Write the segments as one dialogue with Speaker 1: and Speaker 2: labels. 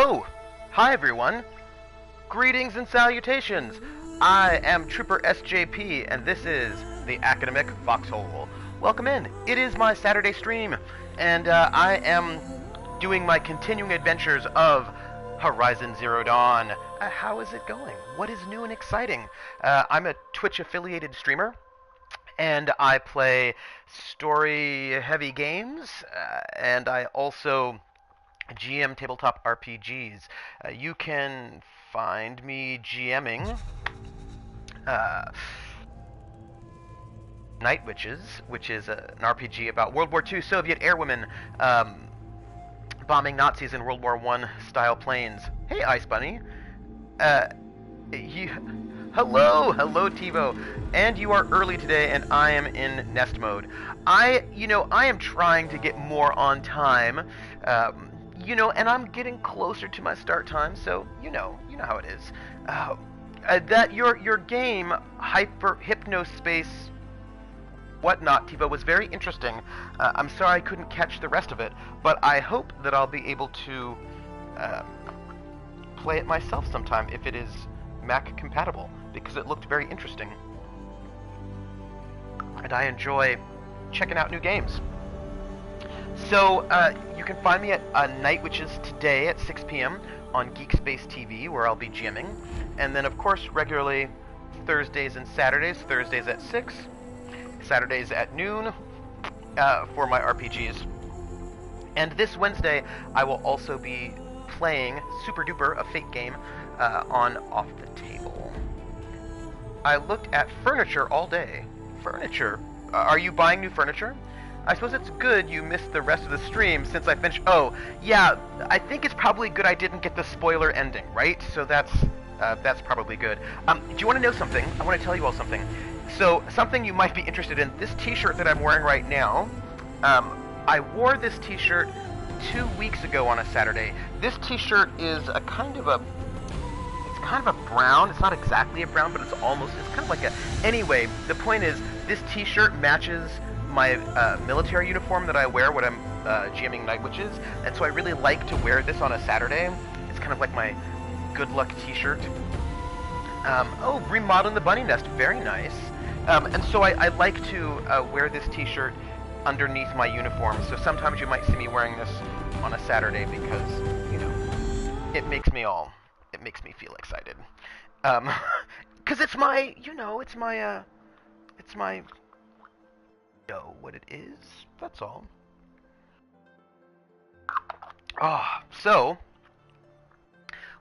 Speaker 1: Oh, hi everyone. Greetings and salutations. I am Trooper SJP, and this is the Academic Foxhole. Welcome in. It is my Saturday stream, and I am doing my continuing adventures of Horizon Zero Dawn. How is it going? What is new and exciting? I'm a Twitch-affiliated streamer, and I play story-heavy games, and I also GM tabletop RPGs. You can find me GMing Night Witches, which is an RPG about World War II Soviet airwomen bombing Nazis in World War I style planes. Hey, Ice Bunny. Uh, you, hello, TiVo. And you are early today, and I am in nest mode. I am trying to get more on time. And I'm getting closer to my start time, so you know how it is. That your game, Hypnospace whatnot, TiVo, was very interesting. I'm sorry I couldn't catch the rest of it, but I hope that I'll be able to play it myself sometime if it is Mac compatible, because it looked very interesting. And I enjoy checking out new games. So, you can find me at Night Witches today at 6 p.m. on Geekspace TV, where I'll be GMing. And then, of course, regularly Thursdays and Saturdays. Thursdays at 6, Saturdays at noon for my RPGs. And this Wednesday, I will also be playing Super Duper, a Fate game, on Off the Table. I looked at furniture all day. Furniture? Are you buying new furniture? I suppose it's good you missed the rest of the stream since I finished. Oh, yeah, I think it's probably good I didn't get the spoiler ending, right? So that's probably good. Do you want to know something? I want to tell you all something. So, something you might be interested in, this t-shirt that I'm wearing right now, I wore this t-shirt 2 weeks ago on a Saturday. This t-shirt is it's kind of a brown. It's not exactly a brown, but it's kind of like a... Anyway, the point is, this t-shirt matches my military uniform that I wear when I'm GMing Night Witches, and so I really like to wear this on a Saturday. It's kind of like my good luck t-shirt. Remodeling the bunny nest, very nice. And so I like to wear this t-shirt underneath my uniform, so sometimes you might see me wearing this on a Saturday because, it makes me feel excited. Because it's my, know what it is, that's all. So,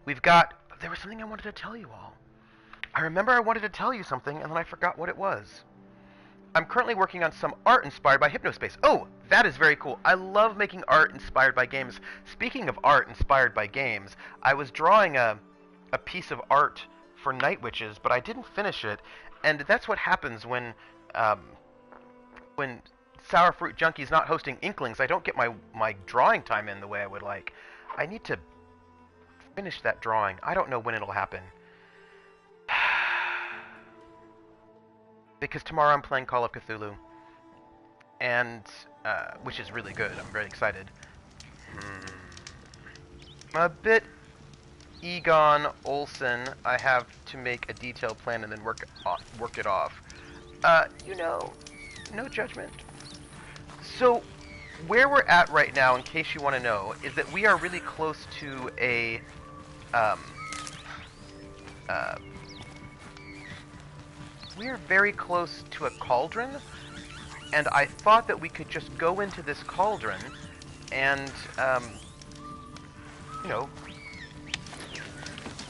Speaker 1: there was something I wanted to tell you all. I remember I wanted to tell you something, and then I forgot what it was. I'm currently working on some art inspired by Hypnospace. Oh, that is very cool. I love making art inspired by games. Speaking of art inspired by games, I was drawing a piece of art for Night Witches, but I didn't finish it, and that's what happens when Sour Fruit Junkie's not hosting Inklings. I don't get my drawing time in the way I would like. I need to finish that drawing. I don't know when it'll happen. Because tomorrow I'm playing Call of Cthulhu. And, which is really good. I'm very excited. A bit Egon Olsen. I have to make a detailed plan and then work it off. No judgment. So, where we're at right now, in case you want to know, is that we are really close to a, we are very close to a cauldron, and I thought that we could just go into this cauldron and,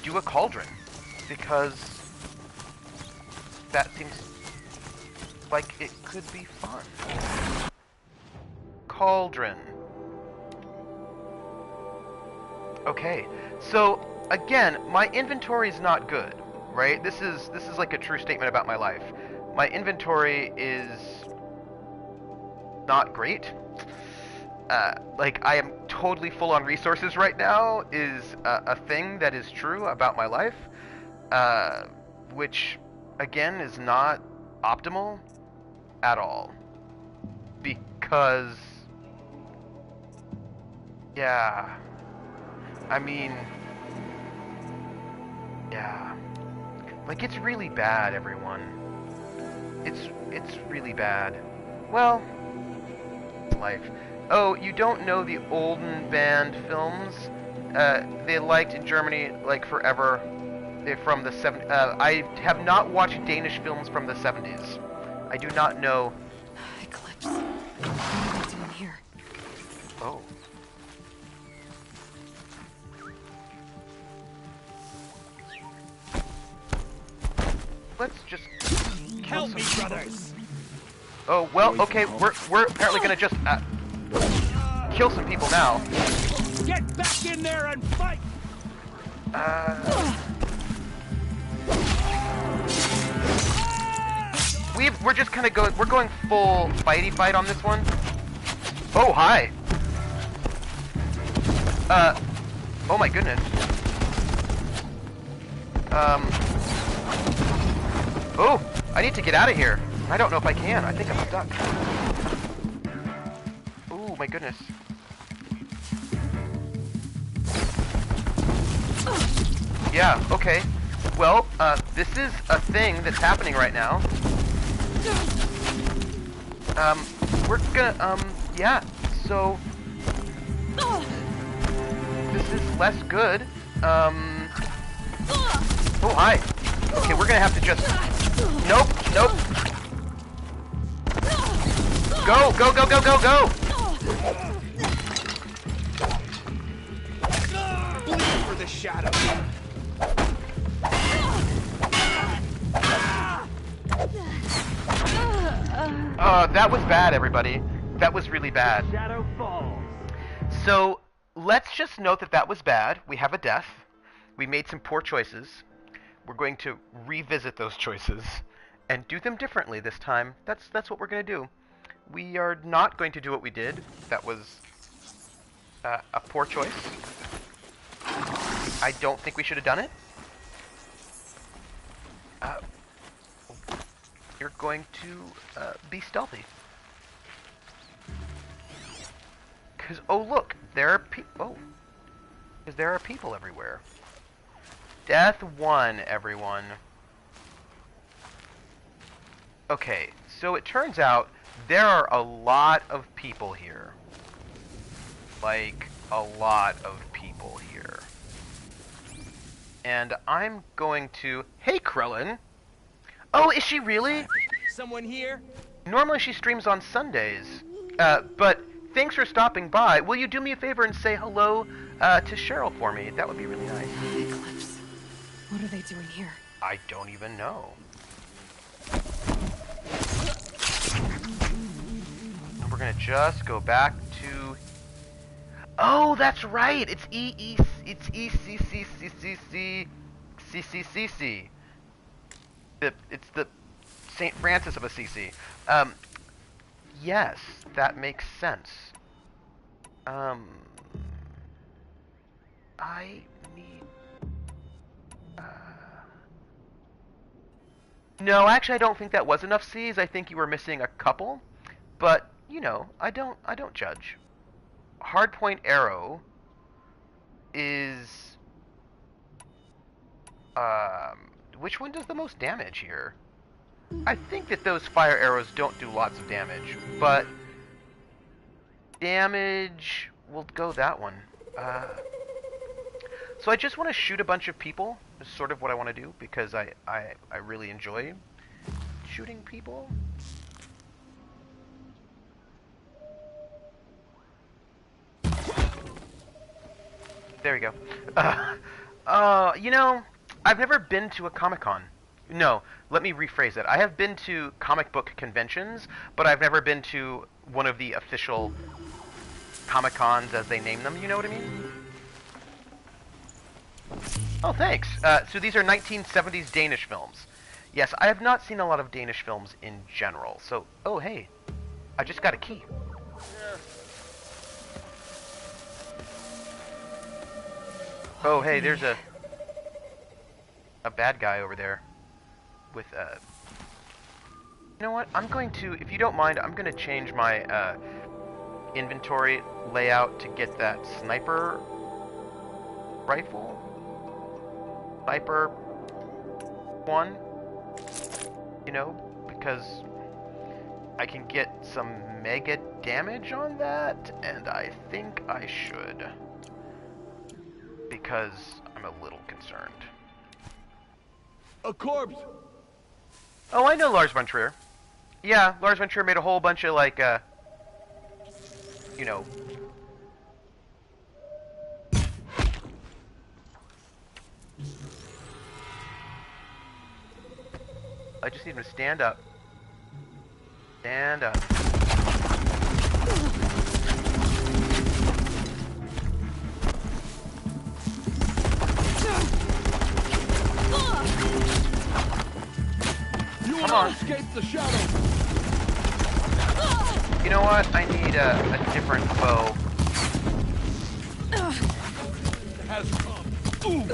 Speaker 1: do a cauldron, because that seems like it could be fun. Cauldron. Okay, so again, my inventory is not good, right? This is like a true statement about my life. My inventory is not great. I am totally full on resources right now is a thing that is true about my life, which again is not optimal at all, because yeah, I mean, yeah. Like, it's really bad, everyone. It's really bad. Well, it's life. Oh, you don't know the Olden Band films? They liked in Germany, like, forever. They're from the 70s. I have not watched Danish films from the 70s. I do not know.
Speaker 2: Eclipse. What are they doing here?
Speaker 1: Oh. Let's just
Speaker 3: help me, brothers.
Speaker 1: Oh well, okay. We're apparently gonna just kill some people now.
Speaker 3: Get back in there and fight.
Speaker 1: We're just kind of going. We're going full fighty fight on this one. Oh hi. Oh my goodness. Oh, I need to get out of here. I don't know if I can. I think I'm stuck. Oh my goodness. Yeah, okay. Well, this is a thing that's happening right now. We're gonna, yeah, so... This is less good. Oh, hi. Okay, we're gonna have to just... Nope, nope. Go, go, go, go, go, go!
Speaker 3: Bleed for the shadow.
Speaker 1: That was bad, everybody. That was really bad.
Speaker 3: Shadow falls.
Speaker 1: So, let's just note that that was bad. We have a death. We made some poor choices. We're going to revisit those choices and do them differently this time. That's what we're going to do. We are not going to do what we did. That was a poor choice. I don't think we should have done it. You're going to be stealthy. Because, oh look, there are people. Oh, because there are people everywhere. Death 1, everyone. Okay, so it turns out there are a lot of people here. Like, a lot of people here. And I'm going to... Hey, Krellin! Oh, is she really?
Speaker 3: Someone here?
Speaker 1: Normally she streams on Sundays. But thanks for stopping by. Will you do me a favor and say hello to Cheryl for me? That would be really nice.
Speaker 2: Eclipse. What are they doing here?
Speaker 1: I don't even know. And we're gonna just go back to... Oh, that's right! It's it's ECCCCC. It's the St. Francis of Assisi. Yes, that makes sense. I need... No, actually, I don't think that was enough C's. I think you were missing a couple. But, you know, I don't judge. Hardpoint arrow is... which one does the most damage here? I think that those fire arrows don't do lots of damage, but damage, we'll go that one. So I just want to shoot a bunch of people, is sort of what I want to do, because I really enjoy shooting people. There we go. You know, I've never been to a Comic-Con. No, let me rephrase it. I have been to comic book conventions, but I've never been to one of the official Comic-Cons as they name them, you know what I mean? Oh, thanks. So these are 1970s Danish films. Yes, I have not seen a lot of Danish films in general, so... Oh, hey. I just got a key. Oh, hey, there's a bad guy over there. With, You know what? I'm going to, if you don't mind, I'm going to change my, inventory layout to get that sniper rifle, sniper one, you know, because I can get some mega damage on that, and I think I should, because I'm a little concerned.
Speaker 3: A corpse!
Speaker 1: Oh, I know Lars von Trier. Yeah, Lars von Trier made a whole bunch of, like, you know... I just need him to stand up. Stand up.
Speaker 3: You will
Speaker 1: Come
Speaker 3: not
Speaker 1: on.
Speaker 3: escape the shadow!
Speaker 1: You know what? I need a different bow.
Speaker 3: Has come. Ooh.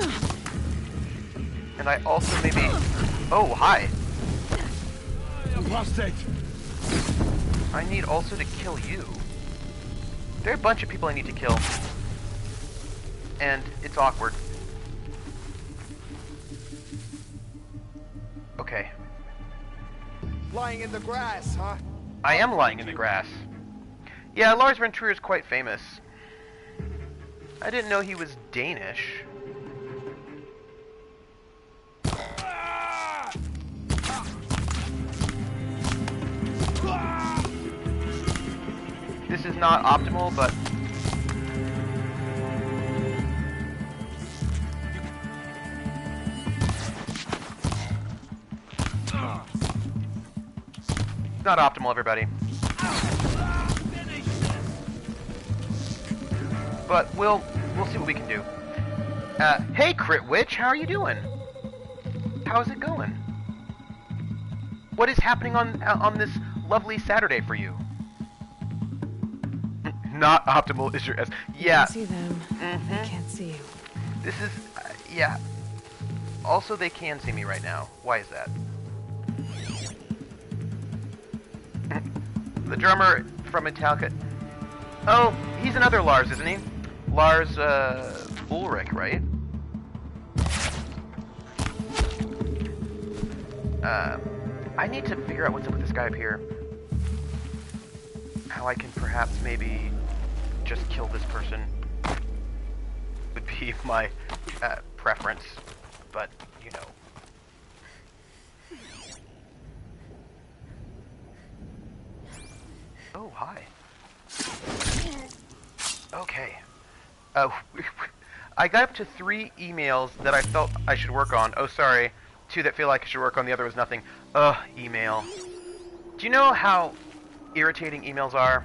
Speaker 1: And I also maybe... Oh, hi.
Speaker 3: Apostate!
Speaker 1: I need also to kill you. There are a bunch of people I need to kill. And it's awkward. Okay.
Speaker 3: Lying in the grass, huh?
Speaker 1: I am lying in the grass. Yeah, Lars von Trier is quite famous. I didn't know he was Danish. This is not optimal, but... It's not optimal, everybody. But we'll see what we can do. Hey, Crit Witch, how are you doing? How's it going? What is happening on this lovely Saturday for you? Not optimal is your S. Yeah.
Speaker 2: I can see them. I can't see you.
Speaker 1: This is, yeah. Also, they can see me right now. Why is that? The drummer from Metallica. Oh, he's another Lars, isn't he? Lars, Ulrich, right? I need to figure out what's up with this guy up here. How I can perhaps maybe just kill this person would be my preference, but you know. Oh, hi. Okay. I got up to 3 emails that I felt I should work on. Oh, sorry. 2 that feel like I should work on. The other was nothing. Ugh, email. Do you know how irritating emails are?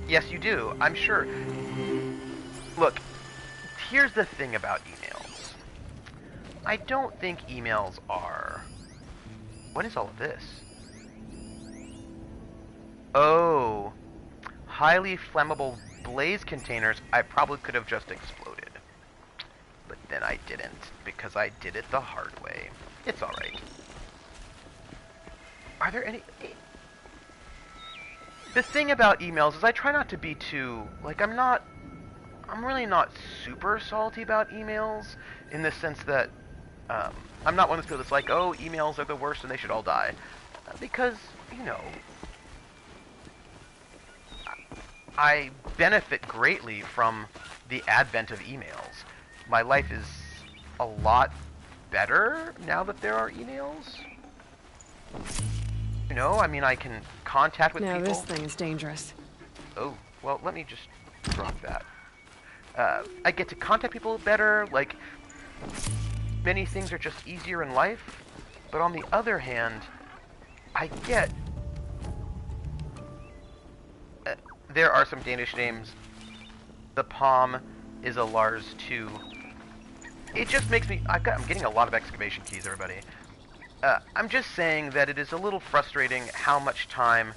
Speaker 1: Yes, you do. I'm sure. Look, here's the thing about emails. I don't think emails are... What is all of this? Oh. Highly flammable blaze containers. I probably could have just exploded. But then I didn't, because I did it the hard way. It's alright. Are there any... The thing about emails is I try not to be too... Like, I'm really not super salty about emails, in the sense that, I'm not one of those people that's like, oh, emails are the worst and they should all die. Because, you know... I benefit greatly from the advent of emails. My life is a lot better now that there are emails. You know, I mean, I can contact with people.
Speaker 2: Now this thing is dangerous.
Speaker 1: Oh, well, let me just drop that. I get to contact people better, like, many things are just easier in life. But on the other hand, I get... there are some Danish names. The Palm is a Lars too. It just makes me... I'm getting a lot of exclamation keys, everybody. I'm just saying that it is a little frustrating how much time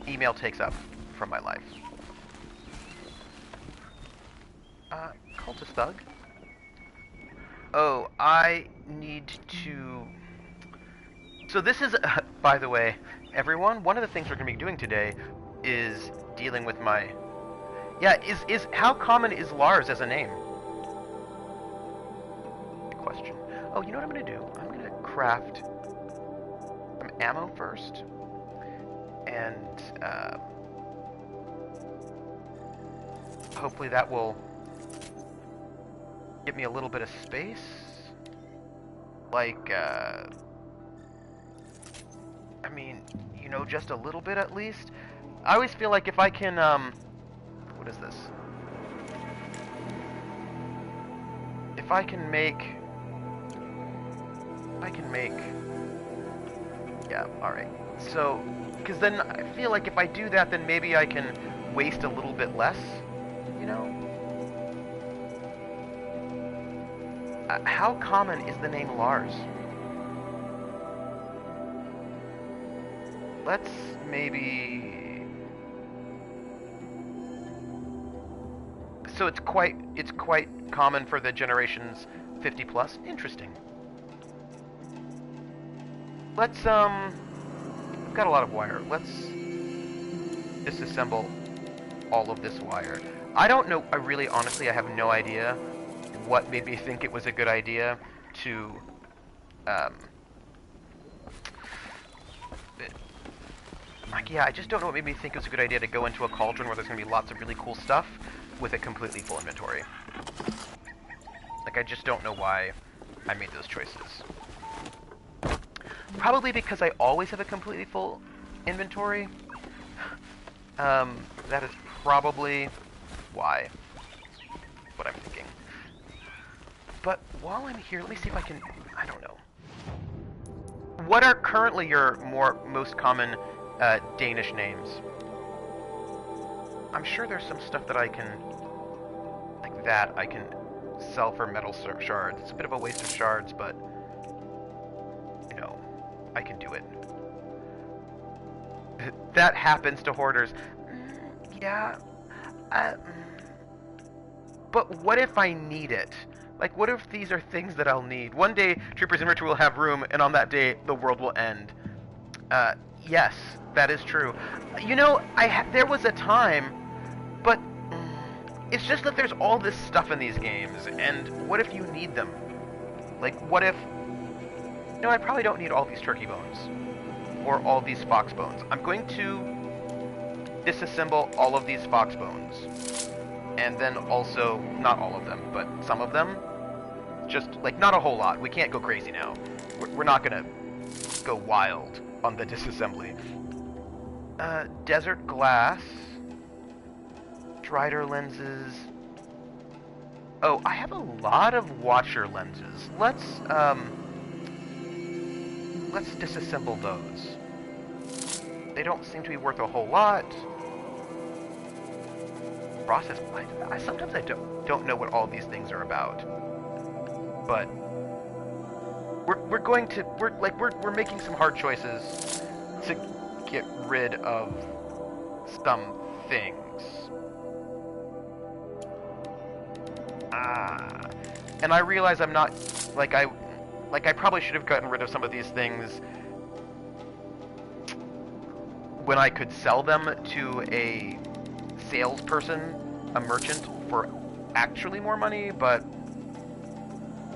Speaker 1: email takes up from my life. Cultist Thug? Oh, I need to... So this is, by the way, everyone, one of the things we're going to be doing today is dealing with my... Yeah, is how common is Lars as a name? Good question. Oh, you know what I'm gonna do? I'm gonna craft some ammo first, and hopefully that will give me a little bit of space. Like, I mean, you know, just a little bit at least. I always feel like if I can, what is this? If I can make, yeah, alright. So, because then I feel like if I do that, then maybe I can waste a little bit less, you know? How common is the name Lars? Let's maybe... So it's quite common for the generations 50 plus. Interesting. Let's I've got a lot of wire. Let's disassemble all of this wire. I don't know. I really, honestly, I have no idea what made me think it was a good idea to like, yeah, I just don't know what made me think it was a good idea to go into a cauldron where there's gonna be lots of really cool stuff with a completely full inventory. Like, I just don't know why I made those choices. Probably because I always have a completely full inventory. That is probably why. What I'm thinking. But while I'm here, let me see if I can... I don't know. What are currently your most common Danish names? I'm sure there's some stuff that I can... like that I can sell for metal shards. It's a bit of a waste of shards, but... you know, I can do it. That happens to hoarders. Yeah. But what if I need it? Like, what if these are things that I'll need? One day, Trooper's inventory will have room, and on that day, the world will end. Yes, that is true. You know, there was a time, but it's just that there's all this stuff in these games, and what if you need them? Like, what if... No, I probably don't need all these turkey bones, or all these fox bones. I'm going to disassemble all of these fox bones. And then also, not all of them, but some of them. Just, like, not a whole lot. We can't go crazy now. We're not gonna go wild on the disassembly. Desert glass. Strider lenses. Oh, I have a lot of watcher lenses. Let's disassemble those. They don't seem to be worth a whole lot. Process. Sometimes I don't know what all these things are about, but we're making some hard choices to get rid of some things. And I realize I'm not I probably should have gotten rid of some of these things when I could sell them to a salesperson, a merchant, for actually more money, but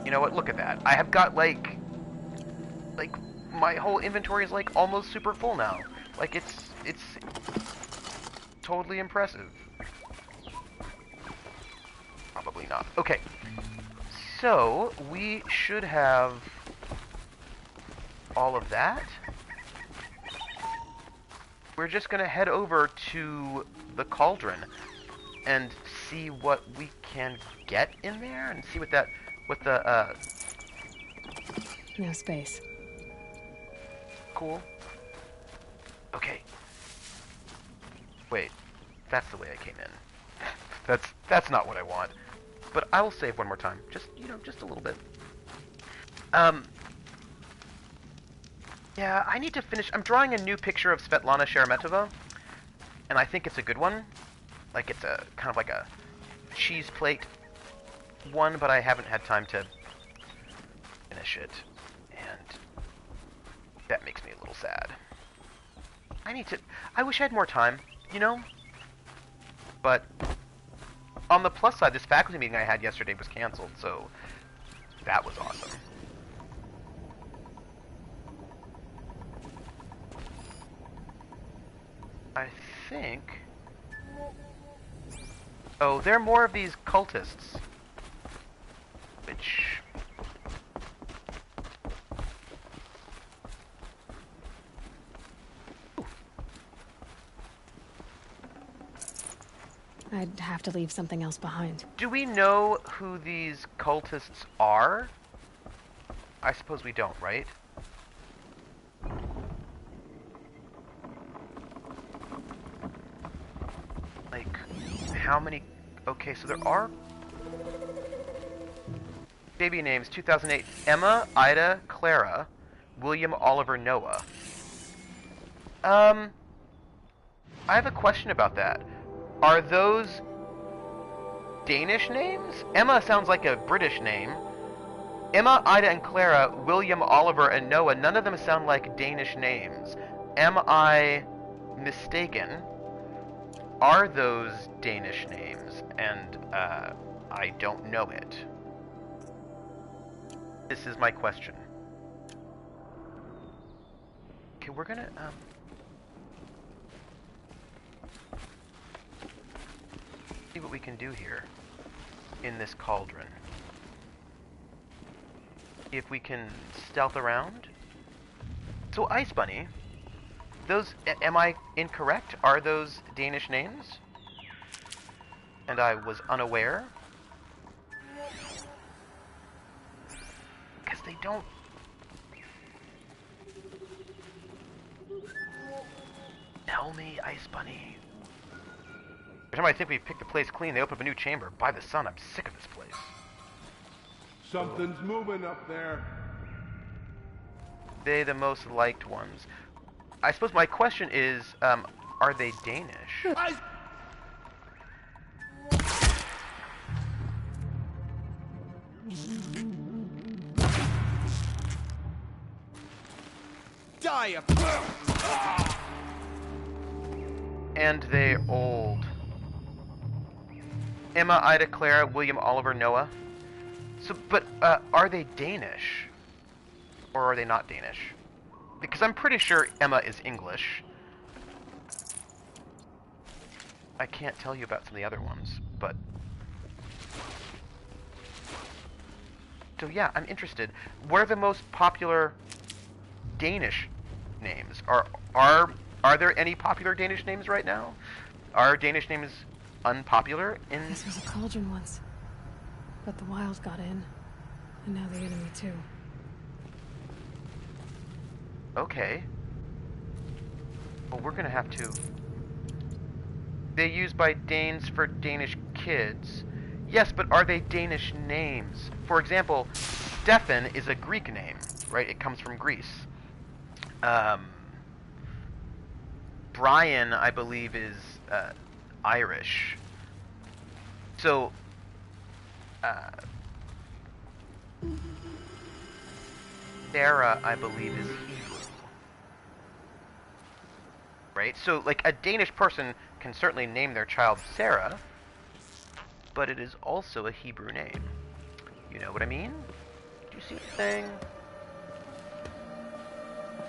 Speaker 1: you know what, look at that. I have got like my whole inventory is like almost super full now. Like it's totally impressive. Probably not. Okay. So we should have all of that. We're just gonna head over to the cauldron and see what we can get in there and see what the
Speaker 2: No space.
Speaker 1: cool. Okay. Wait, that's the way I came in. That's not what I want. But I will save one more time. Just, you know, just a little bit. Yeah, I need to finish. I'm drawing a new picture of Svetlana Sheremetova, and I think it's a good one. Like, it's a kind of like a cheese plate one, but I haven't had time to finish it, and that makes me a little sad. I wish I had more time, you know? But on the plus side, this faculty meeting I had yesterday was canceled, so that was awesome. I think... Oh, there are more of these cultists. Which...
Speaker 2: I'd have to leave something else behind.
Speaker 1: Do we know who these cultists are? I suppose we don't, right? Like, how many... Okay, so there are... Baby names, 2008. Emma, Ida, Clara, William, Oliver, Noah. I have a question about that. Are those Danish names? Emma sounds like a British name. Emma, Ida, and Clara, William, Oliver, and Noah, none of them sound like Danish names. Am I mistaken? Are those Danish names? And, I don't know it. This is my question. Okay, we're gonna, see what we can do here in this cauldron. See if we can stealth around. So Ice Bunny, those, am I incorrect? Are those Danish names? And I was unaware? Because they don't... Tell me, Ice Bunny. Every time I think we picked the place clean, they open up a new chamber. By the sun, I'm sick of this place.
Speaker 3: Something's moving up there.
Speaker 1: They the most liked ones. I suppose my question is, are they Danish?
Speaker 3: Die!
Speaker 1: And they old. Emma, Ida, Clara, William, Oliver, Noah. So, but, are they Danish? Or are they not Danish? Because I'm pretty sure Emma is English. I can't tell you about some of the other ones, but... So yeah, I'm interested. What are the most popular Danish names? Are there any popular Danish names right now? Are Danish names unpopular in...
Speaker 2: This was a cauldron once. But the wild got in. And now the enemy too.
Speaker 1: Okay. Well, we're gonna have to... They used by Danes for Danish kids. Yes, but are they Danish names? For example, Stefan is a Greek name, right? It comes from Greece. Brian, I believe, is Irish. So, Sarah, I believe, is Hebrew. Right? So, like, a Danish person can certainly name their child Sarah, but it is also a Hebrew name. You know what I mean? Do you see what I'm saying?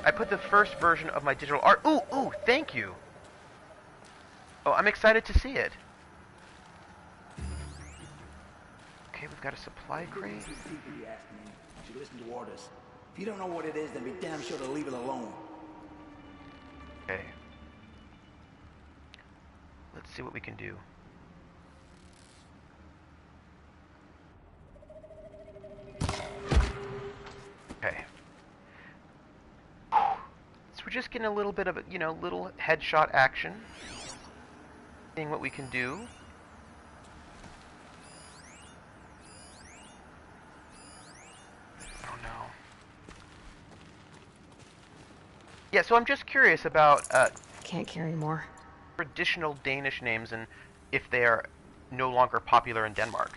Speaker 1: I put the first version of my digital art... Ooh, thank you! Oh, I'm excited to see it. Okay, we've got a supply crate.
Speaker 4: Should listen to orders. If you don't know what it is, then be damn sure to leave it alone.
Speaker 1: Okay. Let's see what we can do. Okay. So we're just getting a little bit of, you know, little headshot action. Seeing what we can do. Oh no. Yeah, so I'm just curious about
Speaker 2: Can't carry more.
Speaker 1: traditional Danish names and if they are no longer popular in Denmark.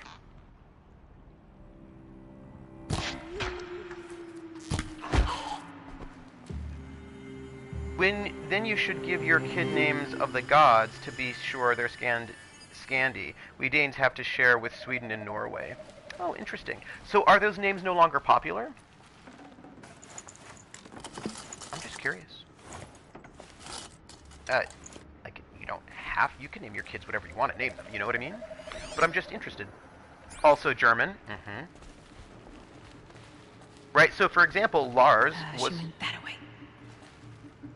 Speaker 1: Then you should give your kid names of the gods to be sure they're Scandi. We Danes have to share with Sweden and Norway. Oh, interesting. So are those names no longer popular? I'm just curious. Like, you don't have... You can name your kids whatever you want to name them, you know what I mean? But I'm just interested. Also German. Mm-hmm. Right, so for example, Lars was...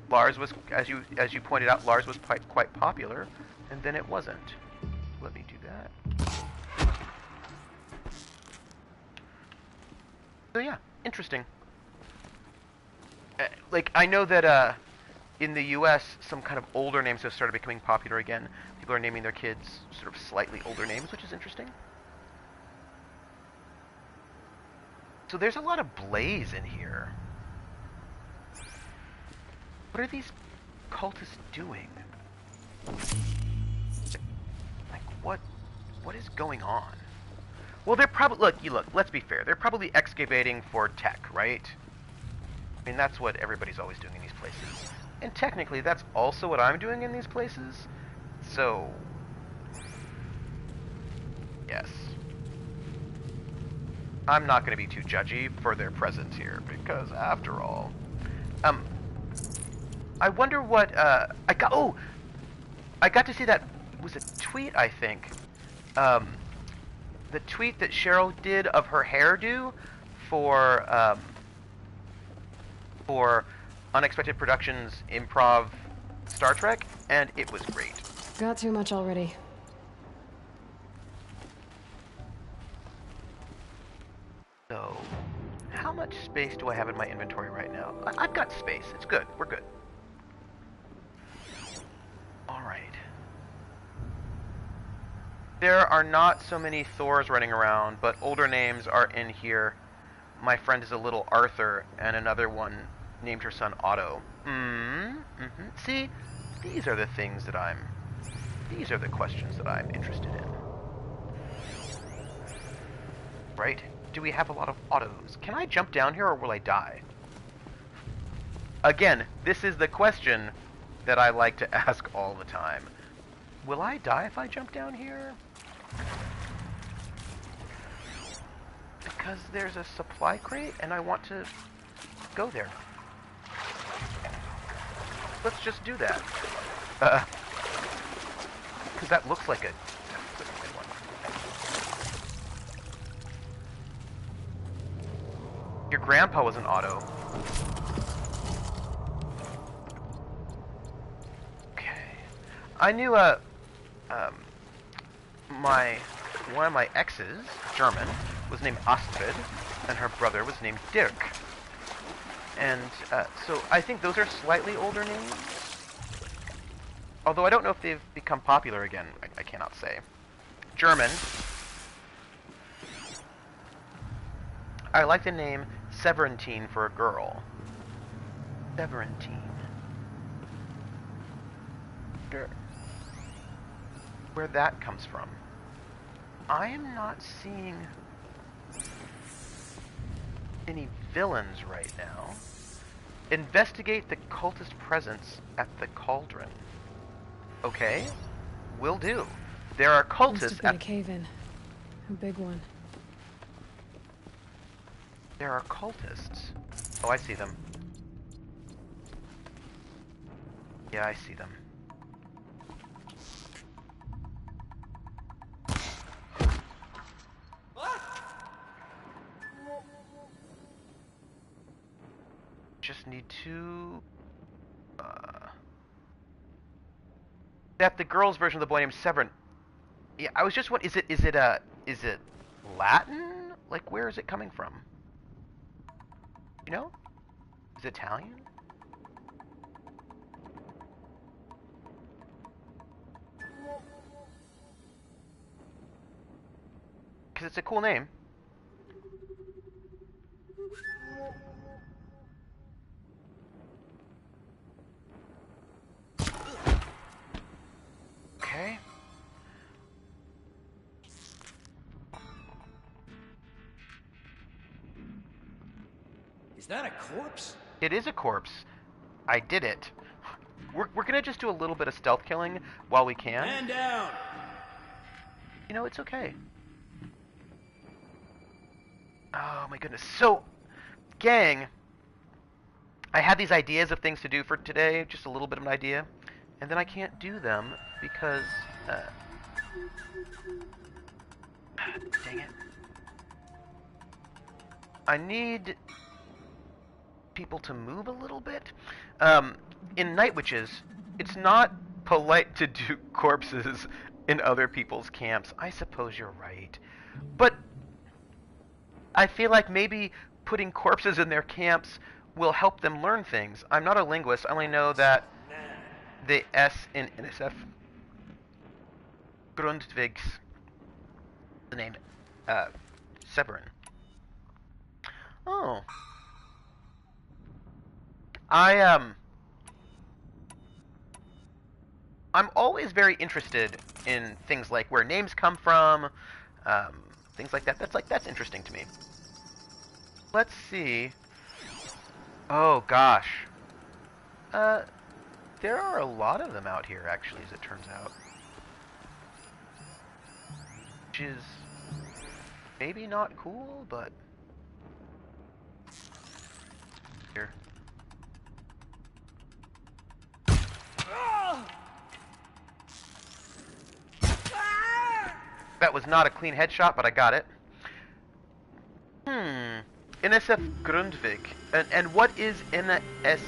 Speaker 1: Lars was, as you pointed out, Lars was quite popular, and then it wasn't. Let me do that. So yeah, interesting. Like, I know that in the U.S., some kind of older names have started becoming popular again. People are naming their kids sort of slightly older names, which is interesting. So there's a lot of blaze in here. What are these cultists doing? Like, what is going on? Well, they're probably... Look, let's be fair. They're probably excavating for tech, right? I mean, that's what everybody's always doing in these places. And technically, that's also what I'm doing in these places. So... yes. I'm not going to be too judgy for their presence here, because after all... I wonder what, I got to see that, was a tweet, I think. The tweet that Cheryl did of her hairdo for Unexpected Productions Improv Star Trek, and it was great.
Speaker 2: Got too much already.
Speaker 1: So, how much space do I have in my inventory right now? I've got space. It's good. We're good. Alright. There are not so many Thors running around, but older names are in here. My friend is a little Arthur, and another one named her son Otto. See, these are the things that these are the questions that I'm interested in. Right? Do we have a lot of Ottos? Can I jump down here, or will I die? Again, this is the question that I like to ask all the time. Will I die if I jump down here? Because there's a supply crate, and I want to go there. Let's just do that. Because that looks like a good one. Your grandpa was an Otto. Okay. I knew, one of my exes, German, was named Astrid, and her brother was named Dirk. And, so I think those are slightly older names. Although I don't know if they've become popular again. I cannot say. German. I like the name Severantine for a girl. Severantine. Where that comes from. I am not seeing any villains right now. Investigate the cultist presence at the cauldron. Okay, will do. There are cultists
Speaker 2: Must have been a cave-in. A big one.
Speaker 1: There are cultists. Oh, I see them. Yeah, I see them. Just need to... that the girl's version of the boy named Severin. Yeah, I was just wondering, is it Latin? Like, where is it coming from? You know? Is it Italian? Because it's a cool name. Okay.
Speaker 4: Is that a corpse?
Speaker 1: It is a corpse. I did it. We're gonna just do a little bit of stealth killing while we can.
Speaker 4: Man down!
Speaker 1: You know, it's okay. Oh my goodness. So, gang, I had these ideas of things to do for today, just a little bit of an idea, and then I can't do them because, dang it. I need people to move a little bit. In Night Witches, it's not polite to do corpses in other people's camps. I suppose you're right. But I feel like maybe putting corpses in their camps will help them learn things. I'm not a linguist. I only know that the S in NSF Grundtvigs, the name, Severin. Oh. I'm always very interested in things like where names come from, things like that. That's interesting to me. Let's see. Oh gosh. There are a lot of them out here, actually, as it turns out. Which is maybe not cool, but here. That was not a clean headshot, but I got it. NSF Grundtvig. And what is NS?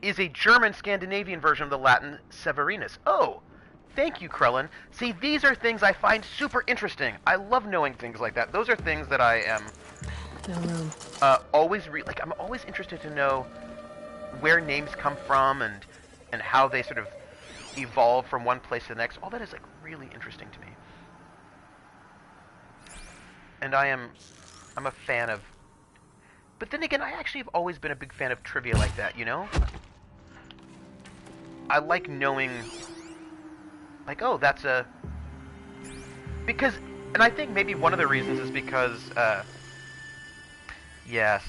Speaker 1: Is a German Scandinavian version of the Latin Severinus. Oh, thank you, Krellin. See, these are things I find super interesting. I love knowing things like that. Those are things that I am always like. I'm always interested to know where names come from and how they sort of evolve from one place to the next. All that is like really interesting to me. And I'm a fan of. But then again, I actually have always been a big fan of trivia like that, you know? I like knowing, like, oh, that's a... Because, and I think maybe one of the reasons is because, yes,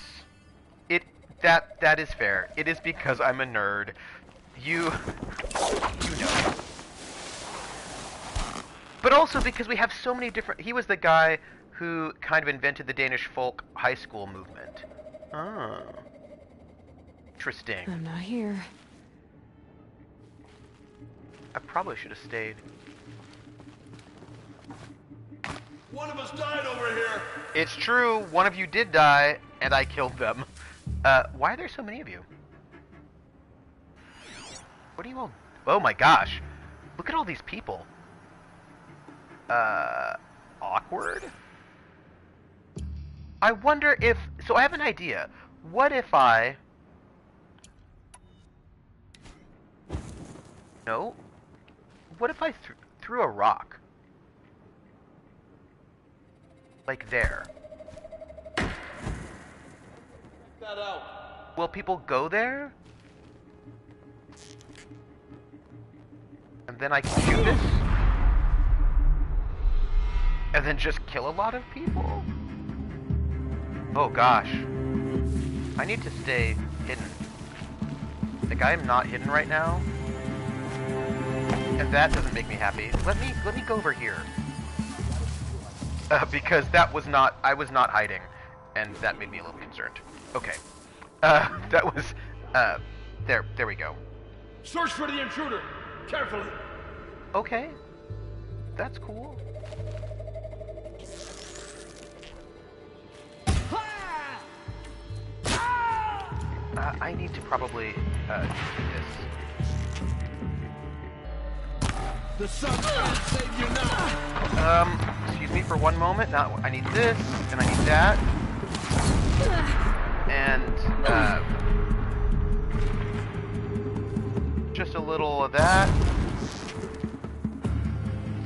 Speaker 1: that is fair. It is because I'm a nerd. You know. But also because we have so many different... He was the guy who kind of invented the Danish folk high school movement. Oh. Interesting.
Speaker 2: I'm not here.
Speaker 1: I probably should have stayed.
Speaker 3: One of us died over here.
Speaker 1: It's true, one of you did die, and I killed them. Why are there so many of you? What are you all... Oh my gosh. Look at all these people. Awkward? I wonder if... So I have an idea. What if I... No? What if I threw a rock? Like there.
Speaker 3: Check that out.
Speaker 1: Will people go there? And then I can shoot this? And then just kill a lot of people? Oh gosh. I need to stay hidden. Like, I am not hidden right now. And that doesn't make me happy. Let me go over here. Because that was not... I was not hiding. And that made me a little concerned. Okay. That was... There we go.
Speaker 3: Search for the intruder. Carefully.
Speaker 1: Okay. That's cool. I need to probably do this.
Speaker 3: The sun can't save you now.
Speaker 1: Excuse me for one moment. Now I need this, and I need that, and just a little of that.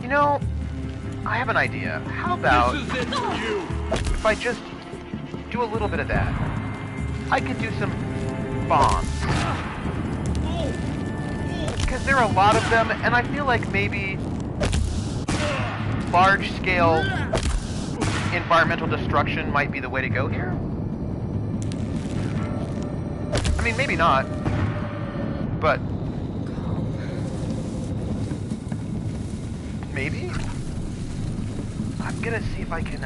Speaker 1: You know, I have an idea. How about
Speaker 3: This is it for you.
Speaker 1: if I just do a little bit of that? I could do some bombs. Because there are a lot of them, and I feel like maybe large-scale environmental destruction might be the way to go here. I mean, maybe not, but maybe? gonna see if I can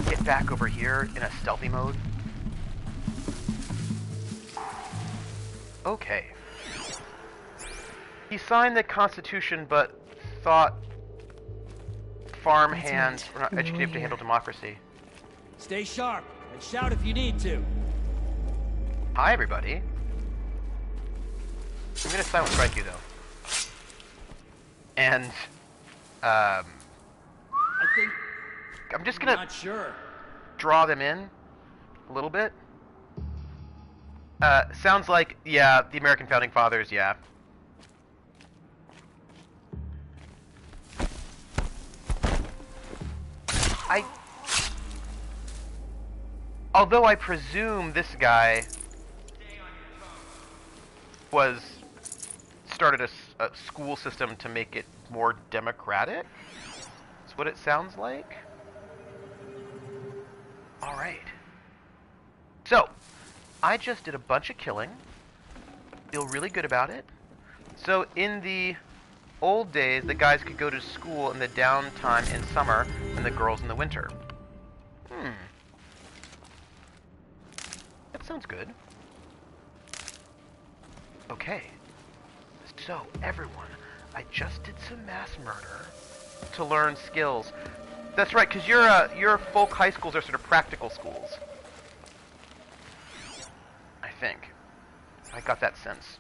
Speaker 1: get back over here in a stealthy mode. Okay. He signed the Constitution, but thought farm
Speaker 2: That's
Speaker 1: hands
Speaker 2: right.
Speaker 1: were not
Speaker 2: You're
Speaker 1: educated to
Speaker 2: here.
Speaker 1: handle democracy.
Speaker 5: Stay sharp and shout if you need to.
Speaker 1: Hi, everybody. I'm gonna silent strike you, though. And,
Speaker 5: I think
Speaker 1: I'm just
Speaker 5: I'm
Speaker 1: gonna
Speaker 5: not sure.
Speaker 1: draw them in a little bit. Sounds like, yeah, the American Founding Fathers, yeah. Although I presume this guy started a school system to make it more democratic. That's what it sounds like. All right. So, I just did a bunch of killing. Feel really good about it. So in the old days, the guys could go to school in the downtime in summer and the girls in the winter. That sounds good. Okay. So, everyone, I just did some mass murder to learn skills. That's right, because your folk high schools are sort of practical schools. I think. I got that sense.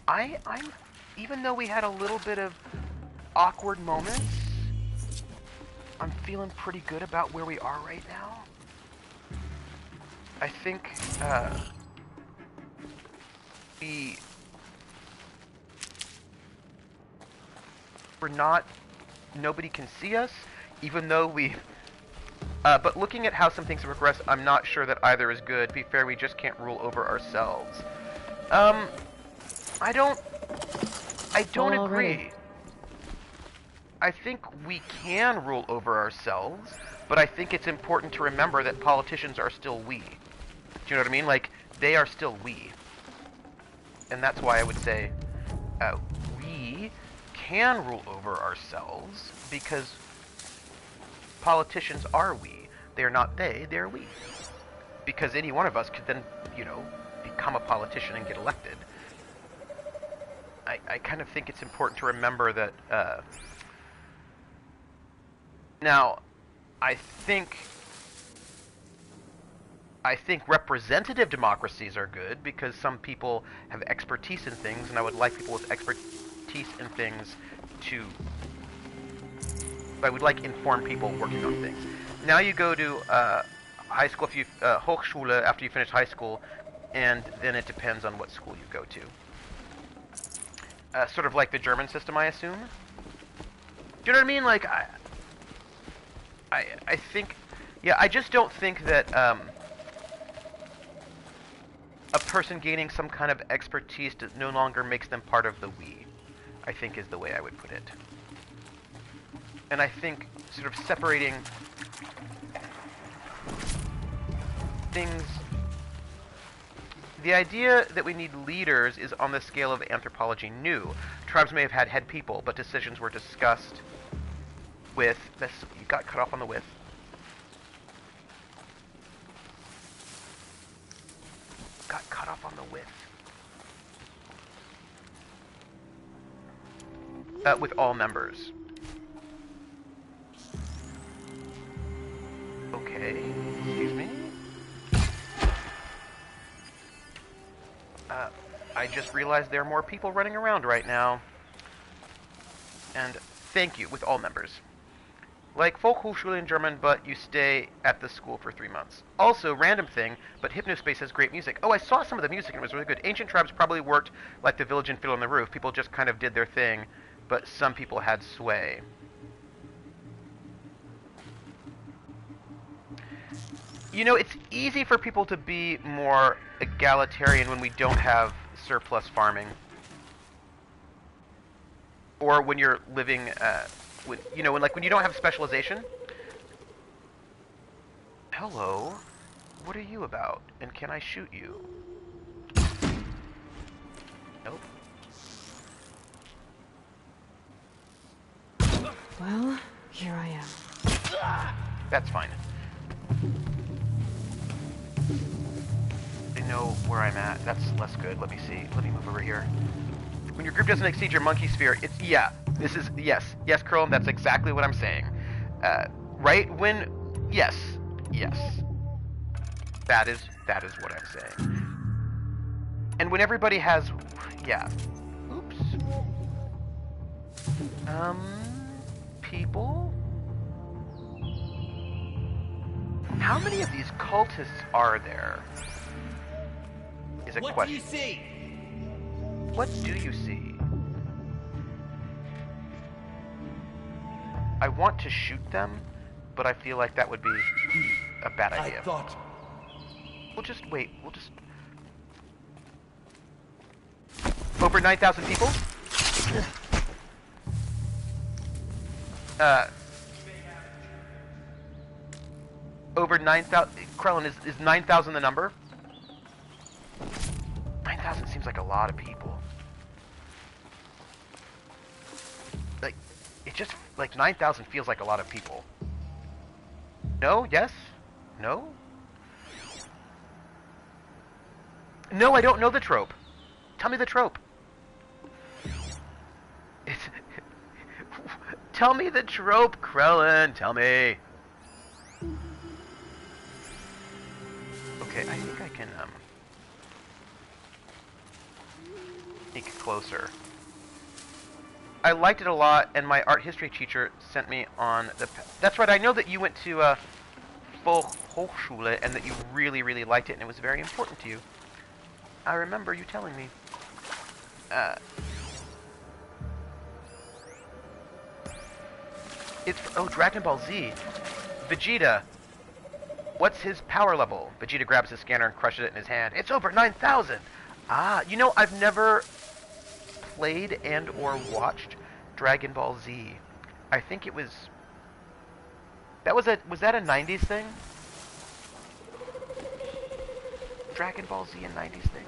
Speaker 1: I'm even though we had a little bit of awkward moments, I'm feeling pretty good about where we are right now. I think nobody can see us, even though but looking at how some things have progressed, I'm not sure that either is good. To be fair, we just can't rule over ourselves. I don't agree. I think we can rule over ourselves, but I think it's important to remember that politicians are still we. Do you know what I mean? Like, they are still we. And that's why I would say we can rule over ourselves, because politicians are we. They're not they, they're we. Because any one of us could then, you know, become a politician and get elected. I kind of think it's important to remember that, now, I think representative democracies are good because some people have expertise in things, and I would like people with expertise in things to... I would like informed people working on things. Now you go to high school, if you Hochschule after you finish high school, and then it depends on what school you go to. Sort of like the German system, I assume. Do you know what I mean? Like, I think, yeah, I just don't think that a person gaining some kind of expertise no longer makes them part of the we, I think is the way I would put it. And I think sort of separating things, the idea that we need leaders is on the scale of anthropology new. Tribes may have had head people, but decisions were discussed with this. You got cut off on the with. Got cut off on the with. With all members. Okay. Excuse me. I just realized there are more people running around right now. And thank you, with all members. Like Volkshochschule in German, but you stay at the school for 3 months. Also, random thing, but Hypnospace has great music. Oh, I saw some of the music and it was really good. Ancient Tribes probably worked like the Village and Fiddle on the Roof. People just kind of did their thing, but some people had sway. You know, it's easy for people to be more egalitarian when we don't have surplus farming. Or when you're living, you know, when you don't have specialization. Hello, what are you about? And can I shoot you? Nope.
Speaker 2: Well, here I am.
Speaker 1: That's fine. They know where I'm at. That's less good. Let me see. Let me move over here. When your group doesn't exceed your monkey sphere, it's... Yeah. This is... Yes. Yes, Curl, that's exactly what I'm saying. Right when... Yes. Yes. That is what I'm saying. And when everybody has... Yeah. Oops. People? How many of these cultists are there? Is a question.
Speaker 5: What do you see?
Speaker 1: What do you see? I want to shoot them, but I feel like that would be a bad idea.
Speaker 3: I thought...
Speaker 1: We'll just wait. We'll just... Over 9,000 people? Over 9,000... Krellin, is 9,000 the number? 9,000 seems like a lot of people. Like, it just... Like, 9,000 feels like a lot of people. No? Yes? No? No, I don't know the trope. Tell me the trope. It's... Tell me the trope, Krellin. Tell me. Okay, I think I can, sneak closer. I liked it a lot, and my art history teacher sent me on the... That's right, I know that you went to, Volkshochschule, and that you really, really liked it, and it was very important to you. I remember you telling me. It's... Oh, Dragon Ball Z. Vegeta. What's his power level? Vegeta grabs his scanner and crushes it in his hand. It's over 9,000! Ah, you know, I've never played and or watched Dragon Ball Z. I think it was... Was that a 90s thing? Dragon Ball Z a 90s thing?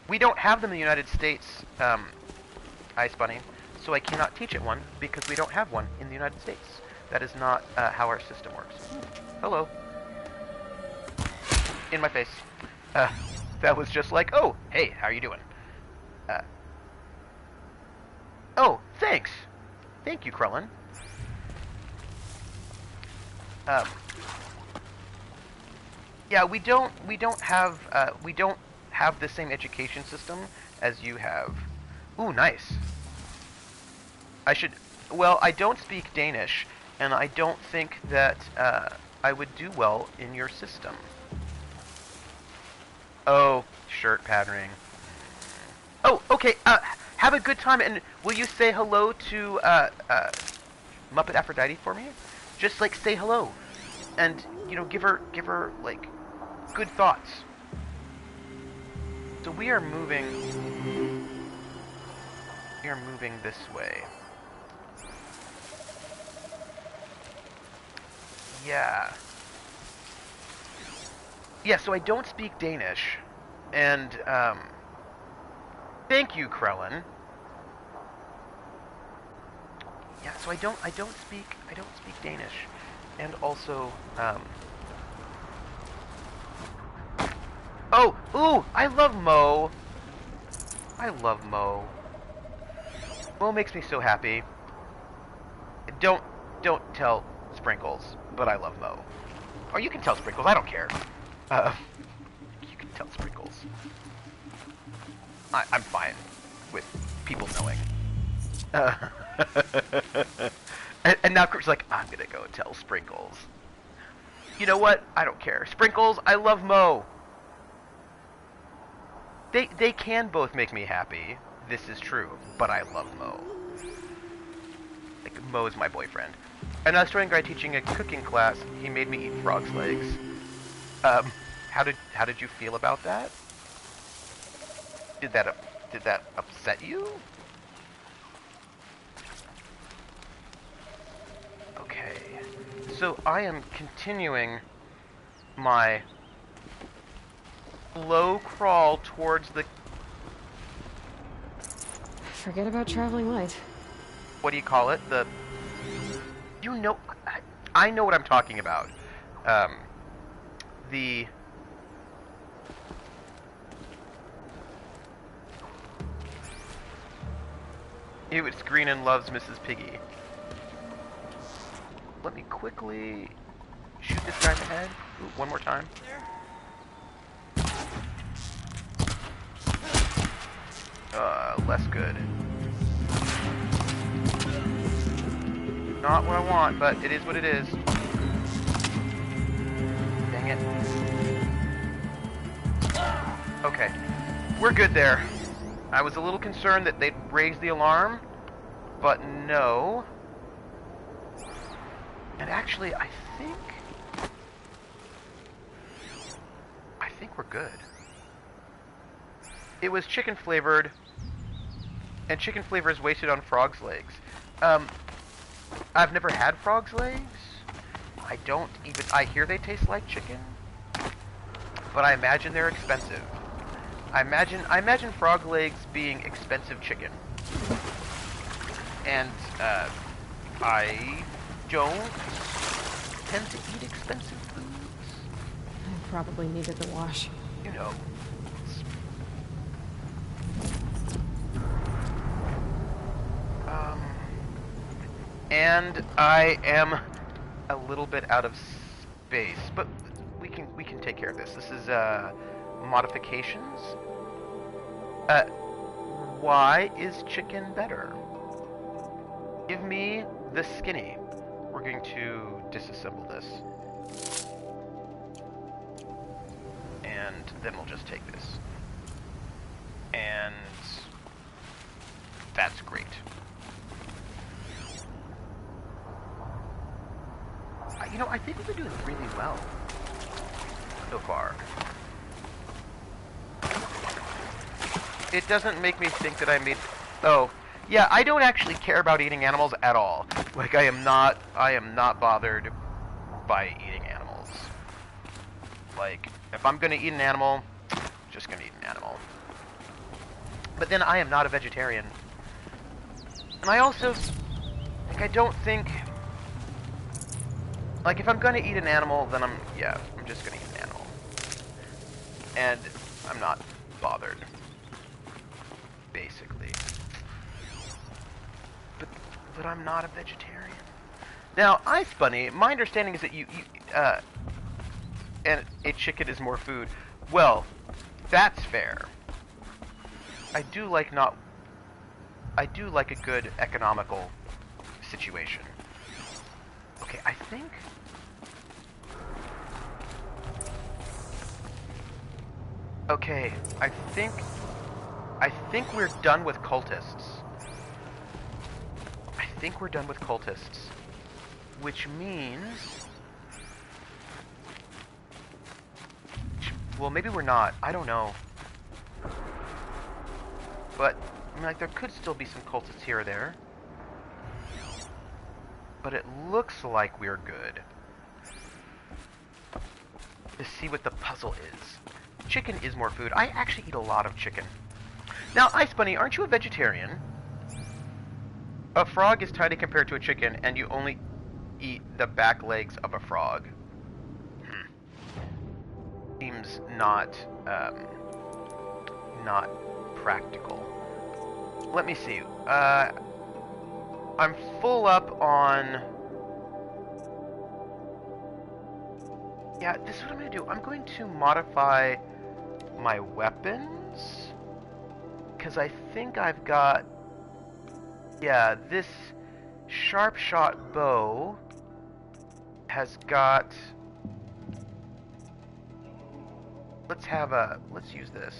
Speaker 1: We don't have them in the United States, Ice Bunny, so I cannot teach it one because we don't have one in the United States. That is not how our system works. Hello. In my face. That was just like, oh, hey, how are you doing? Oh, thanks. Thank you, Krellin. Yeah, we don't have the same education system as you have. Ooh, nice. Well, I don't speak Danish, and I don't think that I would do well in your system. Oh, shirt patterning. Oh, okay, have a good time, and will you say hello to Muppet Aphrodite for me? Just, like, say hello. And, you know, give her, like, good thoughts. So we are moving this way. Yeah. Yeah, so I don't speak Danish. And, thank you, Krellin. Yeah, so I don't speak Danish. And also, oh, ooh, I love Mo. I love Mo. Mo makes me so happy. Don't tell Sprinkles, but I love Mo. Or you can tell Sprinkles, I don't care. You can tell Sprinkles. I'm fine with people knowing. And now Kurt's like, I'm gonna go tell Sprinkles. You know what? I don't care. Sprinkles, I love Mo. They can both make me happy. This is true, but I love Mo. Like, Mo's my boyfriend. And I was showing a guy teaching a cooking class. He made me eat frog's legs. How did you feel about that? Did that upset you? Okay. So I am continuing my slow crawl towards the
Speaker 2: Forget about traveling light.
Speaker 1: What do you call it? You know, I know what I'm talking about. The... It's green and loves Mrs. Piggy. Let me quickly shoot this guy in the head. Ooh, one more time. Less good. Not what I want, but it is what it is. Dang it. Okay. We're good there. I was a little concerned that they'd raise the alarm, but no. And actually, I think we're good. It was chicken flavored, and chicken flavor is wasted on frog's legs. I've never had frog's legs. I hear they taste like chicken, but I imagine they're expensive. I imagine frog legs being expensive chicken. And, I don't tend to eat expensive foods.
Speaker 2: I probably needed the wash.
Speaker 1: You know. And I am a little bit out of space, but we can take care of this. This is modifications. Why is chicken better? Give me the skinny. We're going to disassemble this. And then we'll just take this. And that's great. You know, I think we've been doing really well so far. It doesn't make me think that I made... Oh, yeah, I don't actually care about eating animals at all. Like, I am not bothered by eating animals. Like, if I'm gonna eat an animal, I'm just gonna eat an animal. But then I am not a vegetarian. And I also, like, I don't think... Like, if I'm gonna eat an animal, then I'm just gonna eat an animal. And I'm not bothered. Basically. But I'm not a vegetarian. Now, Ice Bunny, my understanding is that and a chicken is more food. Well, that's fair. I do like a good economical situation. Okay, I think... Okay, I think we're done with cultists. I think we're done with cultists. Which means... Well, maybe we're not. I don't know. But, I mean, like, there could still be some cultists here or there. But it looks like we're good. To see what the puzzle is. Chicken is more food. I actually eat a lot of chicken. Now, Ice Bunny, aren't you a vegetarian? A frog is tiny compared to a chicken, and you only eat the back legs of a frog. Seems not practical. Let me see. I'm full up on... Yeah, this is what I'm going to do. I'm going to modify my weapons. Because I think I've got... Yeah, this sharp shot bow has got... Let's use this.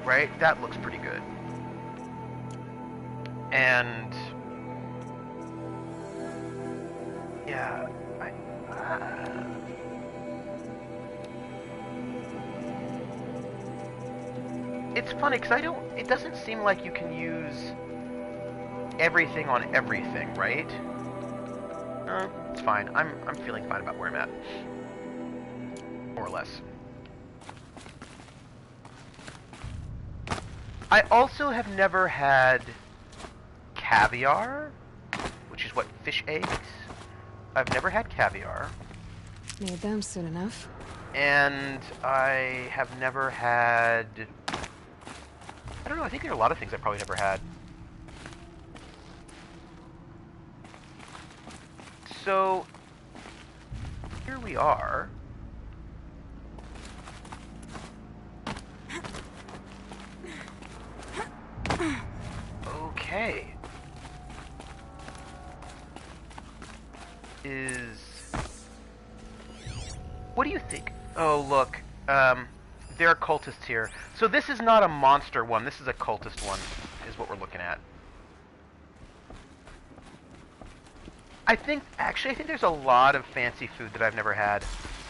Speaker 1: Right? That looks pretty good. And... Yeah, it's funny, because it doesn't seem like you can use everything on everything, right? It's fine. I'm feeling fine about where I'm at. More or less. I also have never had caviar, which is what, fish eggs? I've never had caviar.
Speaker 2: Need them soon enough.
Speaker 1: And I have never had... I don't know, I think there are a lot of things I've probably never had. So, here we are. Okay. What do you think? Oh, look. There are cultists here. So this is not a monster one. This is a cultist one, is what we're looking at. Actually, I think there's a lot of fancy food that I've never had,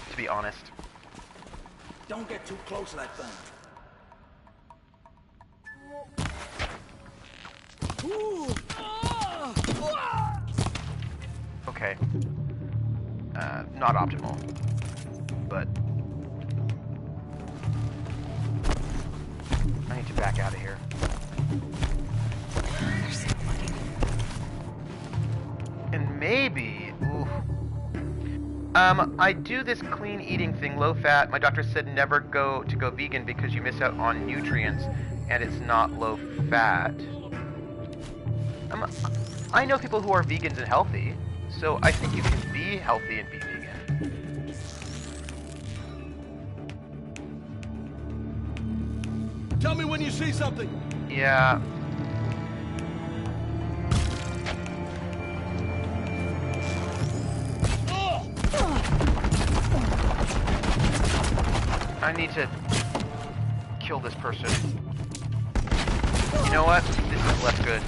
Speaker 1: to be honest.
Speaker 4: Don't get too close to that thing.
Speaker 1: Okay. Not optimal. But... I need to back out of here. And maybe... Ooh. I do this clean eating thing, low fat. My doctor said never go vegan because you miss out on nutrients, and it's not low fat. I know people who are vegans and healthy, so I think you can be healthy and be vegan.
Speaker 3: Tell me when you see something.
Speaker 1: Yeah. I need to kill this person. You know what? This is less good.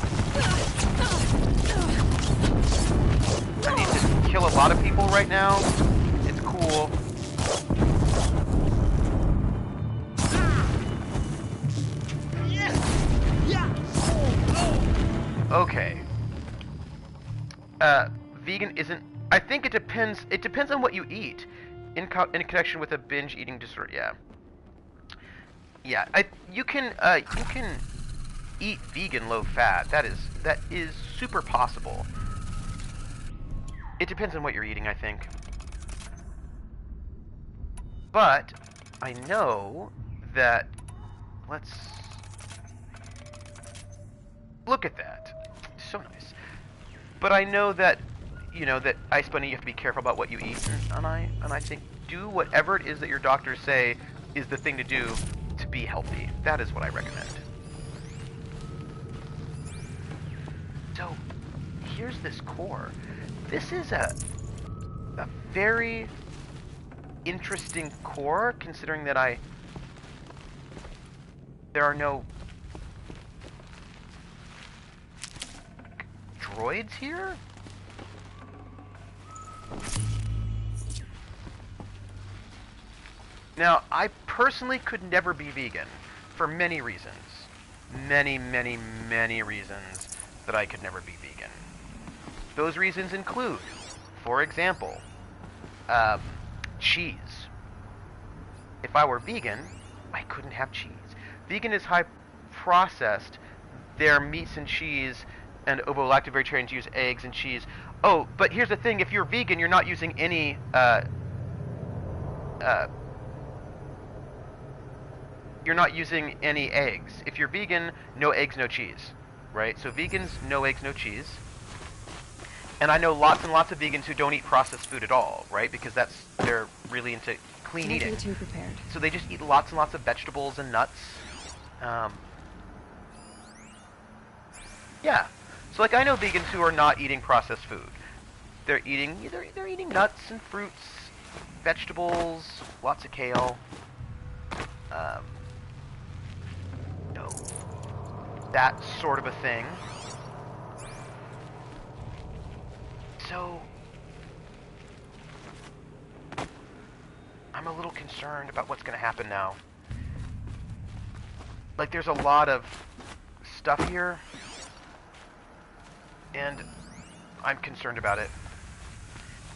Speaker 1: I need to kill a lot of people right now. It's cool. Okay. Vegan isn't... I think it depends on what you eat. In connection with a binge eating disorder, yeah. Yeah, you can eat vegan low fat. That is super possible. It depends on what you're eating, I think. But I know that... Let's look at that. So nice. But I know that, you know, that Ice Bunny, you have to be careful about what you eat, and I think do whatever it is that your doctors say is the thing to do to be healthy. That is what I recommend. So, here's this core. This is a very interesting core, considering that there are no droids here? Now, I personally could never be vegan for many reasons. Many, many, many reasons that I could never be vegan. Those reasons include, for example, cheese. If I were vegan, I couldn't have cheese. Vegan is high processed. Their meats and cheese, and ovo-lacto-vegetarians use eggs and cheese. Oh, but here's the thing, if you're vegan, you're not using any, you're not using any eggs. If you're vegan, no eggs, no cheese, right? So vegans, no eggs, no cheese. And I know lots and lots of vegans who don't eat processed food at all, right? Because they're really into clean eating.
Speaker 2: Can't be too prepared.
Speaker 1: So they just eat lots and lots of vegetables and nuts. Yeah. So like I know vegans who are not eating processed food. They're eating nuts and fruits, vegetables, lots of kale. No. That sort of a thing. So I'm a little concerned about what's going to happen now. Like there's a lot of stuff here, and I'm concerned about it.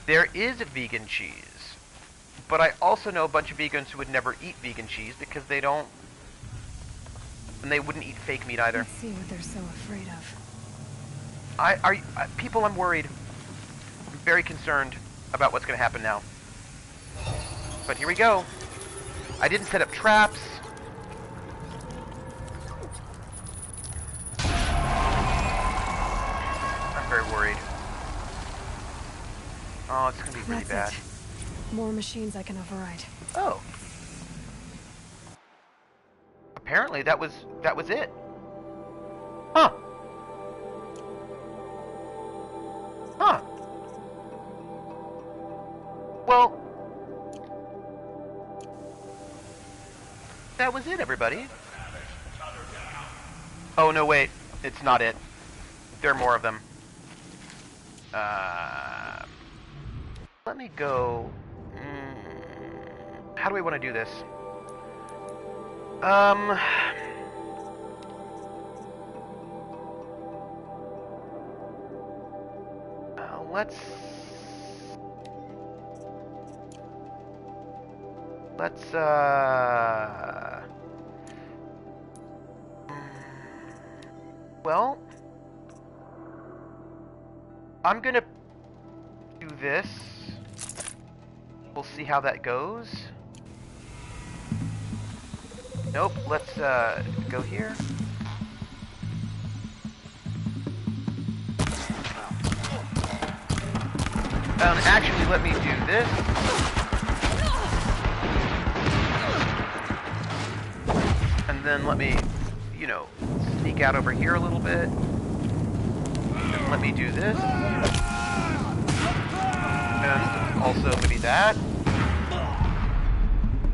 Speaker 1: There is a vegan cheese, but I also know a bunch of vegans who would never eat vegan cheese because they don't And they wouldn't eat fake meat either.
Speaker 2: Let's see what they're so afraid of.
Speaker 1: People, I'm worried. I'm very concerned about what's going to happen now. But here we go. I didn't set up traps. I'm very worried. Oh, it's going to be really bad.
Speaker 2: That's it. More machines I can override.
Speaker 1: Oh. Apparently that was it. Huh. Huh. Well, that was it, everybody. Oh, no, wait. It's not it. There are more of them. Let me go... How do we want to do this? Let's well, I'm gonna do this. We'll see how that goes. Nope, let's go here. Actually, let me do this. And then let me, you know, sneak out over here a little bit. And let me do this. And also maybe that.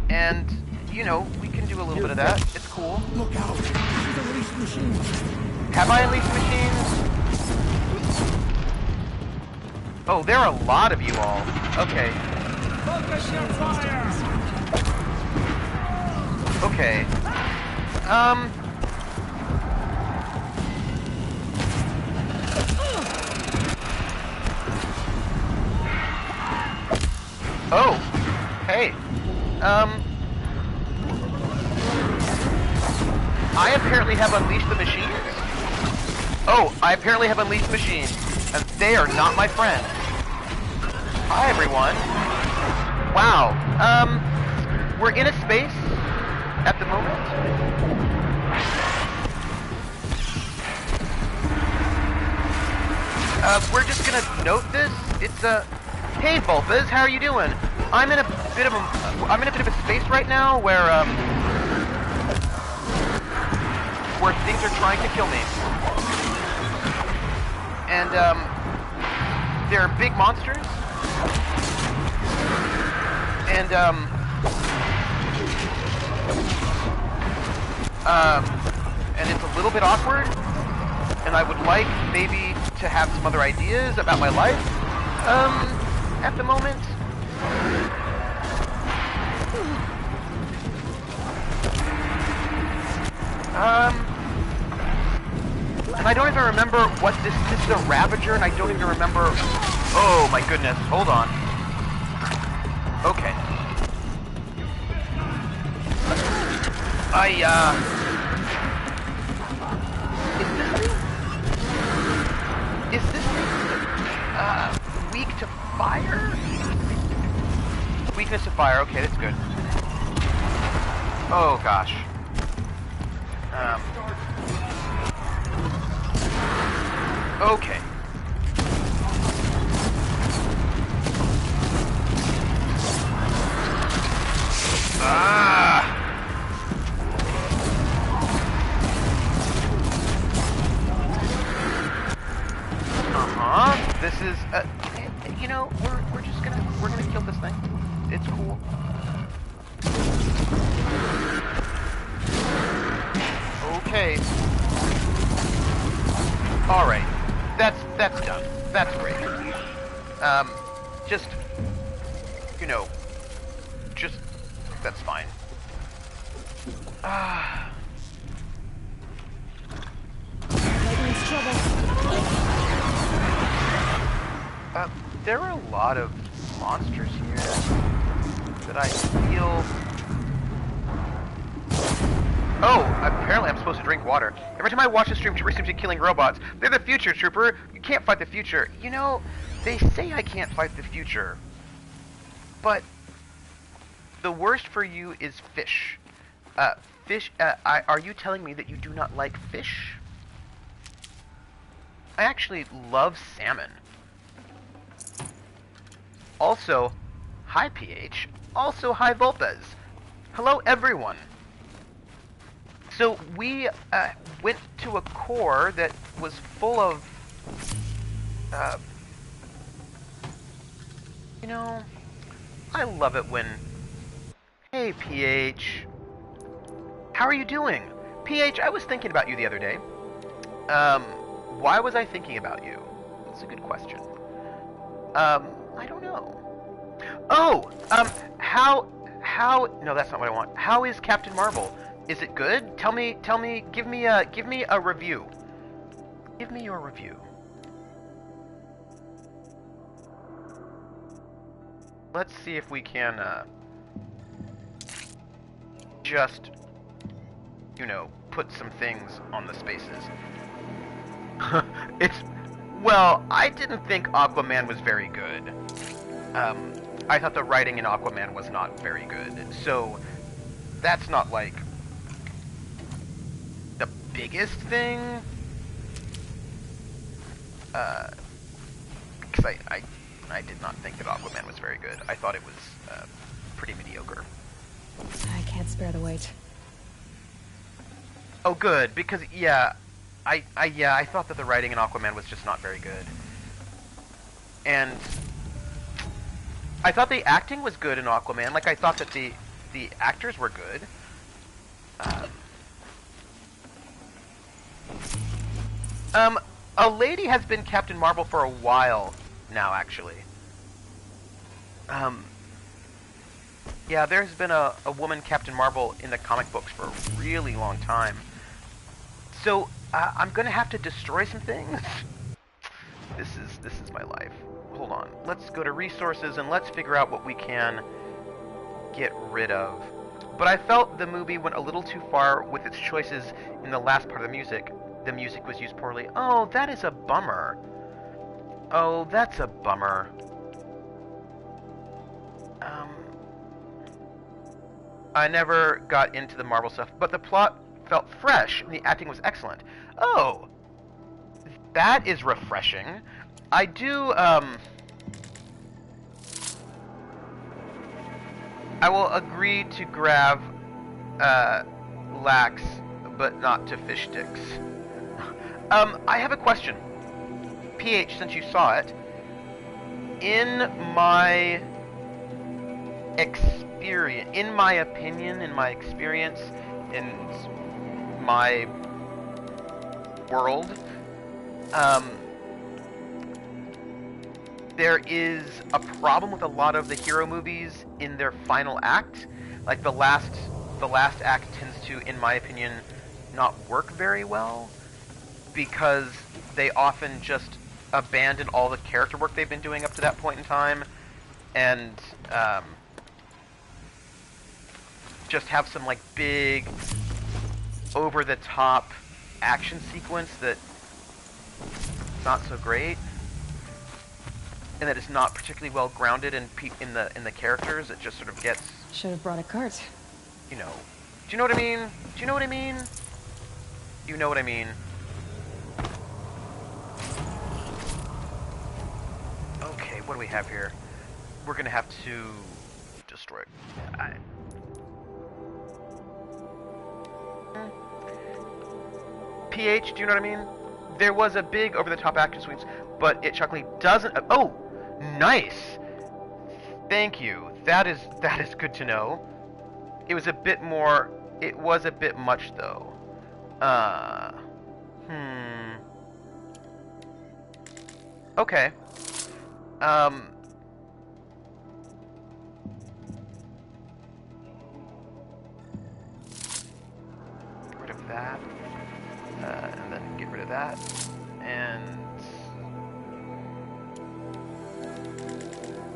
Speaker 1: And, you know, we can do a little bit of that. It's cool.
Speaker 3: Look out! He's unleashed machines.
Speaker 1: Have I unleashed machines? Oh, there are a lot of you all. Okay.
Speaker 5: Focus your fire!
Speaker 1: Okay. Oh. Hey. I apparently have unleashed the machines. Oh, I apparently have unleashed machines. And they are not my friends. Hi, everyone. Wow. We're in a space at the moment. We're just gonna note this. It's hey, Vulpes, how are you doing? I'm in a bit of a space right now where things are trying to kill me. And, they're big monsters. And, and it's a little bit awkward. And I would like maybe to have some other ideas about my life, at the moment. And I don't even remember what this is a Ravager, and I don't even remember... Oh my goodness, hold on. Okay. Is this weak to fire? Weakness to fire, okay, that's good. Oh gosh. Okay. This is, you know, we're gonna kill this thing. It's cool. Okay. All right. That's done. That's great. Just, you know, just, that's fine. There are a lot of monsters here that I feel Oh, apparently I'm supposed to drink water. Every time I watch a stream, Trooper seems to be killing robots. They're the future, Trooper. You can't fight the future. You know, they say I can't fight the future. But the worst for you is fish. Are you telling me that you do not like fish? I actually love salmon. Also, hi PH. Also, hi Volpez. Hello, everyone. So we went to a core that was full of, you know, I love it when, hey PH, how are you doing? PH, I was thinking about you the other day. Why was I thinking about you? That's a good question. I don't know. Oh, no, that's not what I want. How is Captain Marvel? Is it good? Tell me, give me a review. Give me your review. Let's see if we can, just, you know, put some things on the spaces. Well, I didn't think Aquaman was very good. I thought the writing in Aquaman was not very good. So, that's not, like, the biggest thing. Because I did not think that Aquaman was very good. I thought it was, pretty mediocre.
Speaker 2: I can't spare the weight.
Speaker 1: Oh, good, because, yeah, I thought that the writing in Aquaman was just not very good. And I thought the acting was good in Aquaman. Like, I thought that the actors were good. A lady has been Captain Marvel for a while now, actually. Yeah, there's been a woman Captain Marvel in the comic books for a really long time. So, I'm gonna have to destroy some things. This is my life. Hold on. Let's go to resources and let's figure out what we can get rid of. But I felt the movie went a little too far with its choices in the last part of the music. The music was used poorly. Oh, that is a bummer. Oh, that's a bummer. I never got into the Marvel stuff, but the plot felt fresh and the acting was excellent. Oh, that is refreshing. I do, I will agree to grab, lax, but not to fish sticks. I have a question. PH, since you saw it, in my experience, in my opinion, in my experience, in my world, there is a problem with a lot of the hero movies in their final act. Like the last act tends to, in my opinion, not work very well because they often just abandon all the character work they've been doing up to that point in time and just have some like big over the top action sequence that's not so great and that is not particularly well grounded in the characters. It just sort of gets,
Speaker 2: Should have brought a cart.
Speaker 1: you know, do you know what I mean? Do you know what I mean? You know what I mean? Okay, what do we have here? We're gonna have to destroy it. PH, do you know what I mean? There was a big over-the-top action sequence, but it shockingly doesn't. Oh, nice. Thank you. That is good to know. It was a bit more. It was a bit much though. Okay. Get rid of that. And then get rid of that. And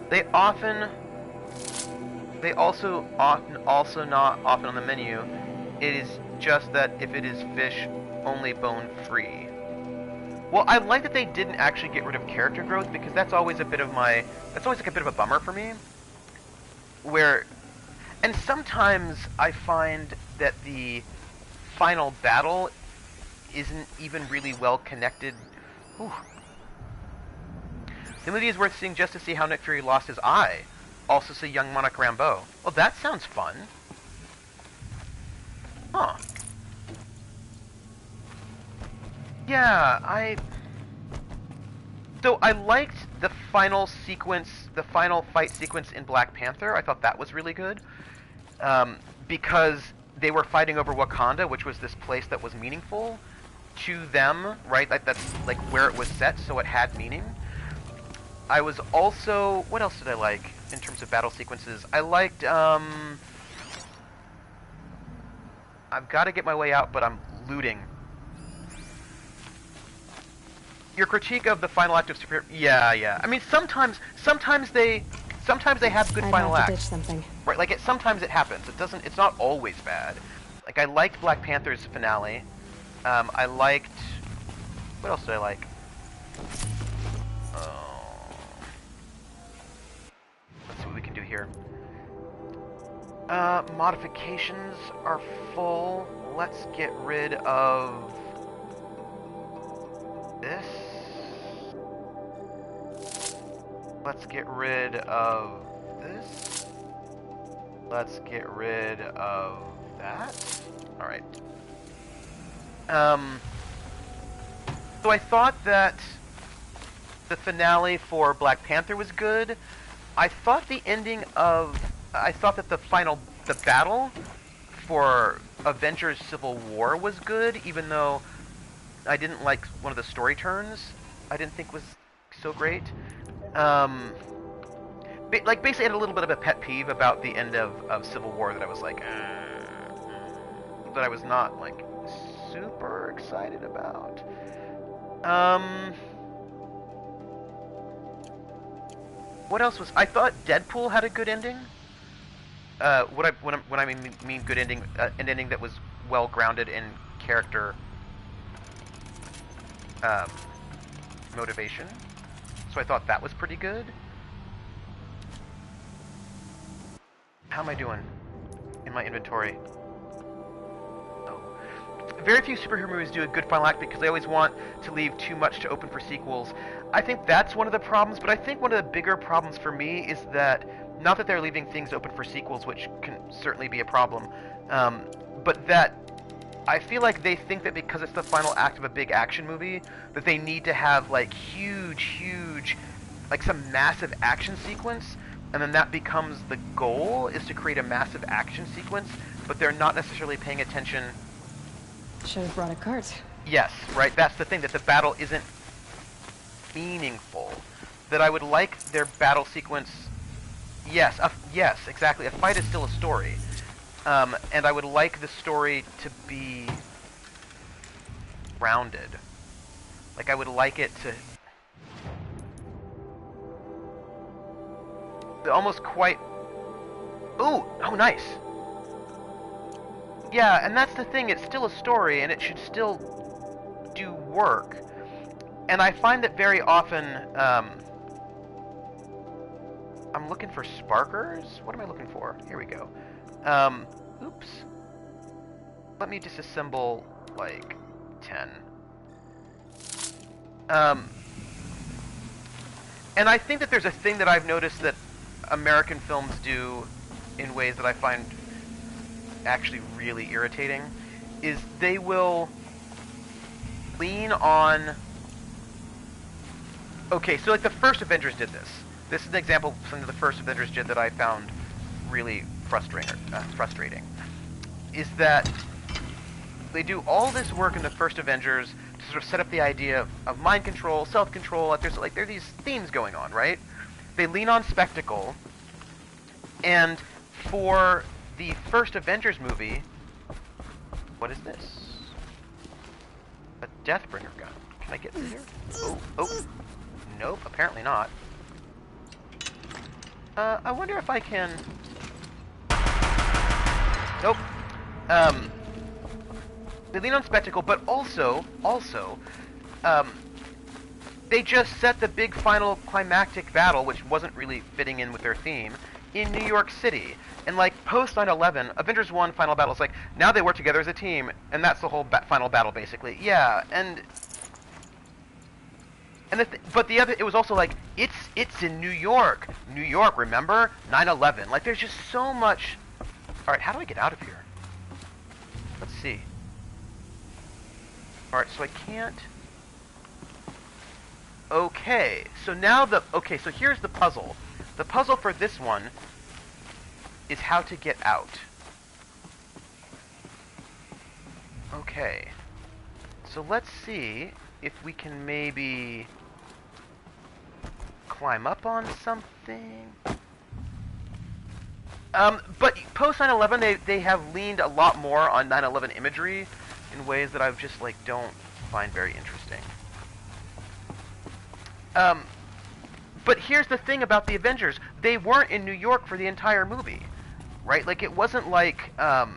Speaker 1: they also not often on the menu. It is just that if it is fish, only bone free. Well, I like that they didn't actually get rid of character growth, because that's always a bit of my... That's always like a bit of a bummer for me. Where... And sometimes I find that the final battle isn't even really well connected. Whew. The movie is worth seeing just to see how Nick Fury lost his eye. Also see young Monica Rambeau. Well, that sounds fun. Huh. Yeah, So I liked the final sequence, the final fight sequence in Black Panther. I thought that was really good. Because they were fighting over Wakanda, which was this place that was meaningful to them, right? Like that's like where it was set, so it had meaning. I was also... What else did I like in terms of battle sequences? I liked, I've got to get my way out, but I'm looting. Your critique of the final act of Super... Yeah. I mean, sometimes they have good final acts.
Speaker 2: Ditch something.
Speaker 1: Right, like sometimes it happens. It's not always bad. Like I liked Black Panther's finale. I liked... What else did I like? Let's see what we can do here. Modifications are full. Let's get rid of this. Let's get rid of this. Let's get rid of that. Alright. So I thought that the finale for Black Panther was good. I thought the ending of... I thought that the battle for Avengers Civil War was good, even though I didn't like one of the story turns. I didn't think was so great. Like, basically I had a little bit of a pet peeve about the end of Civil War that I was like, that I was not, like, super excited about. What else was... I thought Deadpool had a good ending. When I mean good ending, an ending that was well grounded in character motivation. So I thought that was pretty good. How am I doing in my inventory? Oh. Very few superhero movies do a good final act because they always want to leave too much to open for sequels. I think that's one of the problems, but I think one of the bigger problems for me is that, not that they're leaving things open for sequels, which can certainly be a problem, but that I feel like they think that because it's the final act of a big action movie, that they need to have, like, huge, like, some massive action sequence, and then that becomes the goal, is to create a massive action sequence, but they're not necessarily paying attention.
Speaker 2: Should have brought a cart.
Speaker 1: Yes, right, that's the thing, that the battle isn't meaningful. That I would like their battle sequence... Yes, yes, exactly, a fight is still a story. And I would like the story to be rounded. Like, I would like it to almost quite... Ooh! Oh, nice! Yeah, and that's the thing, it's still a story, and it should still do work. And I find that very often, I'm looking for sparkers? What am I looking for? Here we go. Oops. Let me disassemble, like, 10. And I think that there's a thing that I've noticed that American films do in ways that I find actually really irritating, is they will lean on... Okay, so like the first Avengers did this. This is an example of something that the first Avengers did that I found really frustrating. Is that they do all this work in the first Avengers to sort of set up the idea of mind control, self-control, like there are these themes going on, right? They lean on spectacle, and for the first Avengers movie, what is this? A Deathbringer gun. Can I get through here? Oh. Nope, apparently not. I wonder if I can... Nope. They lean on spectacle, but also, they just set the big final climactic battle, which wasn't really fitting in with their theme, in New York City. And like post 9/11, Avengers 1 final battle is like, now they work together as a team, and that's the whole final battle basically. Yeah, but the other, it was also like, it's in New York. New York, remember? 9/11. Like, there's just so much. All right, how do I get out of here? Let's see. All right, so I can't. Okay, so now so here's the puzzle. The puzzle for this one is how to get out. Okay. So let's see if we can maybe climb up on something. But post 9/11, they have leaned a lot more on 9/11 imagery in ways that I've just, like, don't find very interesting. But here's the thing about the Avengers. They weren't in New York for the entire movie, right? Like, it wasn't like the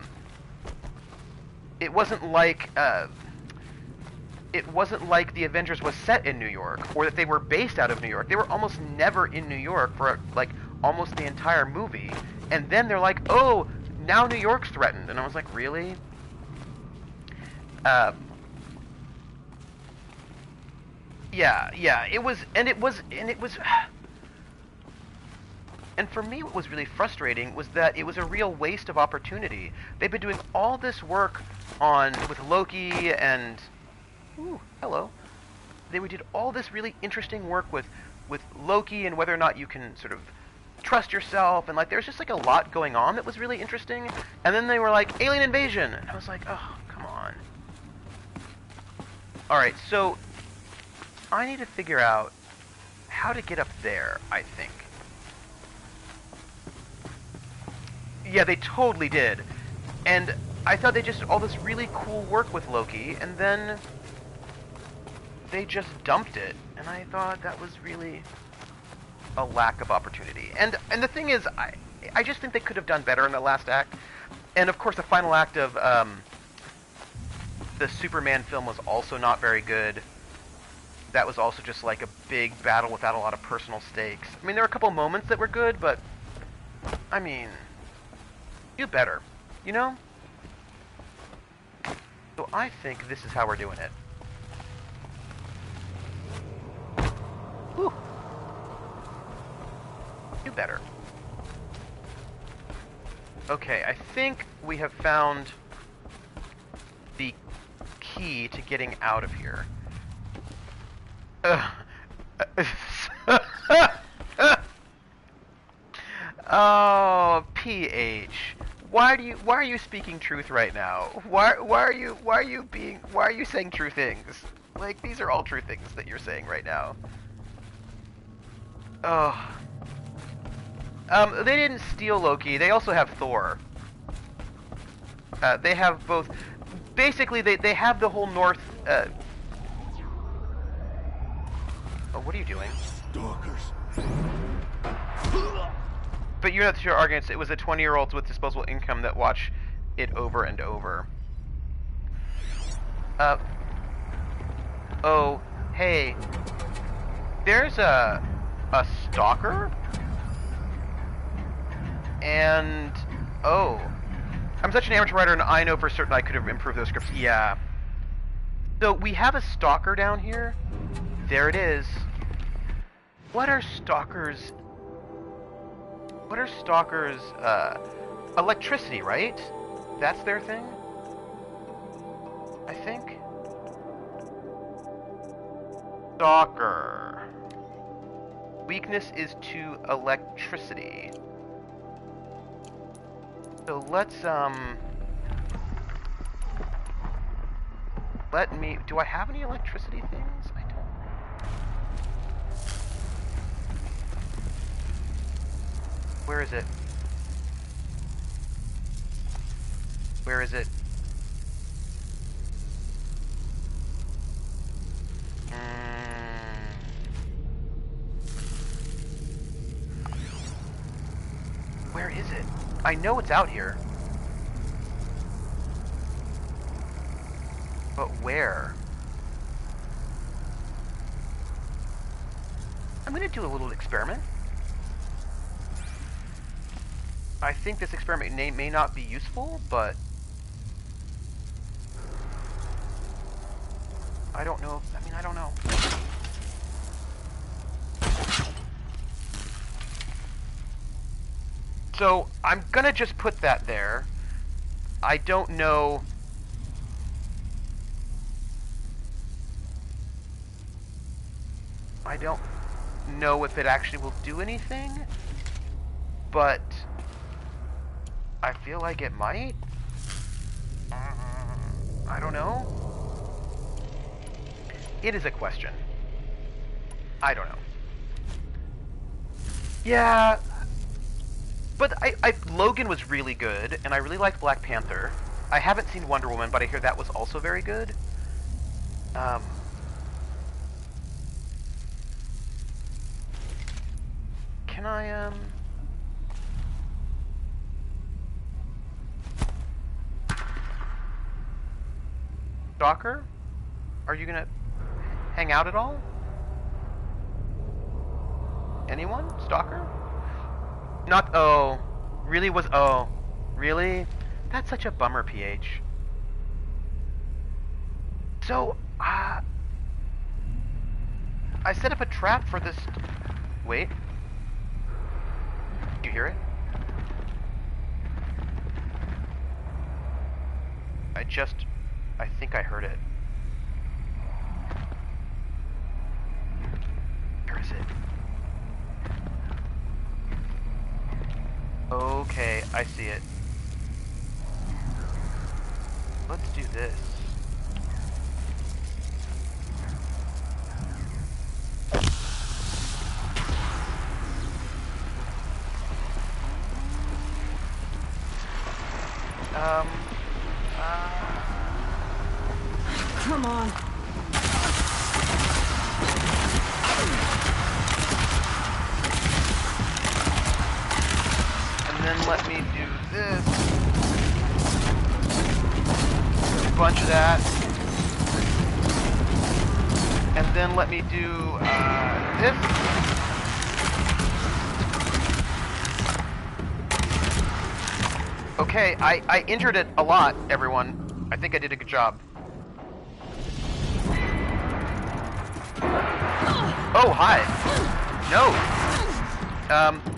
Speaker 1: Avengers was set in New York, or that they were based out of New York. They were almost never in New York for, like, almost the entire movie. And then they're like, oh, now New York's threatened. And I was like, really? Yeah, it was, and for me what was really frustrating was that it was a real waste of opportunity. They've been doing all this work with Loki and, ooh, hello. They did all this really interesting work with Loki and whether or not you can sort of trust yourself, and like there's just like a lot going on that was really interesting. And then they were like, alien invasion, and I was like, oh, come on. Alright, so I need to figure out how to get up there, I think. Yeah, they totally did. And I thought they just did all this really cool work with Loki, and then they just dumped it. And I thought that was really a lack of opportunity. And the thing is, I just think they could have done better in the last act. And of course, the final act of the Superman film was also not very good. That was also just like a big battle without a lot of personal stakes. I mean, there were a couple moments that were good, but I mean, do better, you know? So I think this is how we're doing it. Whew. Do better. Okay, I think we have found the key to getting out of here. Oh, PH. Why are you speaking truth right now? Why are you saying true things? Like, these are all true things that you're saying right now. Oh. They didn't steal Loki. They also have Thor. They have both. Basically, they have the whole North. Oh, what are you doing?
Speaker 3: Stalkers.
Speaker 1: But you're not sure arguing it was the 20-year-olds with disposable income that watch it over and over. Oh, hey. There's a stalker? And, oh. I'm such an amateur writer, and I know for certain I could have improved those scripts. Yeah. So, we have a stalker down here. There it is. What are stalkers? Electricity, right? That's their thing? I think? Stalker. Weakness is to electricity. So let's, do I have any electricity things? I don't. Where is it? Where is it? Where is it? I know it's out here. But where? I'm gonna do a little experiment. I think this experiment may not be useful, but I don't know. I mean, I don't know. So I'm gonna just put that there. I don't know. I don't know if it actually will do anything, but I feel like it might. I don't know. It is a question. I don't know. Yeah, but Logan was really good, and I really liked Black Panther. I haven't seen Wonder Woman, but I hear that was also very good. Can I, Stalker? Are you gonna hang out at all? Anyone? Stalker? Not, oh. Really was, oh. Really? That's such a bummer, PH. So, I set up a trap for this... Wait. Do you hear it? I think I heard it. Where is it? Okay, I see it. Let's do this.
Speaker 2: Come on.
Speaker 1: And then let me do this. A bunch of that. And then let me do this. Okay, I injured it a lot, everyone. I think I did a good job. Oh, hi. No.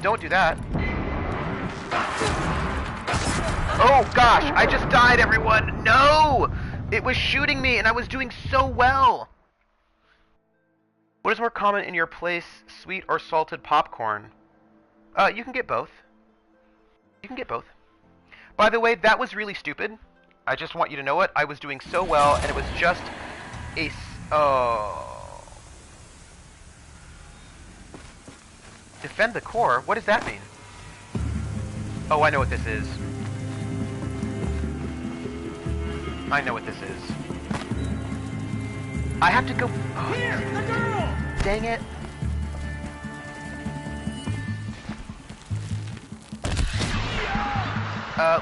Speaker 1: Don't do that. Oh, gosh, I just died, everyone. No! It was shooting me, and I was doing so well. What is more common in your place, sweet or salted popcorn? You can get both. You can get both. By the way, that was really stupid. I just want you to know it. I was doing so well, and it was just a... Oh... Defend the core? What does that mean? Oh, I know what this is. I know what this is. I have to go... Oh,
Speaker 5: Here, the girl!
Speaker 1: dang it.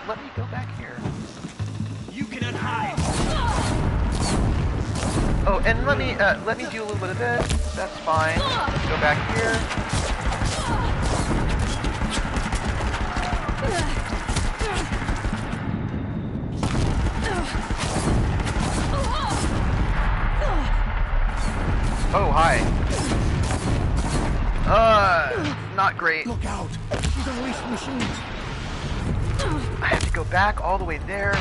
Speaker 1: Let me go back here.
Speaker 5: You cannot hide!
Speaker 1: Oh, and let me do a little bit of this. That's fine. Let's go back here. Oh, hi. Not great.
Speaker 3: Look out! She's unleashed machines.
Speaker 1: I have to go back all the way there.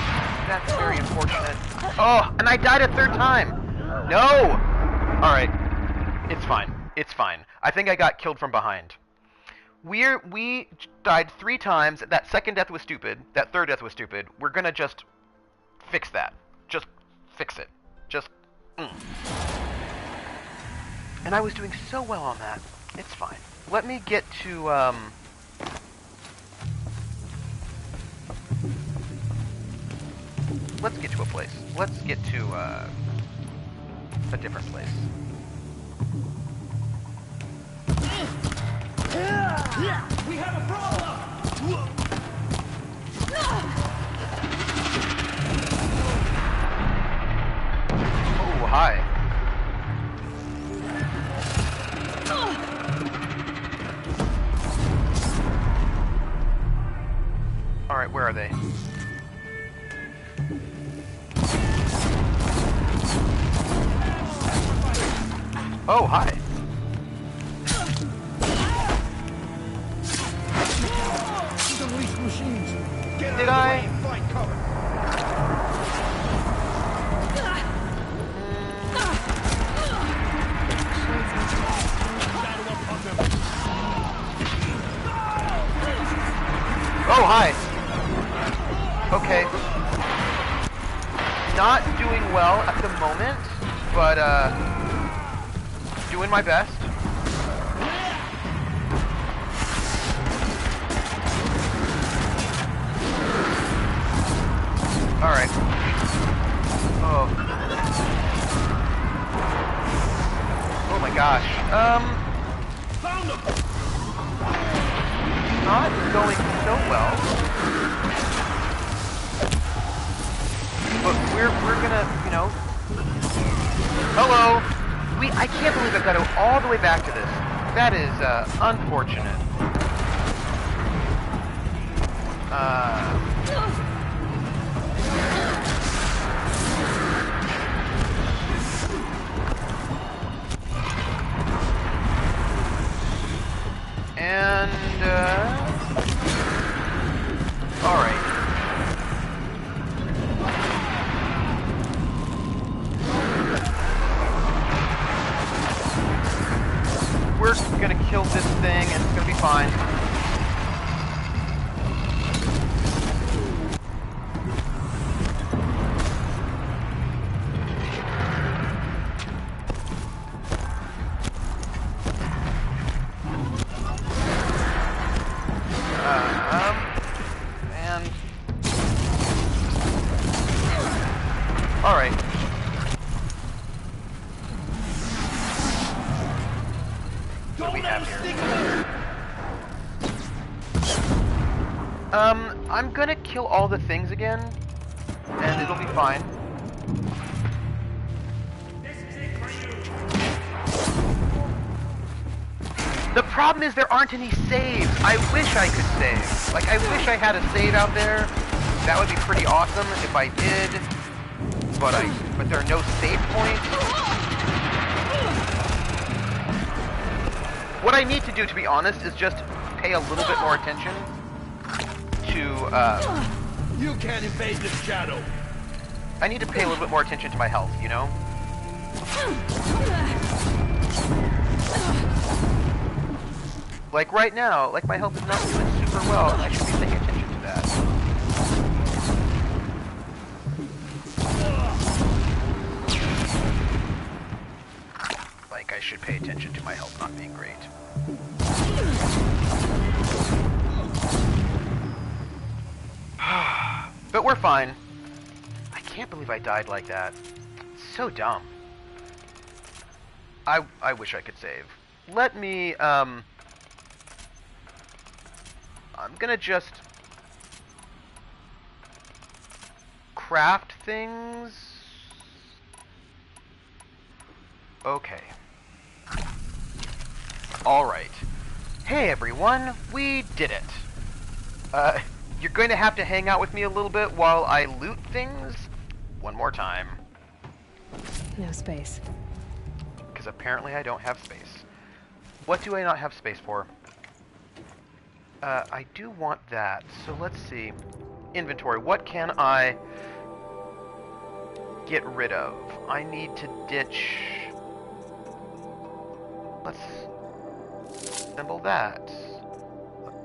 Speaker 1: That's very unfortunate. Oh, and I died a third time. No! Alright. It's fine. It's fine. I think I got killed from behind. We died 3 times. That second death was stupid. That third death was stupid. We're gonna just fix that. Just fix it. Just... And I was doing so well on that. It's fine. Let me get to, let's get to a place. Let's get to, a different place.
Speaker 5: We have a problem!
Speaker 1: hi. Alright, where are they? Oh, hi.
Speaker 3: He's unleashed machines.
Speaker 4: Get
Speaker 1: Did
Speaker 4: out of the
Speaker 1: I?
Speaker 4: way and find cover.
Speaker 1: Oh, hi. Okay. Not doing well at the moment, but, doing my best. Alright. Oh. Oh my gosh.
Speaker 5: Found him!
Speaker 1: Not going so well. But we're gonna, you know. Hello! I can't believe I've got to go all the way back to this. That is, unfortunate. And, alright. We're gonna kill this thing and it's gonna be fine. And... Alright. What do we have here? I'm gonna kill all the things again, and it'll be fine. The problem is there aren't any saves. I wish I could save. Like, I wish I had a save out there. That would be pretty awesome if I did. But there are no save points. What I need to do, to be honest, is just pay a little bit more attention to,
Speaker 5: You can't invade the shadow!
Speaker 1: I need to pay a little bit more attention to my health, you know? Like right now, like my health is not doing super well, and I should be paying attention to that. Like I should pay attention to my health not being great. But we're fine. I can't believe I died like that. It's so dumb. I wish I could save. Let me, I'm gonna just craft things. Okay. Alright. Hey everyone, we did it. You're going to have to hang out with me a little bit while I loot things one more time.
Speaker 2: No space.
Speaker 1: Because apparently I don't have space. What do I not have space for? I do want that, so let's see. Inventory, what can I get rid of? I need to ditch... Let's assemble that.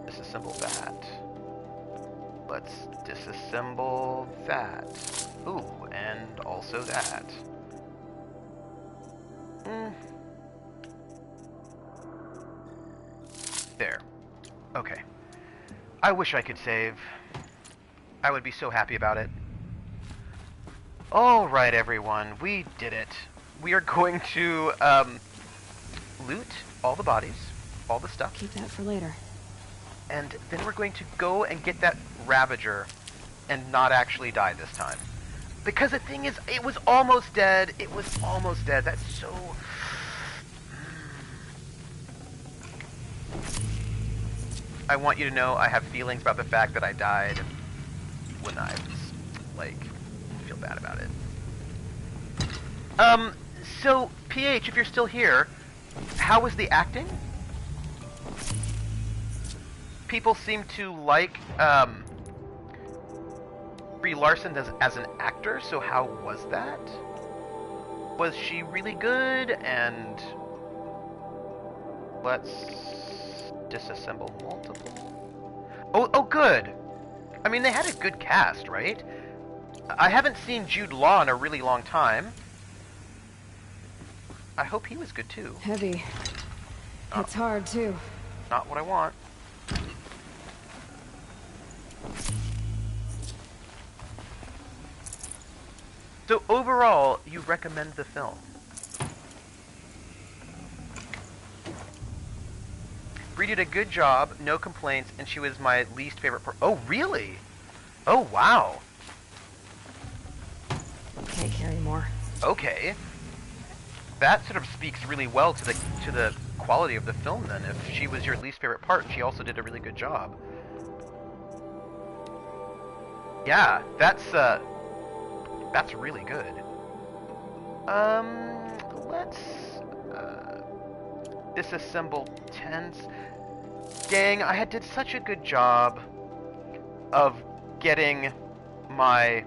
Speaker 1: Disassemble that. Let's disassemble that. Ooh, and also that. There. Okay. I wish I could save. I would be so happy about it. Alright, everyone. We did it. We are going to, loot all the bodies, all the stuff.
Speaker 2: Keep that for later.
Speaker 1: And then we're going to go and get that Ravager and not actually die this time. Because the thing is, it was almost dead. It was almost dead. That's so... I want you to know I have feelings about the fact that I died when I was, like, feel bad about it. So, PH, if you're still here, how was the acting? People seem to like, Brie Larson as an actor, so how was that? Was she really good? And let's disassemble multiple. Oh, good. I mean, they had a good cast, right? I haven't seen Jude Law in a really long time. I hope he was good too.
Speaker 2: Heavy. It's hard too.
Speaker 1: Not what I want. So overall, you recommend the film? Brie did a good job, no complaints, and she was my least favorite part. Oh, really? Oh, wow.
Speaker 2: Can't carry more.
Speaker 1: Okay. That sort of speaks really well to the quality of the film then, if she was your least favorite part and she also did a really good job. Yeah, that's really good. Let's disassemble tents. Dang, I did such a good job of getting my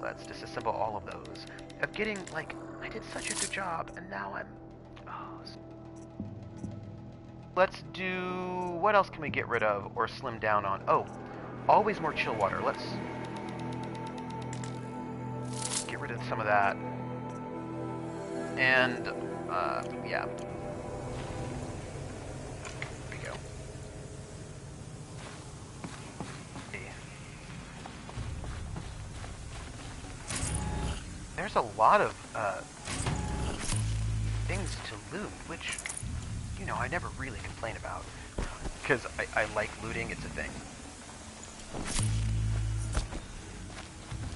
Speaker 1: let's disassemble all of those. Of getting, like, I did such a good job, and now I'm... Let's do... What else can we get rid of or slim down on? Oh, always more chill water. Let's get rid of some of that. And, yeah. There we go. There's a lot of things to loot, which, you know, I never really complain about. Because I like looting, it's a thing.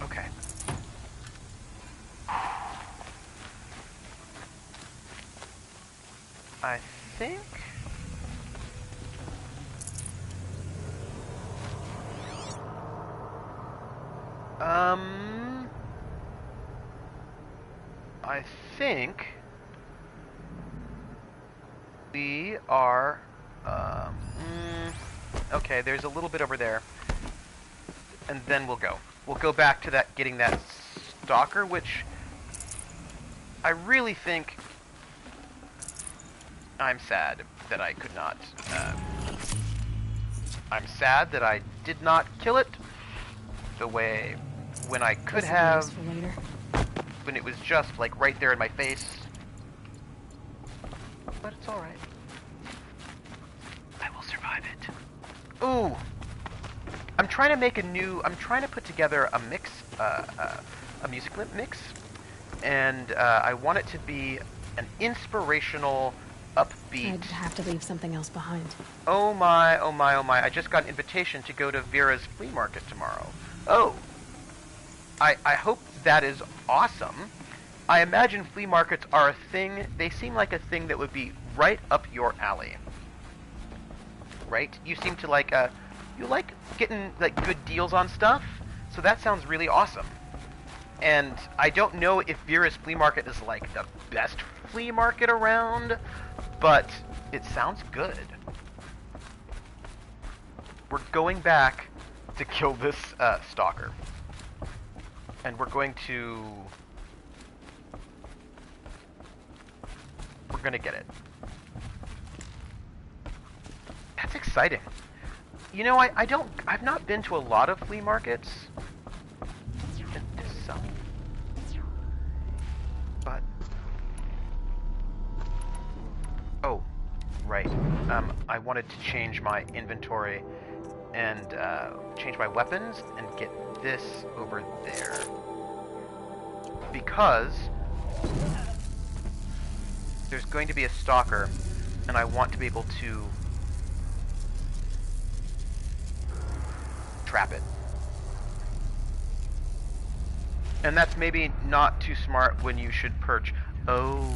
Speaker 1: Okay. I think... I think we are, okay, there's a little bit over there, and then we'll go. We'll go back to that, getting that stalker, which I really think I'm sad that I could not, I'm sad that I did not kill it the way, when I could have, when it was just, like, right there in my face. But it's alright. I will survive it. Ooh! I'm trying to make I'm trying to put together a mix, a music mix, and I want it to be an inspirational, upbeat...
Speaker 2: I'd have to leave something else behind.
Speaker 1: Oh my, oh my, oh my, I just got an invitation to go to Vera's flea market tomorrow. Oh! I hope that is awesome. I imagine flea markets are a thing, they seem like a thing that would be right up your alley. Right? You seem to like, you like getting, like, good deals on stuff, so that sounds really awesome. And I don't know if Vera's flea market is, like, the best flea market around, but it sounds good. We're going back to kill this, stalker. And we're going to... We're gonna get it. That's exciting. You know, I've not been to a lot of flea markets. But... Oh, right. I wanted to change my inventory and, change my weapons and get this over there. Because there's going to be a stalker, and I want to be able to trap it. And that's maybe not too smart when you should perch. Oh.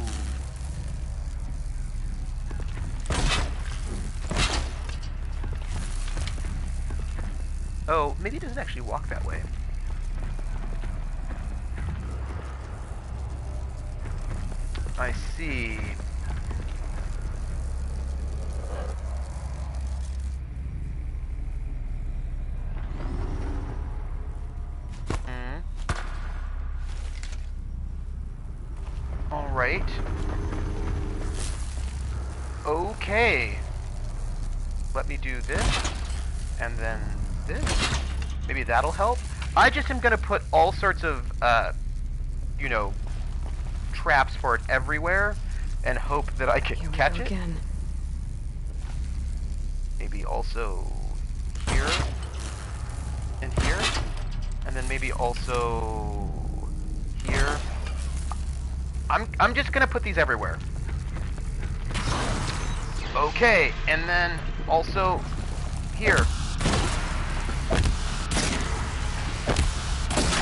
Speaker 1: Oh, maybe it doesn't actually walk that way. I see. All right. Okay. Let me do this, and then this. Maybe that'll help. I just am gonna put all sorts of, you know, traps for it everywhere, and hope that I can catch it.
Speaker 2: Again.
Speaker 1: Maybe also here, and here, and then maybe also here. I'm just gonna put these everywhere. Okay, and then also here.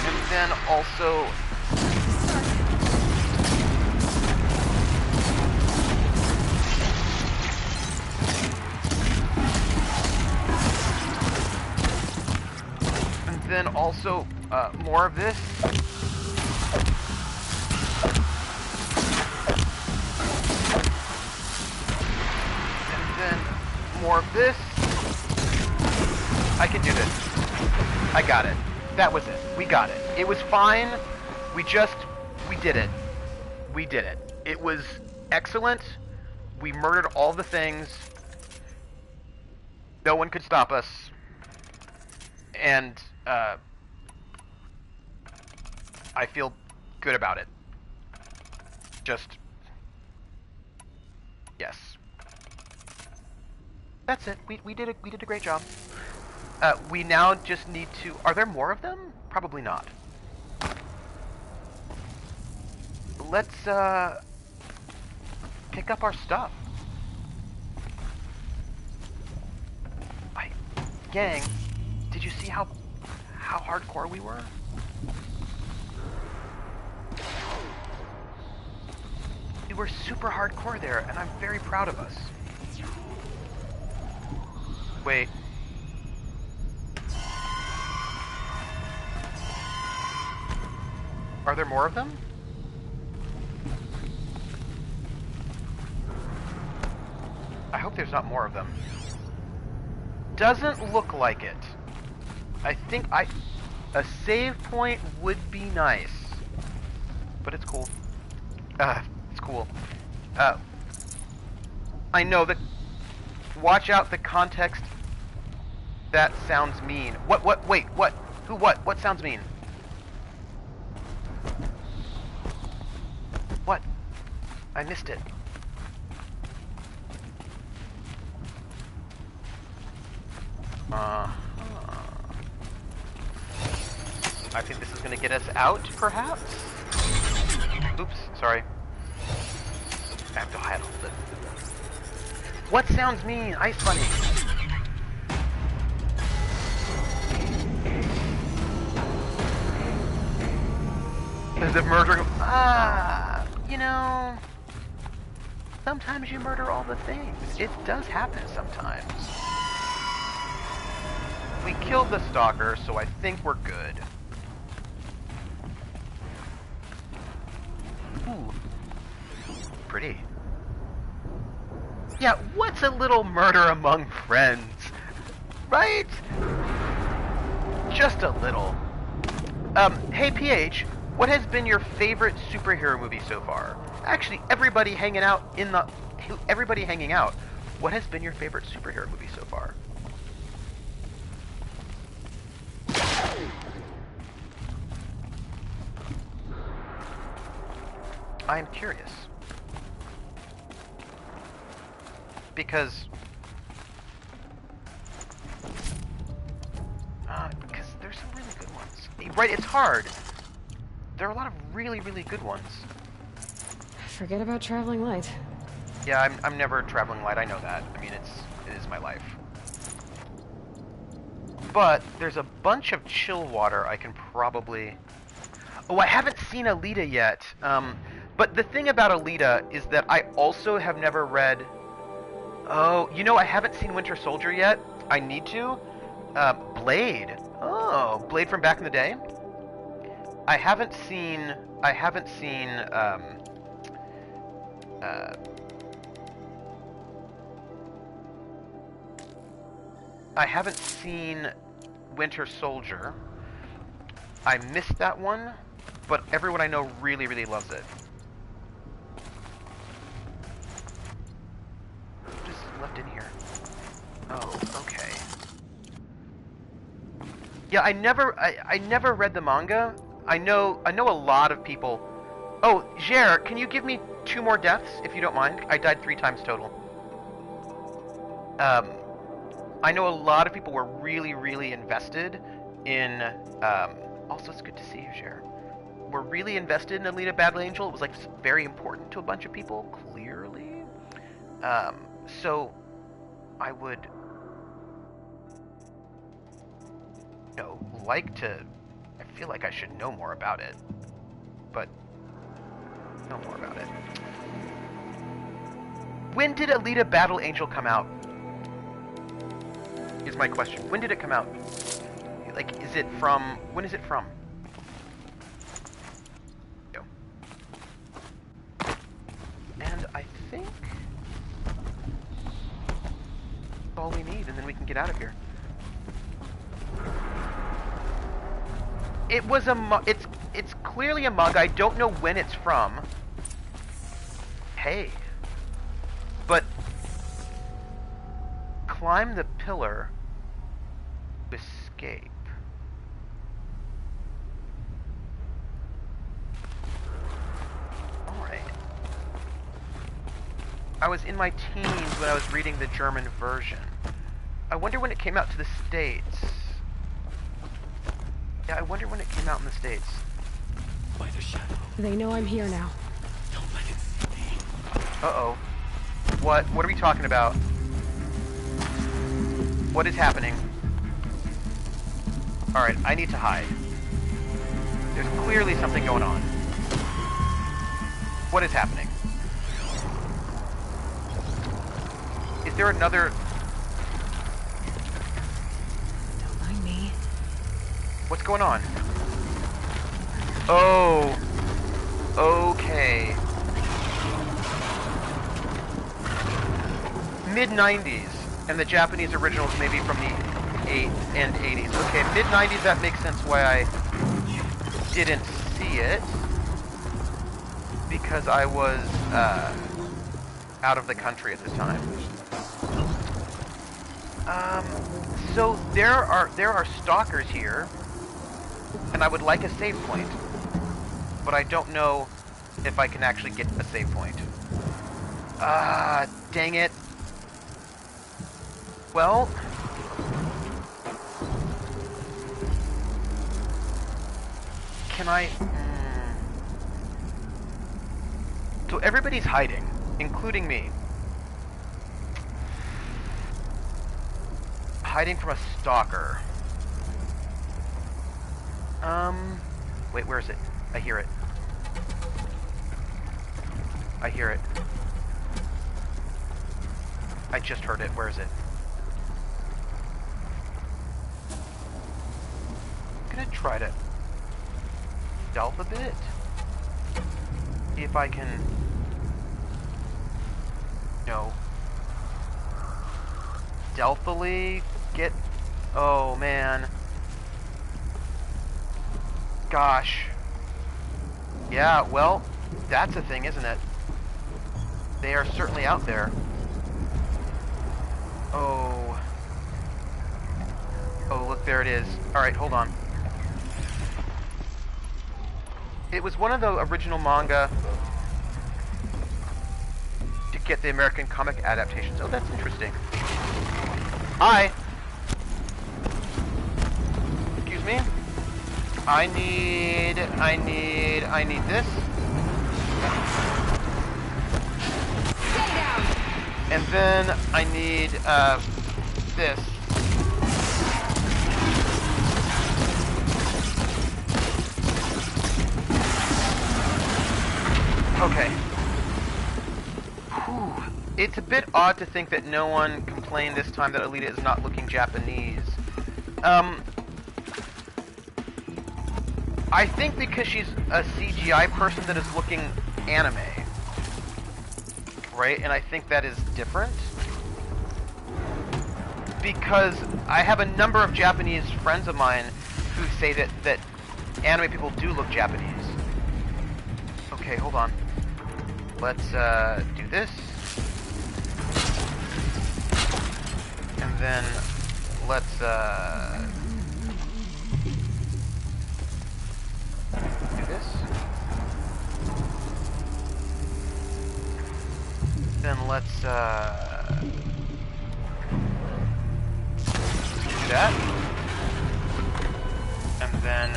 Speaker 1: And then also... And then also more of this. More of this. I can do this. I got it. That was it. We got it. It was fine. We did it. We did it. It was excellent. We murdered all the things. No one could stop us. And, I feel good about it. Just... yes. That's it. We did a great job. We now just need to... Are there more of them? Probably not. Let's pick up our stuff. Gang, did you see how hardcore we were? We were super hardcore there, and I'm very proud of us. Wait. Are there more of them? I hope there's not more of them. Doesn't look like it. I think a save point would be nice. But it's cool. It's cool. I know that... Watch out the context. That sounds mean. Wait, what? Who, what? What sounds mean? What? I missed it. I think this is gonna get us out, perhaps? Oops, sorry. I have to hide a little bit. What sounds mean? Ice bunny. Is it murdering? You know... Sometimes you murder all the things. It does happen sometimes. We killed the stalker, so I think we're good. Ooh. Pretty. Yeah, what's a little murder among friends? Right? Just a little. Hey PH, what has been your favorite superhero movie so far? Actually, everybody hanging out, what has been your favorite superhero movie so far? I'm curious. Because there's some really good ones. Right, it's hard. There are a lot of really, really good ones.
Speaker 2: Forget about traveling light.
Speaker 1: Yeah, I'm never traveling light, I know that. I mean, it is my life. But there's a bunch of chill water I can probably... Oh, I haven't seen Alita yet. But the thing about Alita is that I also have never read... Oh, you know, I haven't seen Winter Soldier yet. I need to. Blade. Oh, Blade from back in the day. I haven't seen... I haven't seen Winter Soldier. I missed that one, but everyone I know really, really loves it. Just left in here. Oh, okay. Yeah, I never read the manga. I know a lot of people. Oh, Jer, can you give me 2 more deaths if you don't mind? I died 3 times total. I know a lot of people were really, really invested in. Also, it's good to see you, Jer. We're really invested in Alita Battle Angel. It was like very important to a bunch of people, clearly. So I would, like to. I feel like I should know more about it, but know more about it. When did Alita Battle Angel come out? Is my question. When did it come out? Like, is it from... When is it from? No. And I think... that's all we need, and then we can get out of here. It was a... It's clearly a manga. I don't know when it's from. Hey. But... climb the pillar... escape. Alright. I was in my teens when I was reading the German version. I wonder when it came out to the States. Yeah, I wonder when it came out in the States.
Speaker 5: By the shadow.
Speaker 2: They know I'm here now.
Speaker 5: Don't let it see me.
Speaker 1: Uh-oh. What are we talking about? What is happening? Alright, I need to hide. There's clearly something going on. What is happening? Is there another...
Speaker 2: Don't mind me.
Speaker 1: What's going on? Oh. Okay. Mid-90s. And the Japanese originals maybe from the 80s. Okay, mid-90s, that makes sense why I didn't see it. Because I was out of the country at the time. So there are stalkers here, and I would like a save point, but I don't know if I can actually get a save point. Dang it. Well, can I... So everybody's hiding, including me. Hiding from a stalker. Wait, where is it? I hear it. I hear it. I just heard it. Where is it? I'm gonna try to stealth a bit. See if I can... stealthily get... Oh, man. Gosh. Yeah, well, that's a thing, isn't it? They are certainly out there. Oh. Oh, look, there it is. Alright, hold on. It was one of the original manga to get the American comic adaptations. Oh, that's interesting. Hi! Excuse me? I need this.
Speaker 2: Stay down!
Speaker 1: And then I need, this. Okay. Whew. It's a bit odd to think that no one complained this time that Alita is not looking Japanese. I think because she's a CGI person that is looking anime. Right? And I think that is different. Because I have a number of Japanese friends of mine who say that anime people do look Japanese. Okay, hold on. Let's do this. And then let's do this. Then let's do that. And then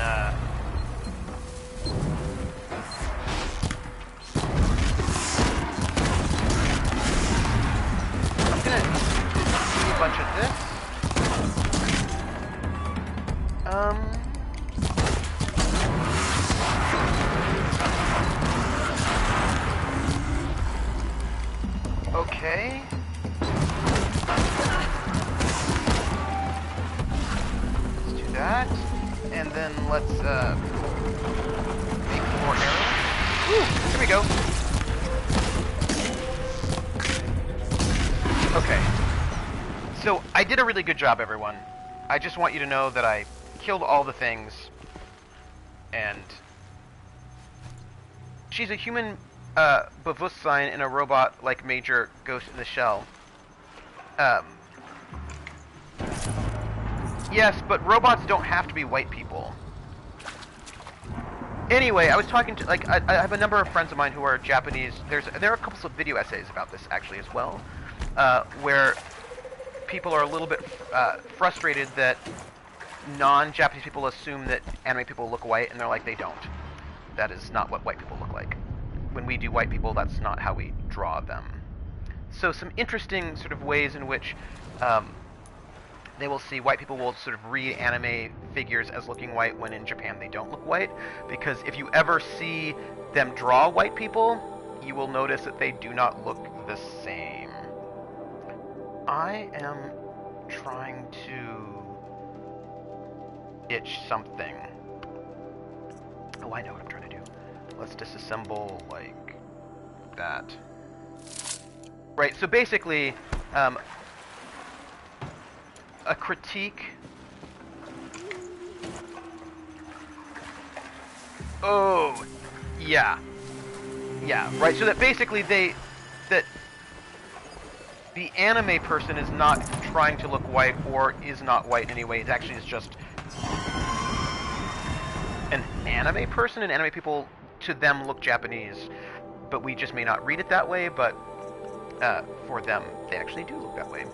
Speaker 1: I'm gonna do a bunch of this. Okay. Let's do that. And then let's make more arrows. Woo! Here we go. Okay. So, I did a really good job, everyone. I just want you to know that I killed all the things. And she's a human Bewusstsein in a robot like Major Ghost in the Shell. Yes, but robots don't have to be white people. Anyway, I was talking to, like, I have a number of friends of mine who are Japanese. There are a couple of video essays about this, actually, as well, where people are a little bit frustrated that non-Japanese people assume that anime people look white, and they're like, they don't. That is not what white people look like. When we do white people, that's not how we draw them. So some interesting sort of ways in which they will see white people will sort of read anime figures as looking white when in Japan they don't look white. Because if you ever see them draw white people, you will notice that they do not look the same. I am trying to itch something. Oh, I know what I'm trying to do. Let's disassemble like that. Right, so basically, a critique. Oh, yeah. Yeah, right, so that basically that the anime person is not trying to look white or is not white in any way. It actually is just an anime person, and anime people to them look Japanese, but we just may not read it that way, but for them, they actually do look that way.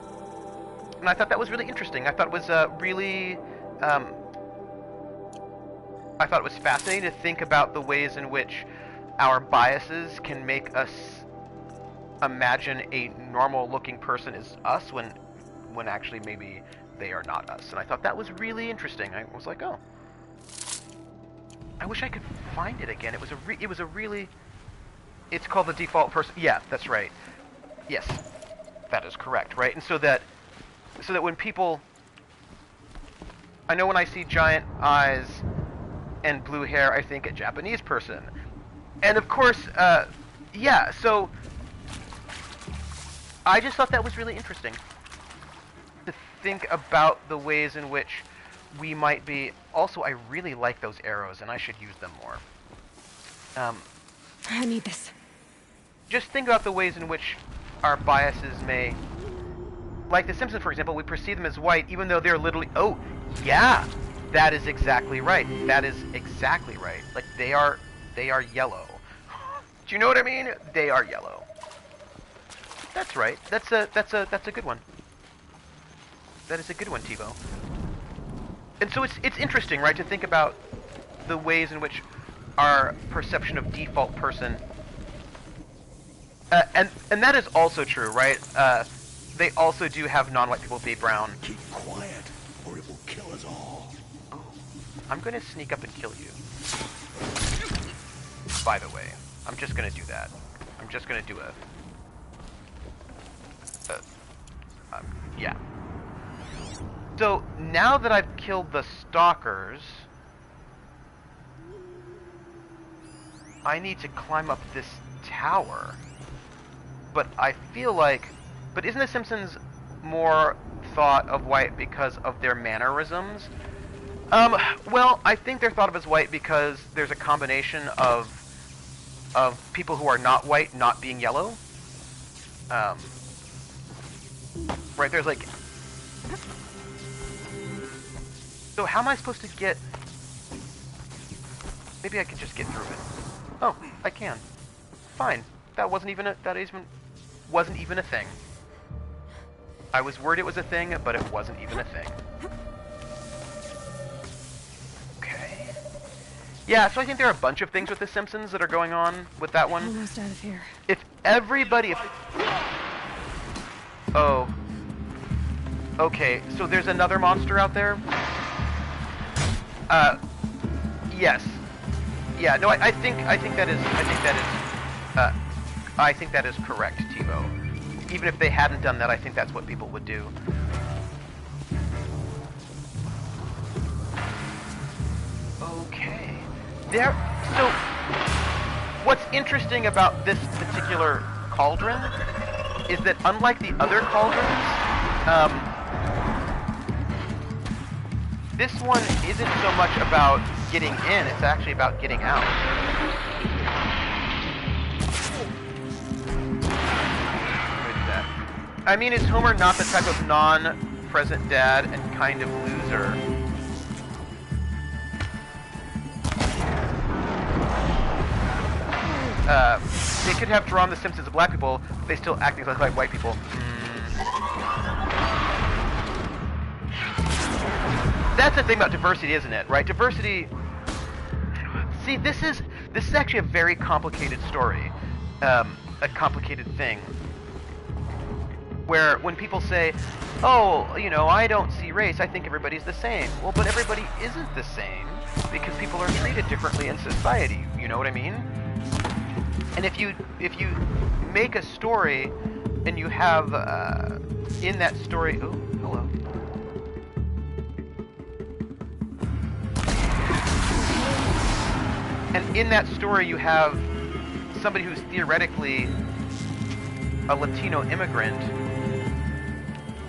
Speaker 1: And I thought that was really interesting. I thought it was really, I thought it was fascinating to think about the ways in which our biases can make us imagine a normal-looking person is us when actually maybe they are not us. And I thought that was really interesting. I was like, oh. I wish I could find it again. It was a really... It's called the default person... Yeah, that's right. Yes, that is correct, right? And so that when people... I know when I see giant eyes and blue hair, I think a Japanese person. And of course, yeah, so... I just thought that was really interesting. To think about the ways in which we might be... Also, I really like those arrows, and I should use them more.
Speaker 2: I need this.
Speaker 1: Just think about the ways in which our biases may... Like The Simpsons, for example, we perceive them as white, even though they're literally... Oh, yeah! That is exactly right. That is exactly right. Like, they are yellow. Do you know what I mean? They are yellow. That's right. That's a good one. That is a good one, Tebow. And so it's interesting, right, to think about the ways in which our perception of default person, and that is also true, right? They also do have non-white people be brown.
Speaker 4: Keep quiet, or it will kill us all.
Speaker 1: Oh, I'm going to sneak up and kill you. By the way. I'm just gonna do that. I'm just gonna do a yeah. So now that I've killed the stalkers, I need to climb up this tower. But I feel like, but isn't the Simpsons more thought of white because of their mannerisms? Well, I think they're thought of as white because there's a combination of people who are not white not being yellow. Right, there's like... So how am I supposed to get... Maybe I could just get through it. Oh, I can. Fine. That wasn't even a thing. I was worried it was a thing, but it wasn't even a thing. Okay. Yeah, so I think there are a bunch of things with The Simpsons that are going on with that one.
Speaker 2: Almost out of here.
Speaker 1: If everybody... Oh. Okay, so there's another monster out there? Yes. Yeah, no, I think that is correct, Tebow. Even if they hadn't done that, I think that's what people would do. Okay. So, what's interesting about this particular cauldron is that unlike the other cauldrons, this one isn't so much about getting in, it's actually about getting out. I mean, is Homer not the type of non-present dad and kind of loser? They could have drawn the Simpsons as black people, but they still act exactly like white people. That's the thing about diversity, isn't it? Right? Diversity... See, this is actually a very complicated story. A complicated thing. Where when people say, oh, you know, I don't see race, I think everybody's the same. Well, but everybody isn't the same because people are treated differently in society. You know what I mean? And if you make a story and you have in that story, oh, hello. And in that story you have somebody who's theoretically a Latino immigrant,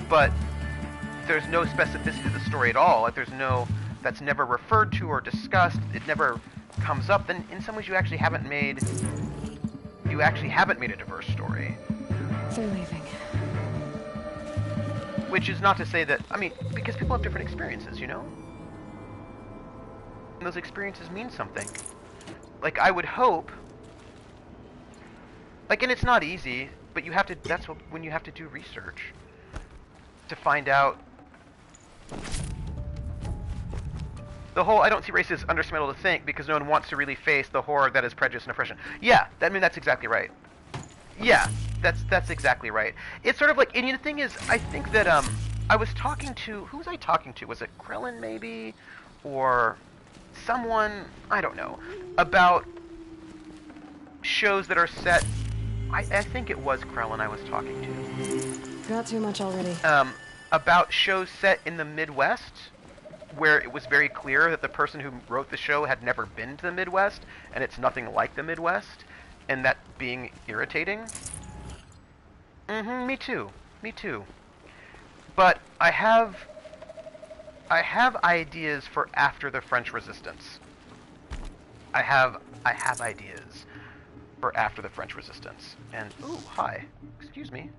Speaker 1: but there's no specificity to the story at all. Like that's never referred to or discussed. It never comes up. Then in some ways you actually haven't made a diverse story.
Speaker 2: They're leaving.
Speaker 1: Which is not to say that, I mean, because people have different experiences, you know? And those experiences mean something. Like, I would hope, like, and it's not easy, but you have to, that's when you have to do research to find out the whole I don't see race as understandable to think because no one wants to really face the horror that is prejudice and oppression. Yeah, I mean, that's exactly right. Yeah, that's exactly right. It's sort of like, and the thing is, I think that, I was talking to, who was I talking to? Was it Krillin, maybe? Or someone, I don't know, about shows that are set, I think it was Krellin I was talking to.
Speaker 2: Got too much already.
Speaker 1: About shows set in the Midwest, where it was very clear that the person who wrote the show had never been to the Midwest, and it's nothing like the Midwest, and that being irritating. Me too. Me too. But I have ideas for after the French Resistance. I have ideas for after the French Resistance. And ooh, hi. Excuse me.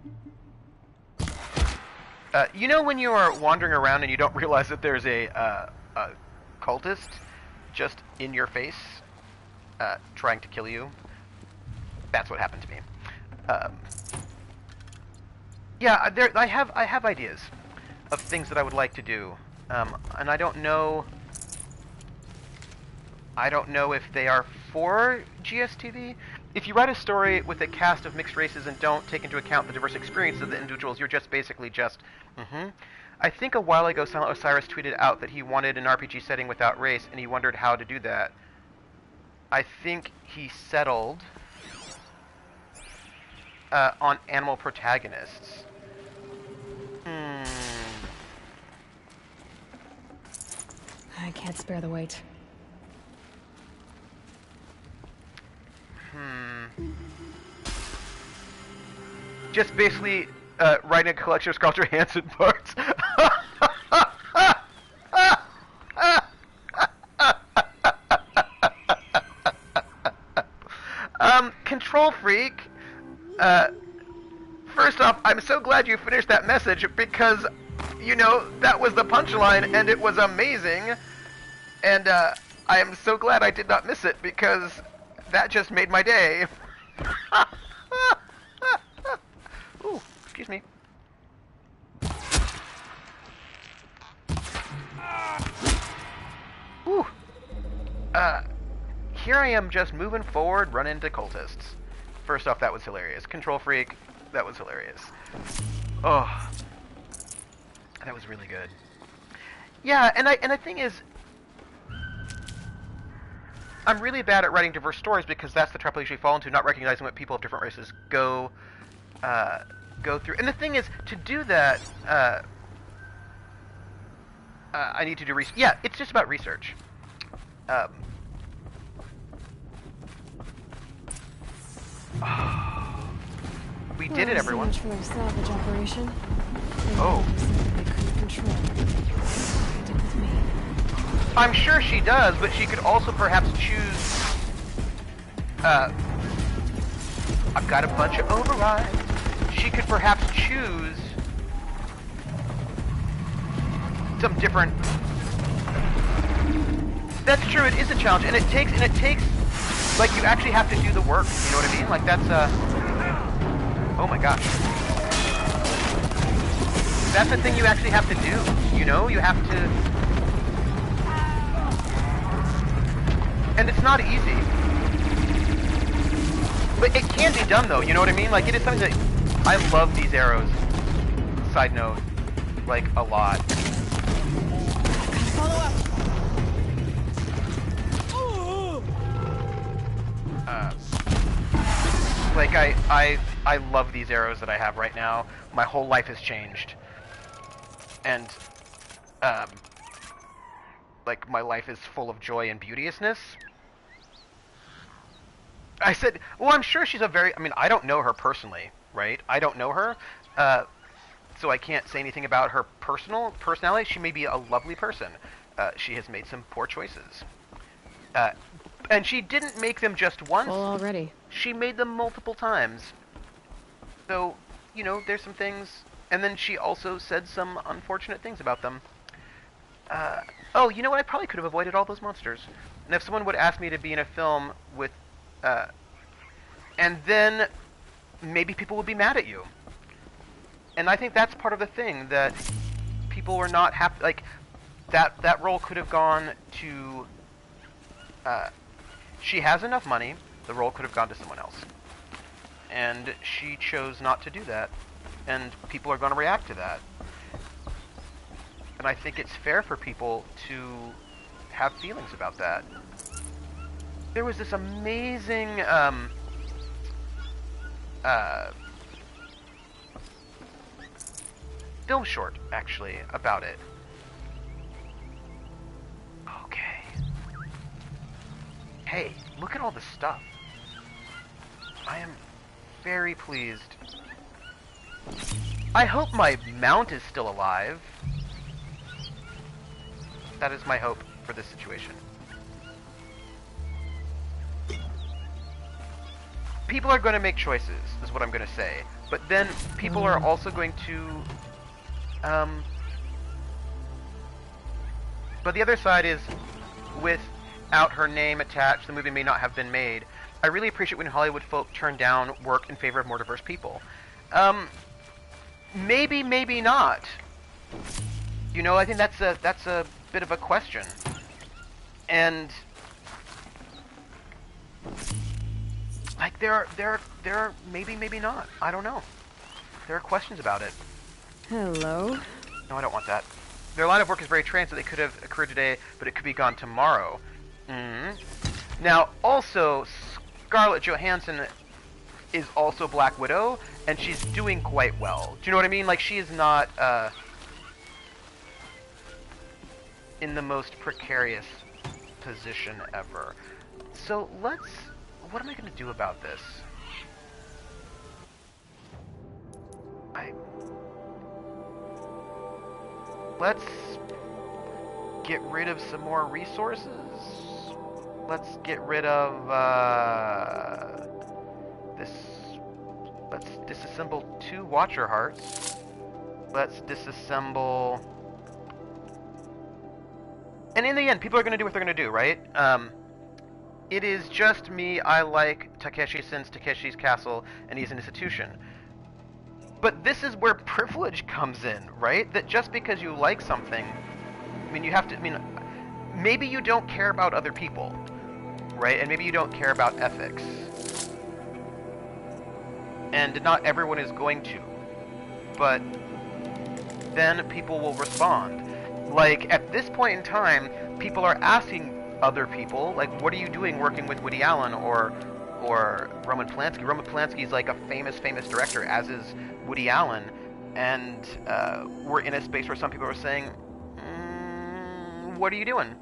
Speaker 1: You know when you are wandering around and you don't realize that there's a cultist just in your face, trying to kill you? That's what happened to me. Yeah, I have ideas of things that I would like to do, and I don't know if they are for GSTV. If you write a story with a cast of mixed races and don't take into account the diverse experiences of the individuals, you're just basically just, I think a while ago Silent Osiris tweeted out that he wanted an RPG setting without race, and he wondered how to do that. I think he settled on animal protagonists.
Speaker 2: I can't spare the weight.
Speaker 1: Just basically writing a collection of Scarlett Johansson parts. Control Freak. First off, I'm so glad you finished that message because, you know, that was the punchline and it was amazing. And I am so glad I did not miss it because that just made my day. Ooh, excuse me. Ooh. Here I am just moving forward, run into cultists. First off, that was hilarious. Control Freak, that was hilarious. Oh, that was really good. Yeah, and the thing is, I'm really bad at writing diverse stories because that's the trap I usually fall into, not recognizing what people of different races go through. And the thing is, to do that, I need to do research. Yeah, it's just about research. We did it, everyone.
Speaker 2: So much for a salvage operation.
Speaker 1: Oh.
Speaker 2: They couldn't control. They did with me.
Speaker 1: I'm sure she does, but she could also perhaps choose. I've got a bunch of overrides. She could perhaps choose some different. That's true. It is a challenge, and it takes. Like, you actually have to do the work. You know what I mean? Like, that's oh my gosh. That's the thing you actually have to do. You know, you have to. And it's not easy. But it can be done, though. You know what I mean? Like, it is something that I love these arrows. Side note, like, a lot.
Speaker 2: Follow up.
Speaker 1: Like, I love these arrows that I have right now. My whole life has changed. And, like, my life is full of joy and beauteousness. I said, well, I'm sure she's a very, I mean, I don't know her personally, right? I don't know her, so I can't say anything about her personality. She may be a lovely person. She has made some poor choices. And she didn't make them just once.
Speaker 2: Full already.
Speaker 1: She made them multiple times. So, you know, there's some things. And then she also said some unfortunate things about them. Oh, you know what? I probably could have avoided all those monsters. And if someone would ask me to be in a film with... and then maybe people would be mad at you. And I think that's part of the thing, that people were not happy. Like, that role could have gone to... she has enough money, the role could have gone to someone else. And she chose not to do that. And people are going to react to that. And I think it's fair for people to have feelings about that. There was this amazing, film short, actually, about it. Okay. Hey, look at all this stuff. I am very pleased. I hope my mount is still alive. That is my hope for this situation. People are going to make choices, is what I'm going to say. But then people are also going to... But the other side is, without her name attached, the movie may not have been made. I really appreciate when Hollywood folk turn down work in favor of more diverse people. Maybe, maybe not. You know, I think that's a bit of a question. And like there are maybe, maybe not. I don't know. There are questions about it.
Speaker 2: Hello.
Speaker 1: No, I don't want that. Their line of work is very transit. It could have occurred today, but it could be gone tomorrow. Now, also, Scarlett Johansson is also Black Widow, and she's doing quite well. Do you know what I mean? Like, she is not in the most precarious position ever. So let's... What am I going to do about this? Let's get rid of some more resources. Let's get rid of this. Let's disassemble 2 Watcher Hearts. Let's disassemble... And in the end, people are going to do what they're going to do, right? It is just me. I like Takeshi since Takeshi's Castle, and he's an institution. But this is where privilege comes in, right? That just because you like something, I mean, you have to, I mean, maybe you don't care about other people, right? And maybe you don't care about ethics. And not everyone is going to. But then people will respond. Like, at this point in time, people are asking other people, like, what are you doing working with Woody Allen or Roman Polanski? Roman Polanski's like a famous director, as is Woody Allen, and we're in a space where some people are saying, what are you doing?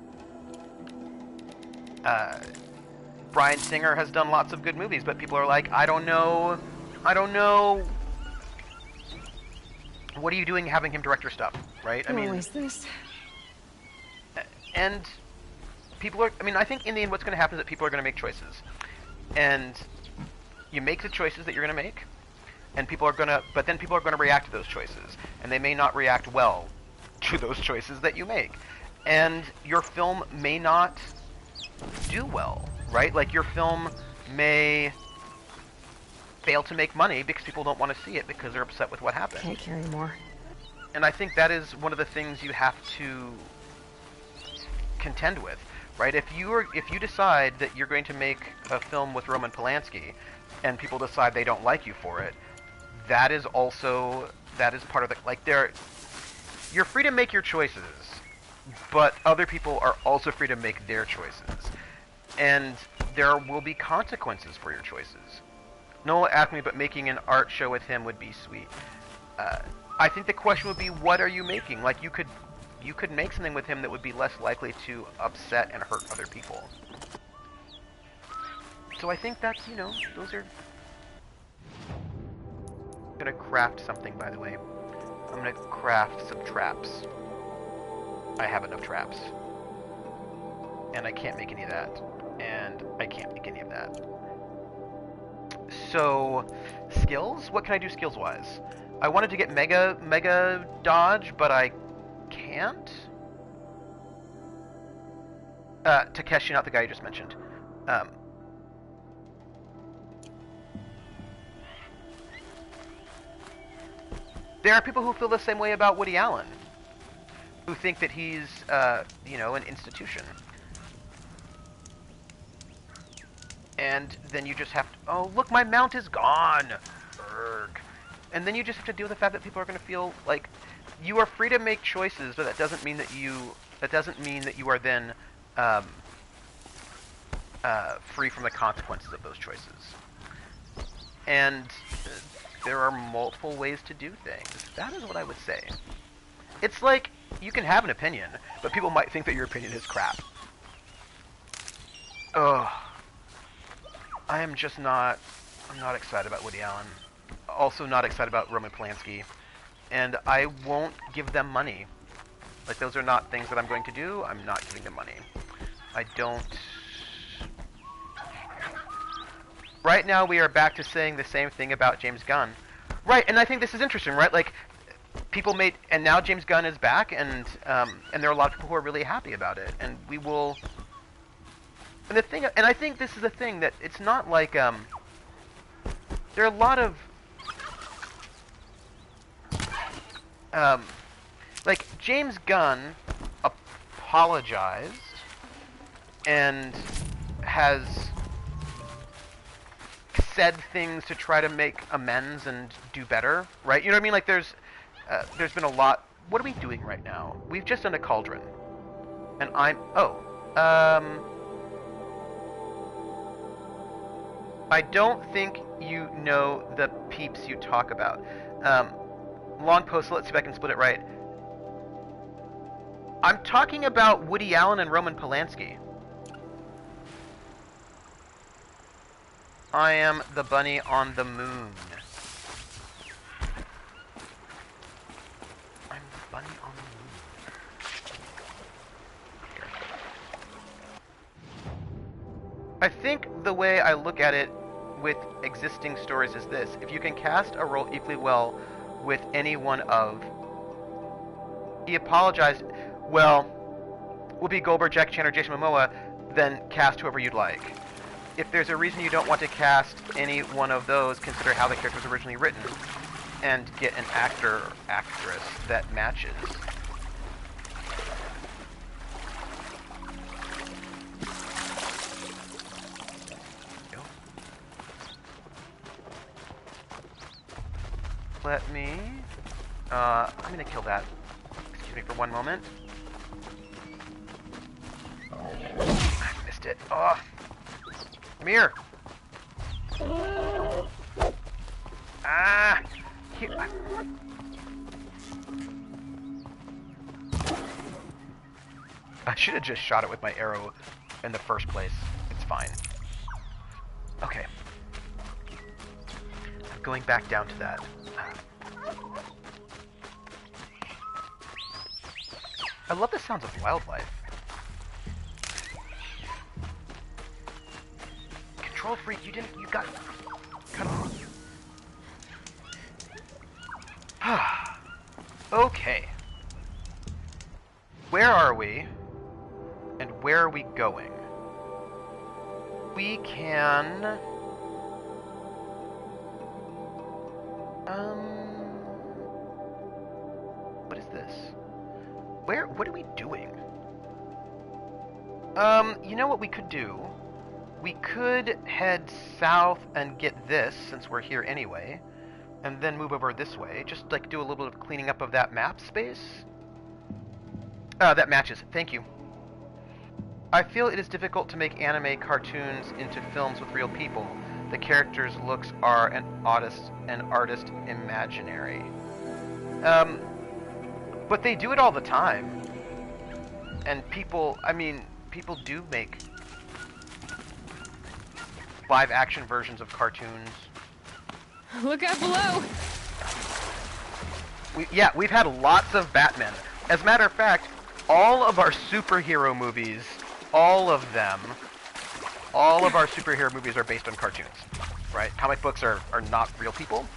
Speaker 1: Bryan Singer has done lots of good movies, but people are like, I don't know, what are you doing having him direct your stuff, right? I mean,
Speaker 2: Always this.
Speaker 1: And people are, I mean, I think in the end what's going to happen is that people are going to make choices. And you make the choices that you're going to make, and people are going to, but then people are going to react to those choices. And they may not react well to those choices that you make. And your film may not do well, right? Like, your film may fail to make money because people don't want to see it because they're upset with what happened.
Speaker 2: Can't carry more.
Speaker 1: And I think that is one of the things you have to contend with, right? If you decide that you're going to make a film with Roman Polanski, and people decide they don't like you for it, that is part of the, like, you're free to make your choices, but other people are also free to make their choices, and there will be consequences for your choices. Noah asked me, but making an art show with him would be sweet. I think the question would be, what are you making? Like, you could make something with him that would be less likely to upset and hurt other people. So I think that's, you know, those are... I'm gonna craft something, by the way. I'm gonna craft some traps. I have enough traps. And I can't make any of that. And I can't make any of that. So, skills? What can I do skills-wise? I wanted to get mega dodge, but I can't? Takeshi, not the guy you just mentioned. There are people who feel the same way about Woody Allen, who think that he's, you know, an institution. And then you just have to, oh, look, my mount is gone! Berg. And then you just have to deal with the fact that people are going to feel like you are free to make choices, but that doesn't mean that you are then free from the consequences of those choices. And there are multiple ways to do things. That is what I would say. It's like, you can have an opinion, but people might think that your opinion is crap. Ugh. I'm not excited about Woody Allen. Also not excited about Roman Polanski. And I won't give them money. Like, those are not things that I'm going to do. I'm not giving them money. I don't... Right now, we are back to saying the same thing about James Gunn. Right, and I think this is interesting, right? Like, people made... And now James Gunn is back, and there are a lot of people who are really happy about it. And we will... And the thing... And I think this is the thing, that it's not like, there are a lot of... like, James Gunn apologized and has said things to try to make amends and do better, right? You know what I mean? Like, there's been a lot... What are we doing right now? We've just done a cauldron. And I'm... Oh. I don't think you know the peeps you talk about. Long post, so let's see if I can split it right. I'm talking about Woody Allen and Roman Polanski. I am the bunny on the moon. I'm the bunny on the moon. Here. I think the way I look at it with existing stories is this. If you can cast a role equally well with any one of... He apologized... Well, Whoopi Goldberg, Jackie Chan, or Jason Momoa, then cast whoever you'd like. If there's a reason you don't want to cast any one of those, consider how the character was originally written, and get an actor or actress that matches. Let me... I'm gonna kill that. Excuse me for one moment. I missed it. Oh! Come here! Ah! Here. I should have just shot it with my arrow in the first place. It's fine. Okay. I'm going back down to that. I love the sounds of wildlife. Control freak, you got cut off. Okay. Where are we? And where are we going? We can... What is this? What are we doing? You know what we could do? We could head south and get this, since we're here anyway, and then move over this way. Just, like, do a little bit of cleaning up of that map space. That matches. Thank you. I feel it is difficult to make anime cartoons into films with real people. The characters' looks are an artist imaginary. But they do it all the time. And people do make live-action versions of cartoons.
Speaker 2: Look out below!
Speaker 1: We've had lots of Batman. As a matter of fact, all of our superhero movies, all of our superhero movies are based on cartoons, right? Comic books are not real people,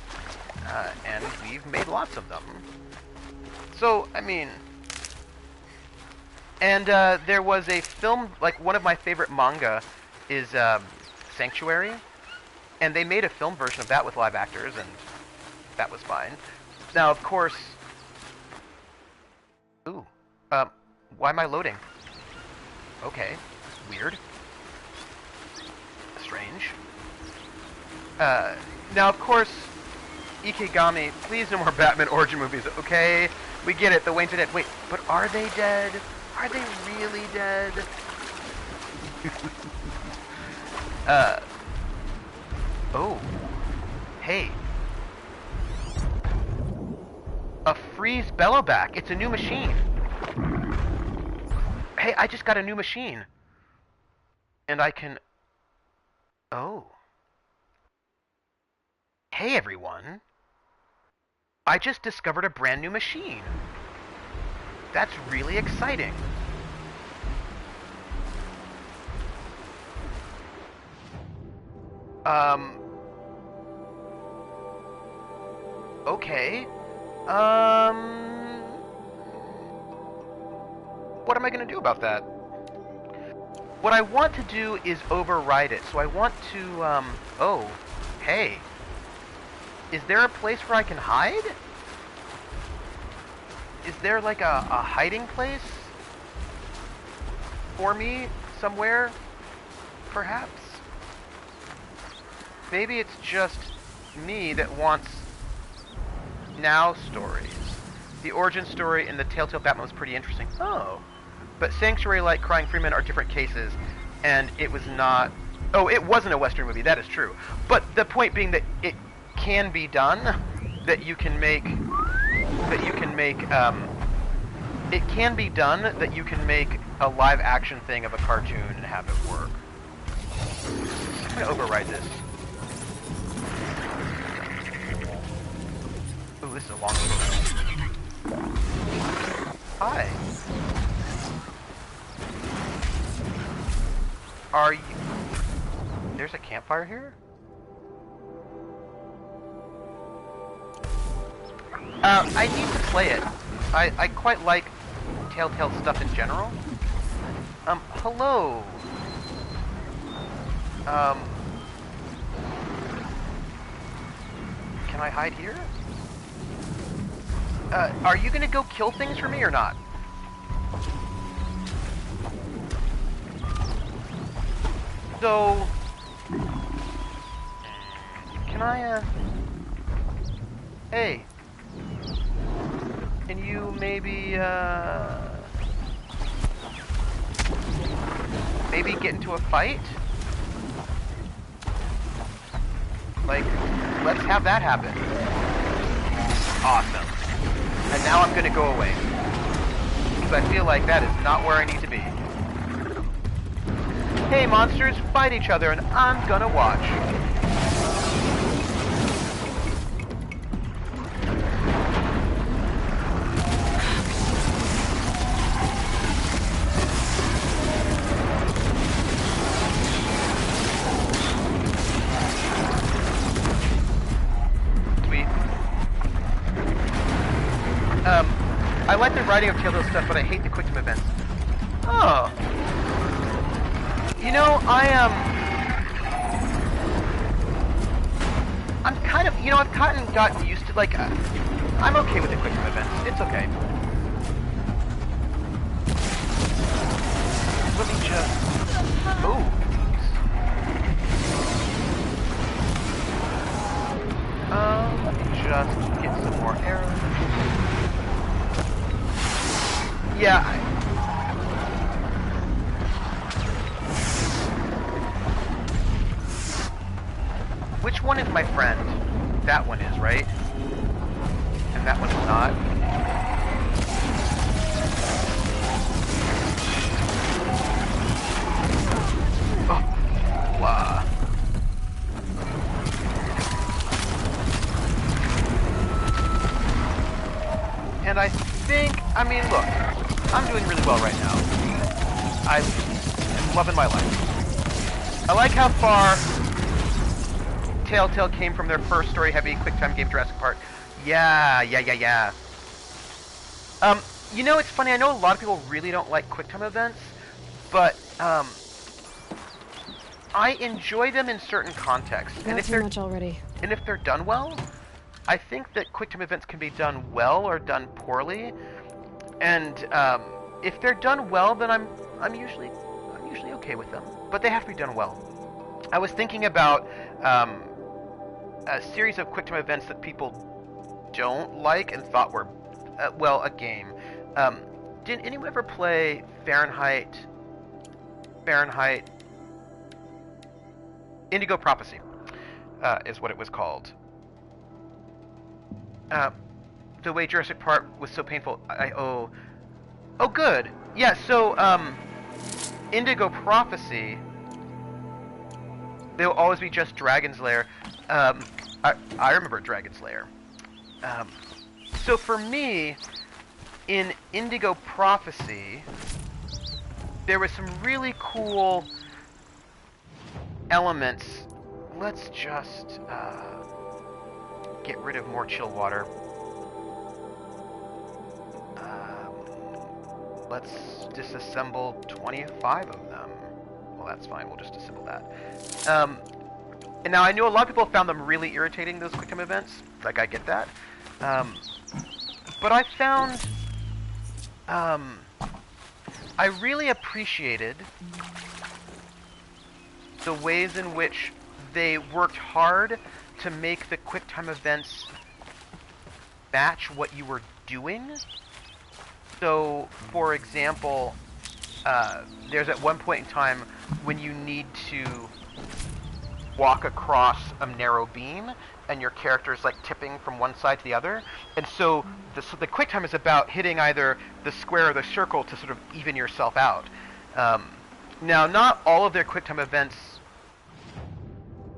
Speaker 1: and we've made lots of them. So, I mean... And there was a film, like one of my favorite manga is Sanctuary, and they made a film version of that with live actors, and that was fine. Now, of course... Ooh. Why am I loading? Okay. Weird. Strange. Now, of course, Ikegami, please no more Batman origin movies, okay? We get it, the Waynes are dead. Wait, but are they dead? Are they really dead? Oh. Hey. A freeze bellowback. It's a new machine. Hey, I just got a new machine. And I can... Oh. Hey, everyone. I just discovered a brand new machine. That's really exciting. Okay. What am I going to do about that? What I want to do is override it. So I want to, oh, hey. Is there a place where I can hide? Is there like a hiding place for me somewhere? Perhaps? Maybe it's just me that wants now stories. The origin story in the Telltale Batman was pretty interesting. Oh. But Sanctuary, like Crying Freeman, are different cases, and it was not Oh, it wasn't a Western movie, that is true. But the point being that it can be done, that you can make, it can be done that you can make a live action thing of a cartoon and have it work. I'm gonna override this. Ooh, this is a long way. Hi. Are you... There's a campfire here? I need to play it. I quite like Telltale stuff in general. Hello. Can I hide here? Are you gonna go kill things for me or not? So... Can I, Hey. Can you maybe, maybe get into a fight? Like, let's have that happen. Awesome. And now I'm gonna go away. Because I feel like that is not where I need to be. Hey, monsters, fight each other, and I'm gonna watch. I like the writing of Telltale stuff, but I hate the quick time events. Oh. You know, I'm kind of, I've gotten used to, like, I'm okay with the quick time events. It's okay. Let me just move. Let me just get some more arrows. Yeah. Which one is my friend? That one is, right? And that one's not. Oh. Wow. And I think, look, I'm doing really well right now. I'm loving my life. I like how far Telltale came from their first story-heavy QuickTime game, Jurassic Park. Yeah. It's funny, I know a lot of people really don't like QuickTime events, but, I enjoy them in certain contexts.
Speaker 2: Not too much already.
Speaker 1: And if they're done well, I think that QuickTime events can be done well or done poorly. And, if they're done well, then I'm usually okay with them. But they have to be done well. I was thinking about, a series of QuickTime events that people don't like and thought were, a game. Did anyone ever play Fahrenheit, Indigo Prophecy, is what it was called. The way Jurassic Park was so painful, oh good. Yeah, so, Indigo Prophecy, there will always be just Dragon's Lair. I remember Dragon's Lair. So for me, in Indigo Prophecy, there was some really cool elements. Let's just get rid of more chill water. Let's disassemble 25 of them. Well, that's fine. We'll just assemble that. And now I know a lot of people found them really irritating, those QuickTime events. Like, I get that. But I found... I really appreciated the ways in which they worked hard to make the QuickTime events match what you were doing. So, for example, there's at one point in time when you need to walk across a narrow beam, and your character's like tipping from one side to the other. And so the quick time is about hitting either the square or the circle to sort of even yourself out. Now, not all of their quick time events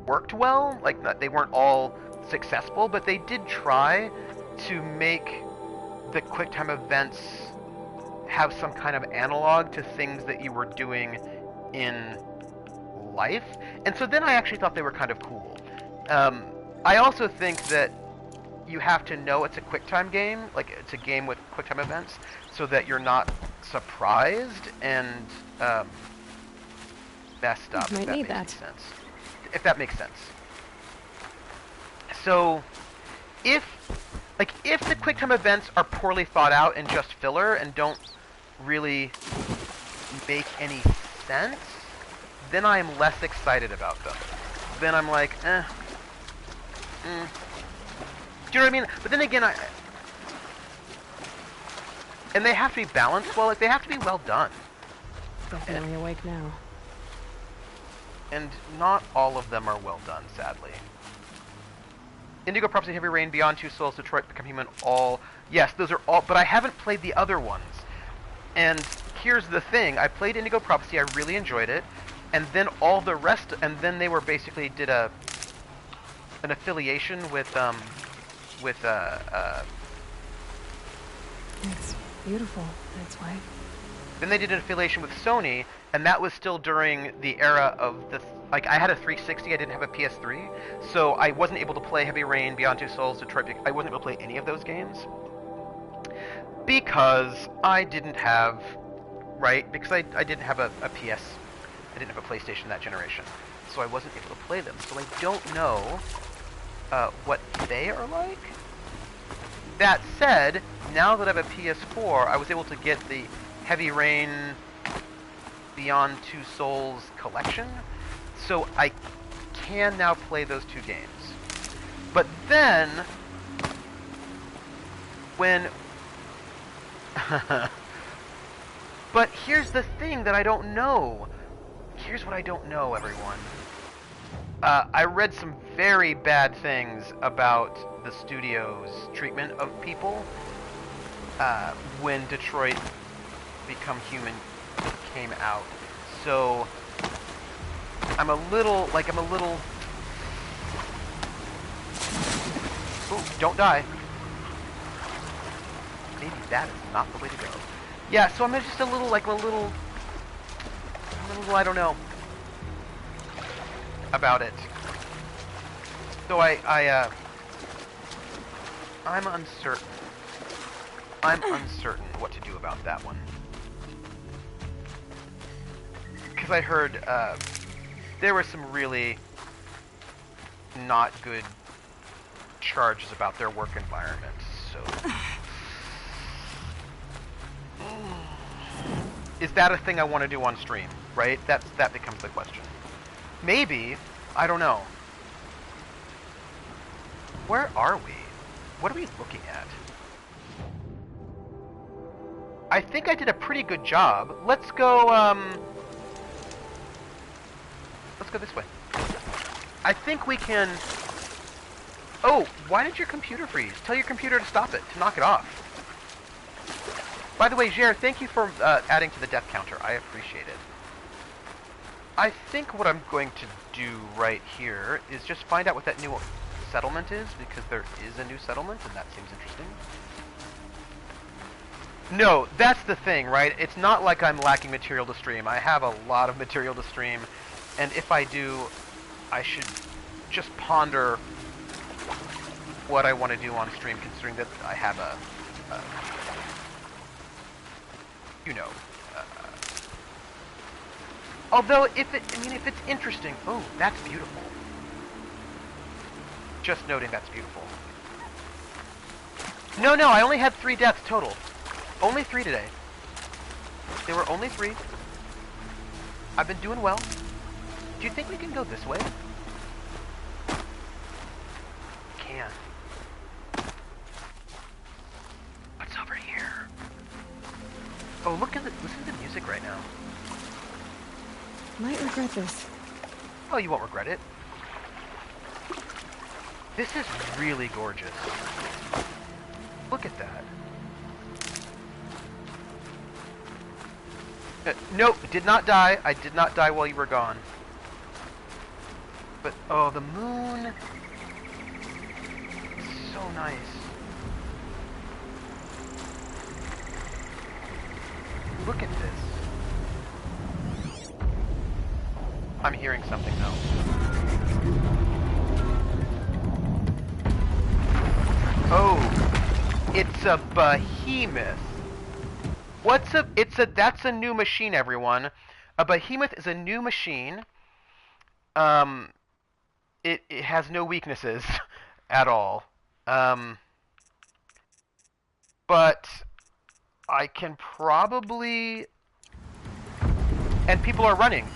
Speaker 1: worked well. Like, they weren't all successful, but they did try to make the quick time events have some kind of analog to things that you were doing in life. And so then I actually thought they were kind of cool. I also think that you have to know it's a QuickTime game, like it's a game with QuickTime events, so that you're not surprised and messed up.
Speaker 2: You might need
Speaker 1: makes
Speaker 2: that.
Speaker 1: sense. If that makes sense. So, if the QuickTime events are poorly thought out and just filler and don't really make any sense, then I am less excited about them. Then I'm like, Do you know what I mean? But then again, and they have to be balanced well. Like, they have to be well done.
Speaker 2: Definitely awake now.
Speaker 1: And not all of them are well done, sadly. Indigo Prophecy, Heavy Rain, Beyond Two Souls, Detroit Become Human, all... Yes, those are all... But I haven't played the other ones. And here's the thing. I played Indigo Prophecy, I really enjoyed it. And then all the rest... And then they were basically did an affiliation with
Speaker 2: It's beautiful, that's why.
Speaker 1: Then they did an affiliation with Sony, and that was still during the era of the... Like, I had a 360, I didn't have a PS3, so I wasn't able to play Heavy Rain, Beyond Two Souls, Detroit... I wasn't able to play any of those games. Because I didn't have... Right? Because I didn't have a PS... I didn't have a PlayStation that generation. So I wasn't able to play them. So I don't know what they are like. That said, now that I have a PS4, I was able to get the Heavy Rain Beyond Two Souls collection, so I can now play those two games. But then, when... But here's the thing that I don't know. Here's what I don't know, everyone. I read some very bad things about the studio's treatment of people when Detroit Become Human came out. So I'm a little... Ooh, don't die. Maybe that is not the way to go. Yeah, so I'm just a little, I don't know about it. So I'm uncertain. I'm uncertain what to do about that one. Because I heard there were some really not good charges about their work environment, so... Is that a thing I want to do on stream, right? That becomes the question. Maybe. I don't know. Where are we? What are we looking at? I think I did a pretty good job. Let's go this way. I think we can... Oh, why did your computer freeze? Tell your computer to stop it, to knock it off. By the way, Jer, thank you for adding to the death counter. I appreciate it. I think what I'm going to do right here is just find out what that new settlement is, because there is a new settlement, and that seems interesting. No, that's the thing, right? It's not like I'm lacking material to stream. I have a lot of material to stream, and if I do, I should just ponder what I want to do on stream, considering that I have a you know, although if it's interesting, oh, that's beautiful. Just noting that's beautiful. No, I only had 3 deaths total. Only 3 today. There were only 3. I've been doing well. Do you think we can go this way? Can. What's over here? Oh, listen to the music right now.
Speaker 2: Might regret this.
Speaker 1: Oh, you won't regret it. This is really gorgeous. Look at that. Nope, did not die. I did not die while you were gone. But, oh, the moon. It's so nice. Look at this. I'm hearing something though. Oh, it's a behemoth. That's a new machine, everyone. A behemoth is a new machine. It has no weaknesses at all. But I can probably... And people are running.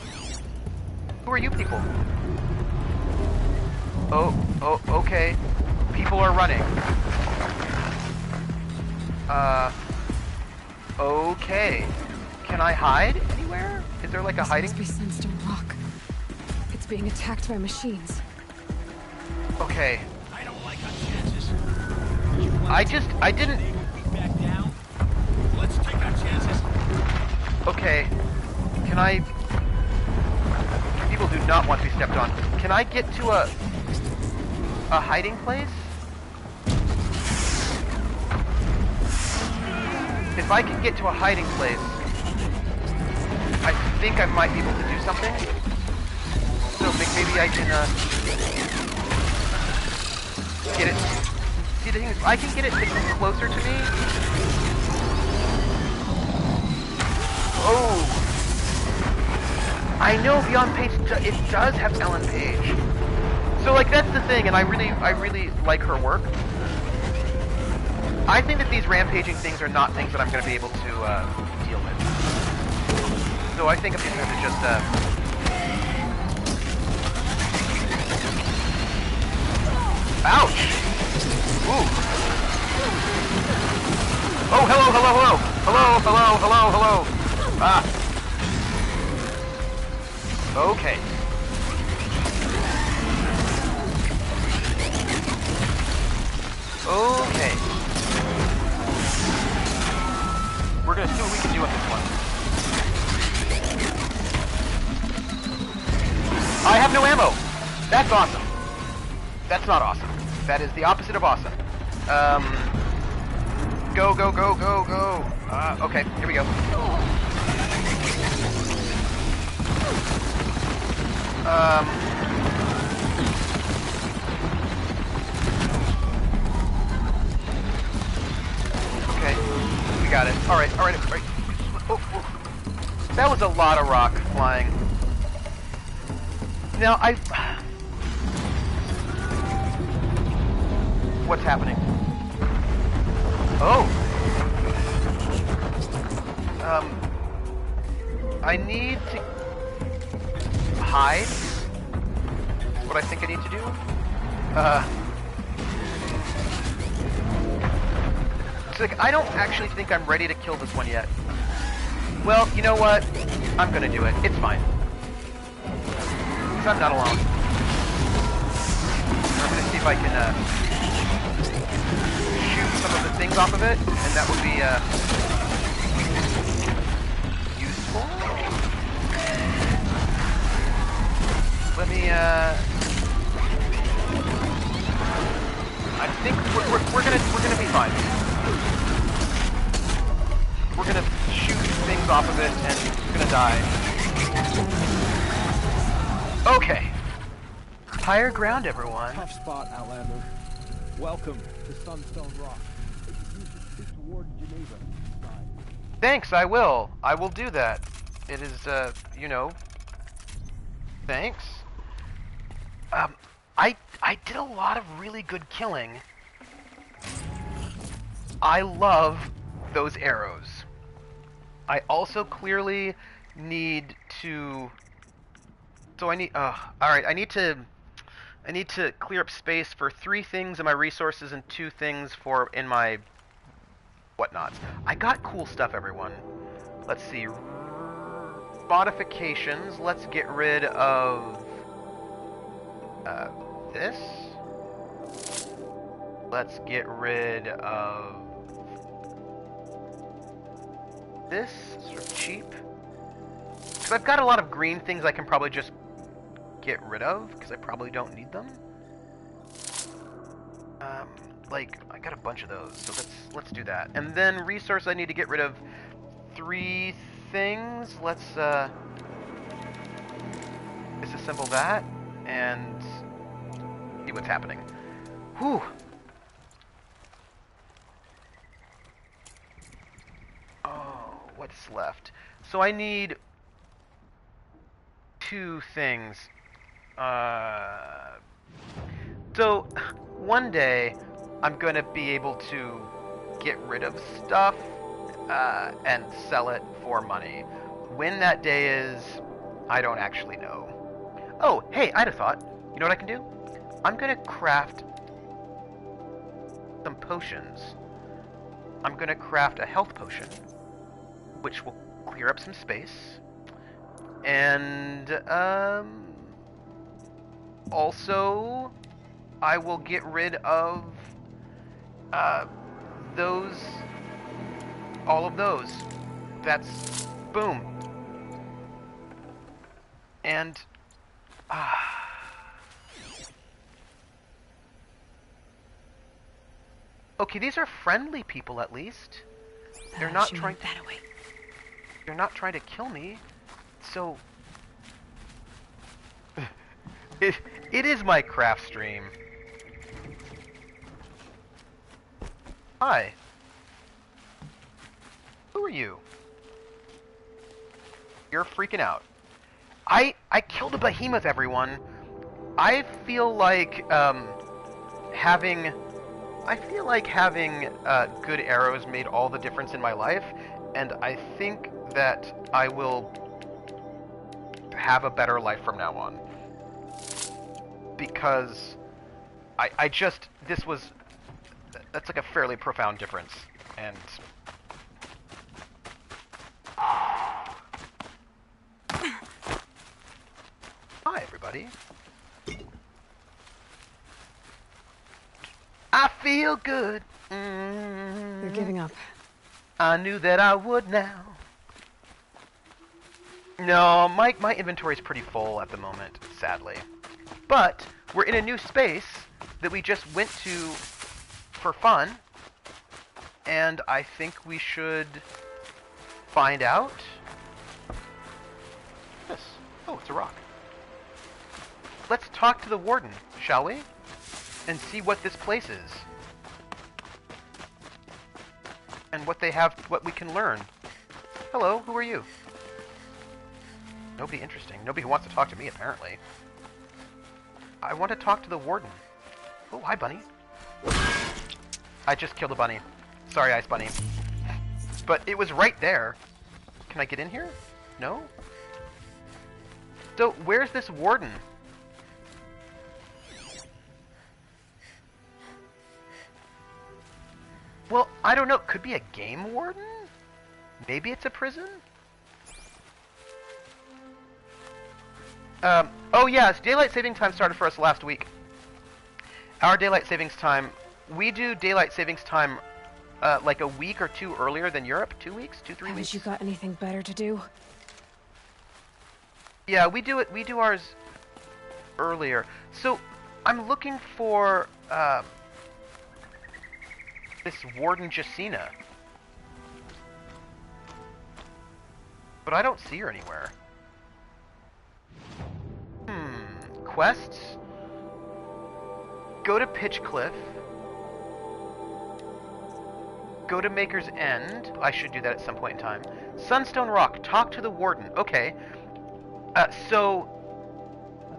Speaker 1: Who are you people? Oh, okay. People are running. Okay. Can I hide anywhere? Is there like a hiding?
Speaker 2: This must be Sunstone Rock. It's being attacked by machines.
Speaker 1: Okay.
Speaker 5: I don't like our chances.
Speaker 1: I didn't...
Speaker 5: Back down. Let's take our chances.
Speaker 1: Okay. Can I... People do not want to be stepped on. Can I get to a hiding place? If I can get to a hiding place, I think I might be able to do something. So maybe I can get it. See, the thing is, I can get it to come closer to me. Oh, I know Beyond Page. It does have Ellen Page. So like that's the thing, and I really like her work. I think that these rampaging things are not things that I'm going to be able to deal with. So I think I'm going to have to just ouch! Ooh. Oh, hello, hello, hello! Hello, hello, hello, hello! Ah. Okay. Okay. We're gonna see what we can do on this one. I have no ammo! That's awesome. That's not awesome. That is the opposite of awesome. Go, go, go, go, go. Okay, here we go. Okay, we got it. Alright, alright, alright. Oh, oh. That was a lot of rock flying. Now, what's happening? Oh! I need to hide. That's what I think I need to do. It's like, I don't actually think I'm ready to kill this one yet. Well, you know what? I'm gonna do it. It's fine. Because I'm not alone. I'm gonna see if I can, shoot some of the things off of it, and that would be, useful. Let me, I think we're gonna be fine. We're gonna shoot things off of it, and it's gonna die. Okay. Higher ground, everyone.
Speaker 3: Tough spot, Outlander. Welcome to Sunstone Rock. If you should speak to Warden Geneva. Bye.
Speaker 1: Thanks, I will. I will do that. It is, you know... Thanks. I did a lot of really good killing. I love those arrows. I also clearly need to... So I need... alright, I need to clear up space for 3 things in my resources and 2 things in my whatnots. I got cool stuff, everyone. Let's see. Modifications. Let's get rid of this. let's get rid of this. Sort of cheap. Because I've got a lot of green things I can probably just get rid of, because I probably don't need them. Like, I got a bunch of those, so let's do that. And then resource, I need to get rid of 3 things. Let's disassemble that and see what's happening. Whew. Oh, what's left? So I need 2 things. So one day I'm gonna be able to get rid of stuff and sell it for money. When that day is, I don't actually know. Oh, hey, I had a thought. You know what I can do? I'm gonna craft some potions. I'm gonna craft a health potion, which will clear up some space. And also, I will get rid of those, all of those. That's, boom. And, okay, these are friendly people at least. They're not trying. They're not trying to kill me. So, it is my craft stream. Hi. Who are you? You're freaking out. I killed a behemoth, everyone. I feel like having good arrows made all the difference in my life, and I think that I will have a better life from now on. Because that's like a fairly profound difference, and hi everybody. I feel good.
Speaker 2: You're giving up.
Speaker 1: I knew that I would now. No, my inventory's pretty full at the moment, sadly. But we're in a new space that we just went to for fun, and I think we should find out. This. Oh, it's a rock. Let's talk to the warden, shall we? And see what this place is. And what they have, what we can learn. Hello, who are you? Nobody interesting. Nobody who wants to talk to me, apparently. I want to talk to the warden. Oh, hi, bunny. I just killed a bunny. Sorry, Ice Bunny. But it was right there. Can I get in here? No? So, where's this warden? Well, I don't know. Could be a game warden? Maybe it's a prison? Oh yes, daylight saving time started for us last week. Our daylight savings time, we do daylight savings time like a week or 2 earlier than Europe. 2 weeks? 2, 3 weeks?
Speaker 2: Haven't you got anything better to do?
Speaker 1: Yeah, we do ours earlier. So, I'm looking for, this Warden Jacina. But I don't see her anywhere. Quests? Go to Pitchcliff. Go to Maker's End. I should do that at some point in time. Sunstone Rock. Talk to the Warden. Okay. So,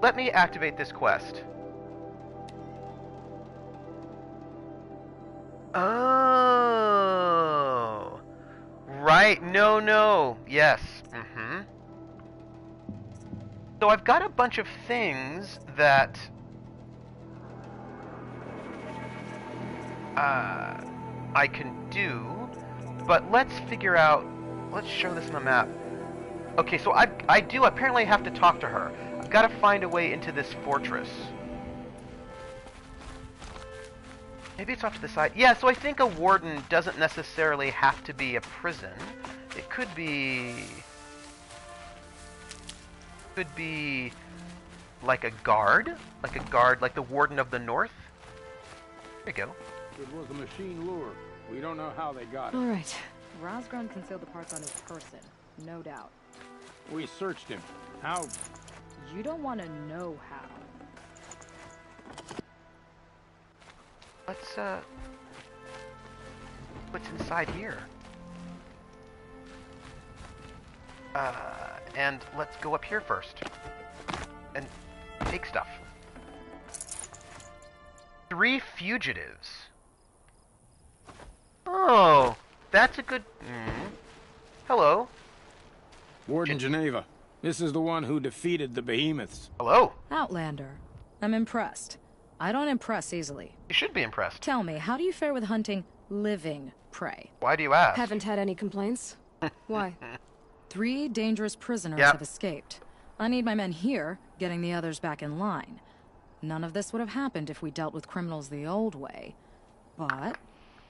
Speaker 1: let me activate this quest. Oh. Right. No. Yes. So I've got a bunch of things that I can do, but let's figure out, let's show this on the map. Okay, so I do apparently have to talk to her. I've got to find a way into this fortress. Maybe it's off to the side. Yeah, so I think a warden doesn't necessarily have to be a prison. It could be... like a guard? Like the Warden of the North? There you go.
Speaker 3: It was a machine lure. We don't know how they got it.
Speaker 2: All right.
Speaker 6: Rosgrund concealed the parts on his person, no doubt.
Speaker 3: We searched him. How?
Speaker 6: You don't want to know how.
Speaker 1: Let's, what's inside here? And let's go up here first. And take stuff. 3 fugitives. Oh, that's a good... Hello.
Speaker 3: Warden Geneva. This is the one who defeated the behemoths.
Speaker 1: Hello.
Speaker 6: Outlander. I'm impressed. I don't impress easily.
Speaker 1: You should be impressed.
Speaker 6: Tell me, how do you fare with hunting living prey?
Speaker 1: Why do you ask?
Speaker 2: Haven't had any complaints. Why?
Speaker 6: 3 dangerous prisoners
Speaker 1: Yep.
Speaker 6: have escaped. I need my men here, getting the others back in line. None of this would have happened if we dealt with criminals the old way. But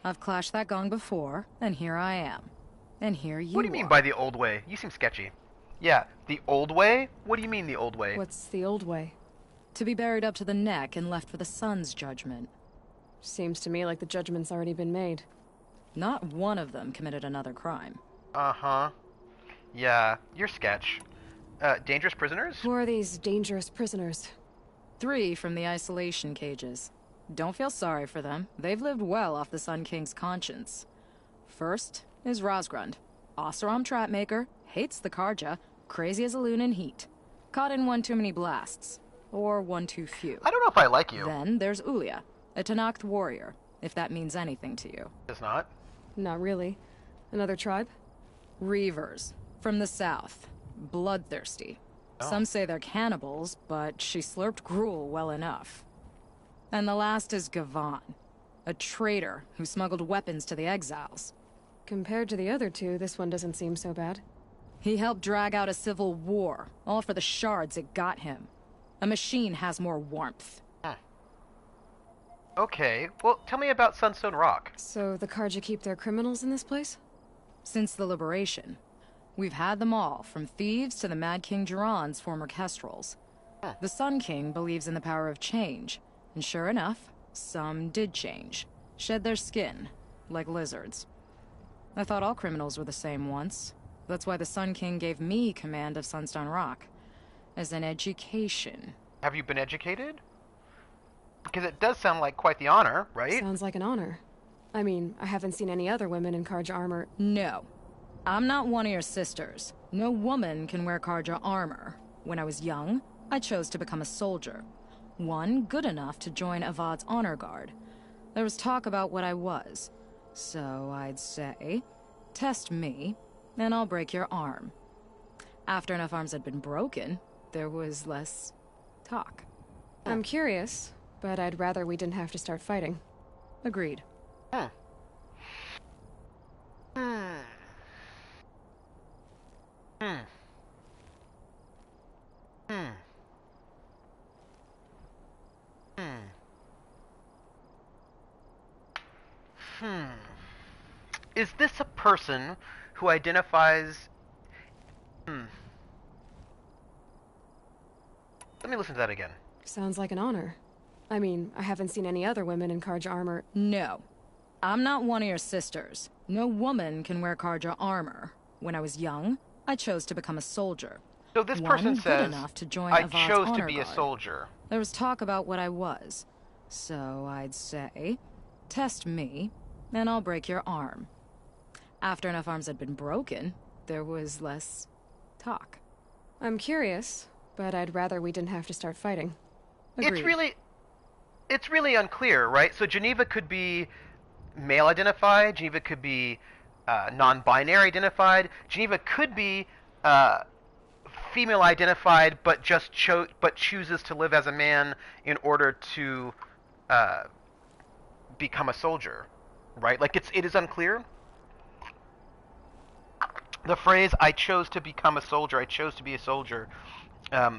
Speaker 6: I've clashed that gong before, and here I am. And here you are.
Speaker 1: What do you mean by the old way? You seem sketchy. Yeah, the old way? What do you mean the old way?
Speaker 2: What's the old way?
Speaker 6: To be buried up to the neck and left for the sun's judgment.
Speaker 2: Seems to me like the judgment's already been made.
Speaker 6: Not one of them committed another crime.
Speaker 1: Uh-huh. Yeah, you're sketch. Dangerous prisoners?
Speaker 2: Who are these dangerous prisoners?
Speaker 6: 3 from the isolation cages. Don't feel sorry for them. They've lived well off the Sun King's conscience. First is Rosgrund. Oseram trapmaker, hates the Karja, crazy as a loon in heat. Caught in one too many blasts. Or one too few.
Speaker 1: I don't know if I like you.
Speaker 6: Then there's Ulia, a Tanakh warrior, if that means anything to you.
Speaker 1: It's not.
Speaker 2: Not really. Another tribe?
Speaker 6: Reavers, from the south. Bloodthirsty.
Speaker 1: Oh.
Speaker 6: Some say they're cannibals, but she slurped gruel well enough. And the last is Gavan, a traitor who smuggled weapons to the exiles.
Speaker 2: Compared to the other 2, this one doesn't seem so bad.
Speaker 6: He helped drag out a civil war, all for the shards it got him. A machine has more warmth.
Speaker 1: Okay, well, tell me about Sunstone Rock.
Speaker 2: So the Karja keep their criminals in this place?
Speaker 6: Since the liberation, we've had them all, from thieves to the Mad King Jiran's former kestrels. The Sun King believes in the power of change, and sure enough, some did change. Shed their skin, like lizards. I thought all criminals were the same once. That's why the Sun King gave me command of Sunstone Rock. As an education.
Speaker 1: Have you been educated? Because it does sound like quite the honor, right?
Speaker 2: Sounds like an honor. I mean, I haven't seen any other women in Karja armor.
Speaker 6: No. I'm not one of your sisters. No woman can wear Karja armor. When I was young, I chose to become a soldier. One good enough to join Avad's honor guard. There was talk about what I was. So I'd say, test me, and I'll break your arm. After enough arms had been broken, there was less talk.
Speaker 2: I'm curious, but I'd rather we didn't have to start fighting.
Speaker 6: Agreed.
Speaker 1: Hmm. Is this a person who identifies... Let me listen to that again.
Speaker 2: Sounds like an honor. I mean, I haven't seen any other women in Karja armor.
Speaker 6: No. I'm not one of your sisters. No woman can wear Karja armor. When I was young, I chose to become a soldier.
Speaker 1: So this
Speaker 6: One
Speaker 1: person
Speaker 6: good
Speaker 1: says,
Speaker 6: enough to join
Speaker 1: I
Speaker 6: Avad's
Speaker 1: chose to
Speaker 6: honor
Speaker 1: be a
Speaker 6: guard.
Speaker 1: soldier.
Speaker 6: There was talk about what I was. So I'd say, test me, and I'll break your arm. After enough arms had been broken, there was less talk.
Speaker 2: I'm curious, but I'd rather we didn't have to start fighting.
Speaker 6: Agreed.
Speaker 1: It's really unclear, right? So Geneva could be male identified, Geneva could be non-binary identified, Geneva could be female identified, but chooses to live as a man in order to become a soldier, right? Like it is unclear. The phrase "I chose to become a soldier," "I chose to be a soldier," that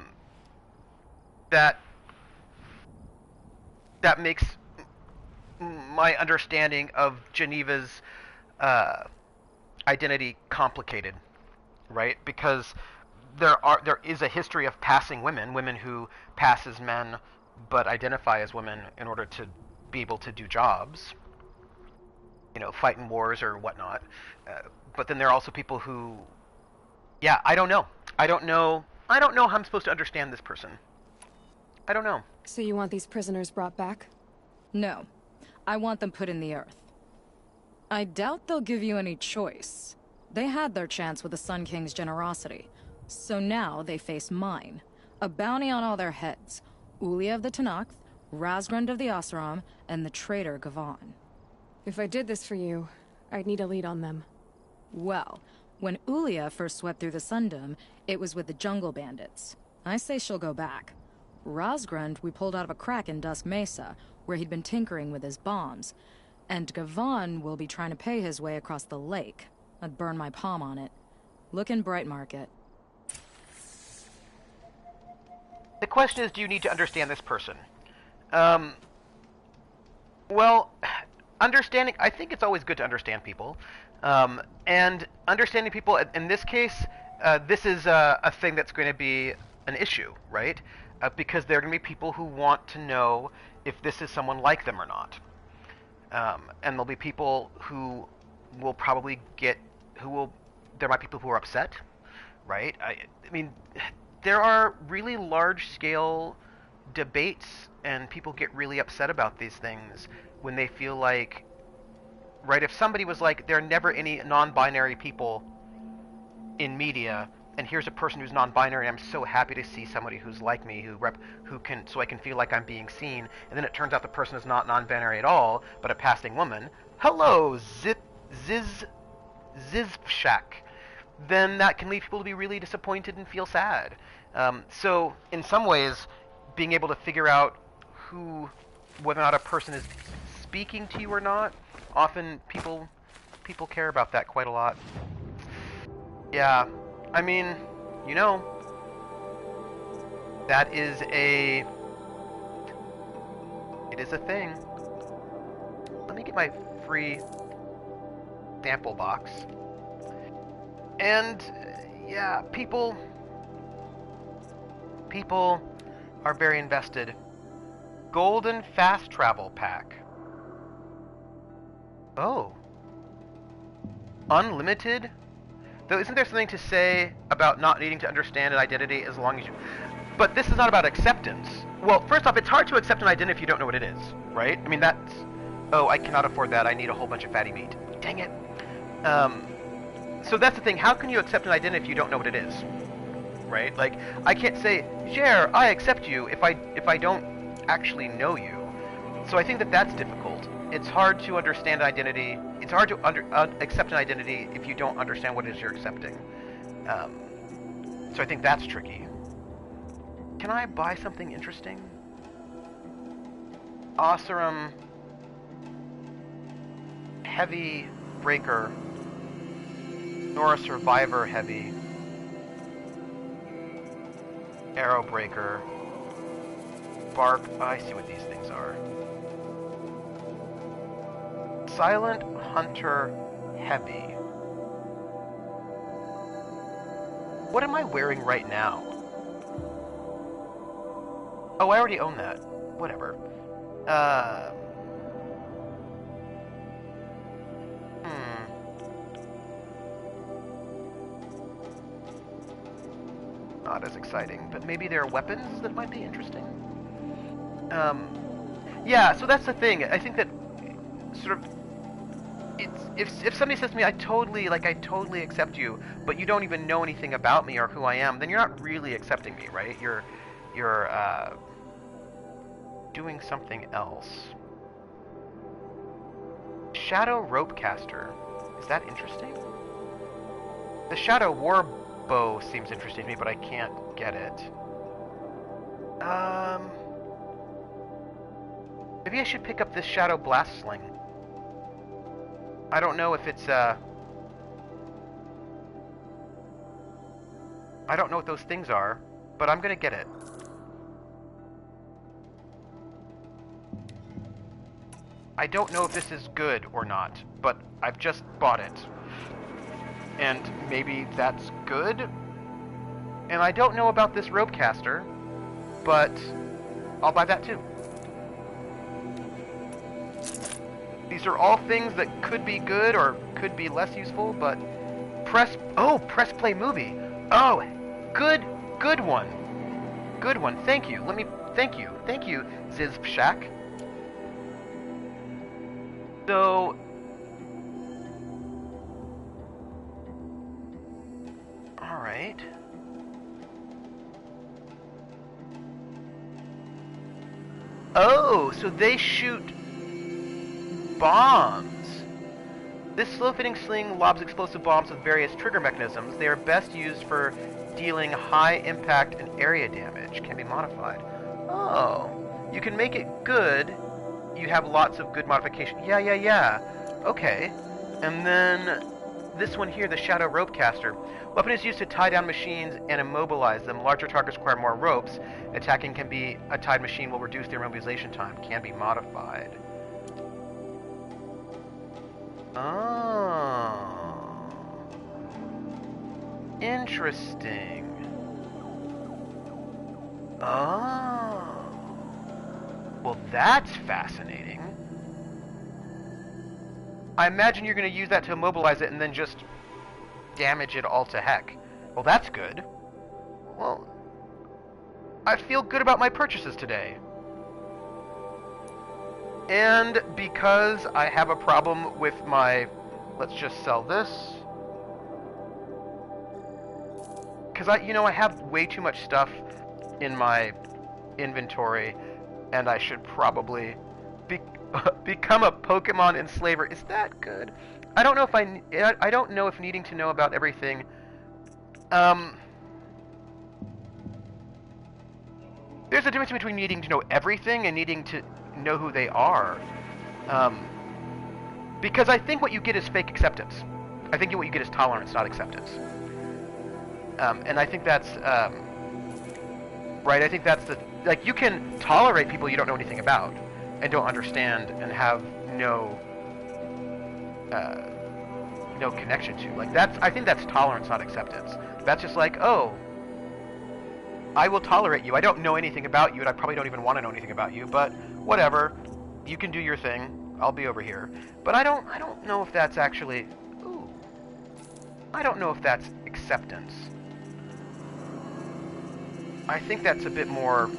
Speaker 1: makes my understanding of Geneva's identity complicated, right? Because there is a history of passing women who pass as men but identify as women in order to be able to do jobs, fight in wars or whatnot. But then there are also people who, yeah, I don't know. I don't know how I'm supposed to understand this person. I don't know.
Speaker 2: So you want these prisoners brought back?
Speaker 6: No. I want them put in the earth. I doubt they'll give you any choice. They had their chance with the Sun King's generosity. So now they face mine. A bounty on all their heads. Ulia of the Tanakh, Razgrund of the Oseram, and the traitor Gavan.
Speaker 2: If I did this for you, I'd need a lead on them.
Speaker 6: Well, when Ulia first swept through the Sundom, it was with the jungle bandits. I say she'll go back. Razgrund we pulled out of a crack in Dusk Mesa, where he'd been tinkering with his bombs. And Gavan will be trying to pay his way across the lake. I'd burn my palm on it. Look in Bright Market.
Speaker 1: The question is, do you need to understand this person? Well, understanding, I think it's always good to understand people. And understanding people, in this case, this is a thing that's going to be an issue, right? Because there are going to be people who want to know if this is someone like them or not. And there'll be people who will probably there might be people who are upset, right? I mean, there are really large-scale debates, and people get really upset about these things when they feel like, right, if somebody was like, there are never any non-binary people in media, and here's a person who's non-binary, and I'm so happy to see somebody who's like me, so I can feel like I'm being seen, and then it turns out the person is not non-binary at all, but a passing woman. Hello, Zizfshak. Then that can lead people to be really disappointed and feel sad. So, in some ways, being able to figure out whether or not a person is speaking to you or not, often people care about that quite a lot. Yeah, I mean, that is it is a thing. Let me get my free sample box. And yeah, people are very invested. Golden fast travel pack. Oh. Unlimited? Though isn't there something to say about not needing to understand an identity as long as you... But this is not about acceptance. Well, first off, it's hard to accept an identity if you don't know what it is, right? I mean, that's... Oh, I cannot afford that. I need a whole bunch of fatty meat. Dang it. So that's the thing. How can you accept an identity if you don't know what it is? Right? Like, I can't say, Cher, I accept you if I don't actually know you. So I think that's difficult. It's hard to understand an identity. It's hard to accept an identity if you don't understand what it is you're accepting. So I think that's tricky. Can I buy something interesting? Oseram Heavy Breaker. Nora Survivor Heavy. Arrow Breaker. Bark. I see what these things are. Silent Hunter Heavy. What am I wearing right now? Oh, I already own that. Whatever. Not as exciting, but maybe there are weapons that might be interesting. Yeah, so that's the thing. I think that sort of if somebody says to me, I totally accept you, but you don't even know anything about me or who I am, then you're not really accepting me, right? You're doing something else. Shadow Ropecaster. Is that interesting? The Shadow Warbow seems interesting to me, but I can't get it. Maybe I should pick up this Shadow Blast Sling. I don't know if it's, I don't know what those things are, but I'm gonna get it. I don't know if this is good or not, but I've just bought it. And maybe that's good? And I don't know about this rope caster, but I'll buy that too. These are all things that could be good or could be less useful, but press play movie. Oh, good one. Good one. Thank you. Thank you, Zizpshak. So, all right. Oh, so they shoot bombs. This slow-fitting sling lobs explosive bombs with various trigger mechanisms. They are best used for dealing high impact and area damage. Can be modified. Oh, you can make it good. You have lots of good modification. Yeah. Okay. And then this one here, the Shadow Rope Caster. Weapon is used to tie down machines and immobilize them. Larger targets require more ropes. Attacking can be a tied machine will reduce their immobilization time. Can be modified. Oh. Interesting. Oh. Well, that's fascinating. I imagine you're going to use that to immobilize it and then just damage it all to heck. Well, that's good. Well, I feel good about my purchases today. And because I have a problem with my... Let's just sell this. Because I have way too much stuff in my inventory, and I should probably become a Pokemon enslaver. Is that good? I don't know if I don't know if needing to know about everything. There's a difference between needing to know everything and needing to know who they are. Because I think what you get is fake acceptance. I think what you get is tolerance, not acceptance. And I think that's right. I think that's like you can tolerate people you don't know anything about and don't understand and have no connection to. Like I think that's tolerance, not acceptance. That's just like, oh, I will tolerate you. I don't know anything about you, and I probably don't even want to know anything about you, but whatever. You can do your thing. I'll be over here. But I don't know if that's actually... Ooh. I don't know if that's acceptance. I think that's a bit more...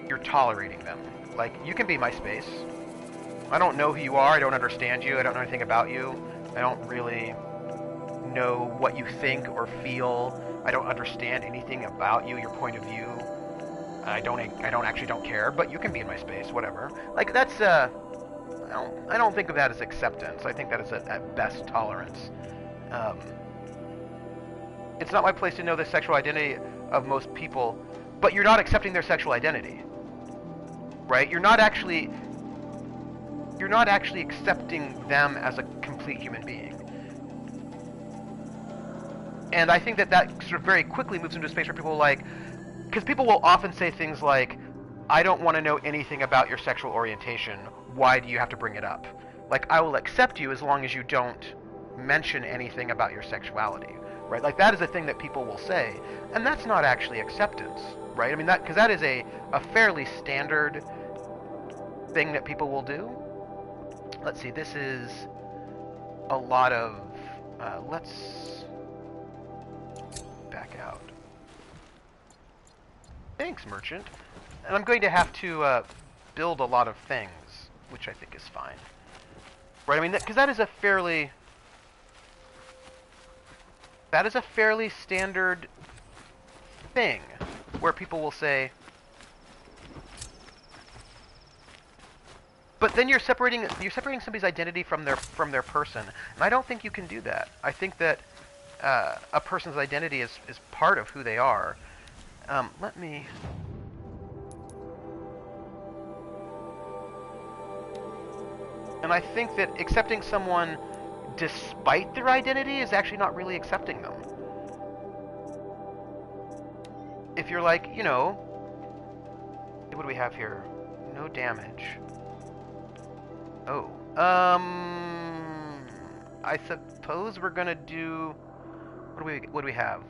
Speaker 1: You're tolerating them. Like, you can be my space. I don't know who you are. I don't understand you. I don't know anything about you. I don't really know what you think or feel. I don't understand anything about you, your point of view. I don't care, but you can be in my space, whatever. Like that's I don't think of that as acceptance. I think that is at best tolerance. It's not my place to know the sexual identity of most people, but you're not accepting their sexual identity, right? You're not actually accepting them as a complete human being. And I think that sort of very quickly moves into a space where people because people will often say things like, I don't want to know anything about your sexual orientation. Why do you have to bring it up? Like, I will accept you as long as you don't mention anything about your sexuality, right? Like, that is a thing that people will say. And that's not actually acceptance, right? I mean, because that is a fairly standard thing that people will do. Let's see, this is a lot of, let's back out. Thanks, merchant. And I'm going to have to build a lot of things, which I think is fine. Right, I mean, because that is a fairly standard thing, where people will say, but then you're separating somebody's identity from their person, and I don't think you can do that. I think that a person's identity is part of who they are. Let me... And I think that accepting someone despite their identity is actually not really accepting them. If you're like, what do we have here? No damage. Oh. I suppose we're gonna do... What do we have?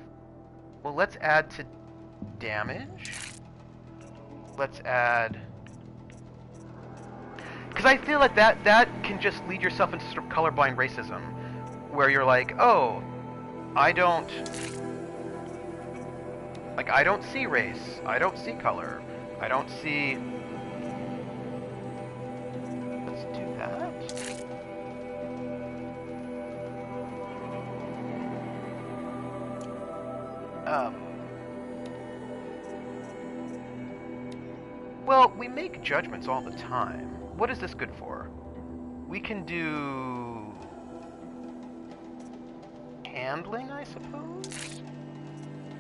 Speaker 1: Well, let's add to damage. Let's add... Because I feel like that can just lead yourself into sort of colorblind racism, where you're like, oh, I don't see race, I don't see color, I don't see... Let's do that. Well, we make judgments all the time. What is this good for? We can do... handling, I suppose?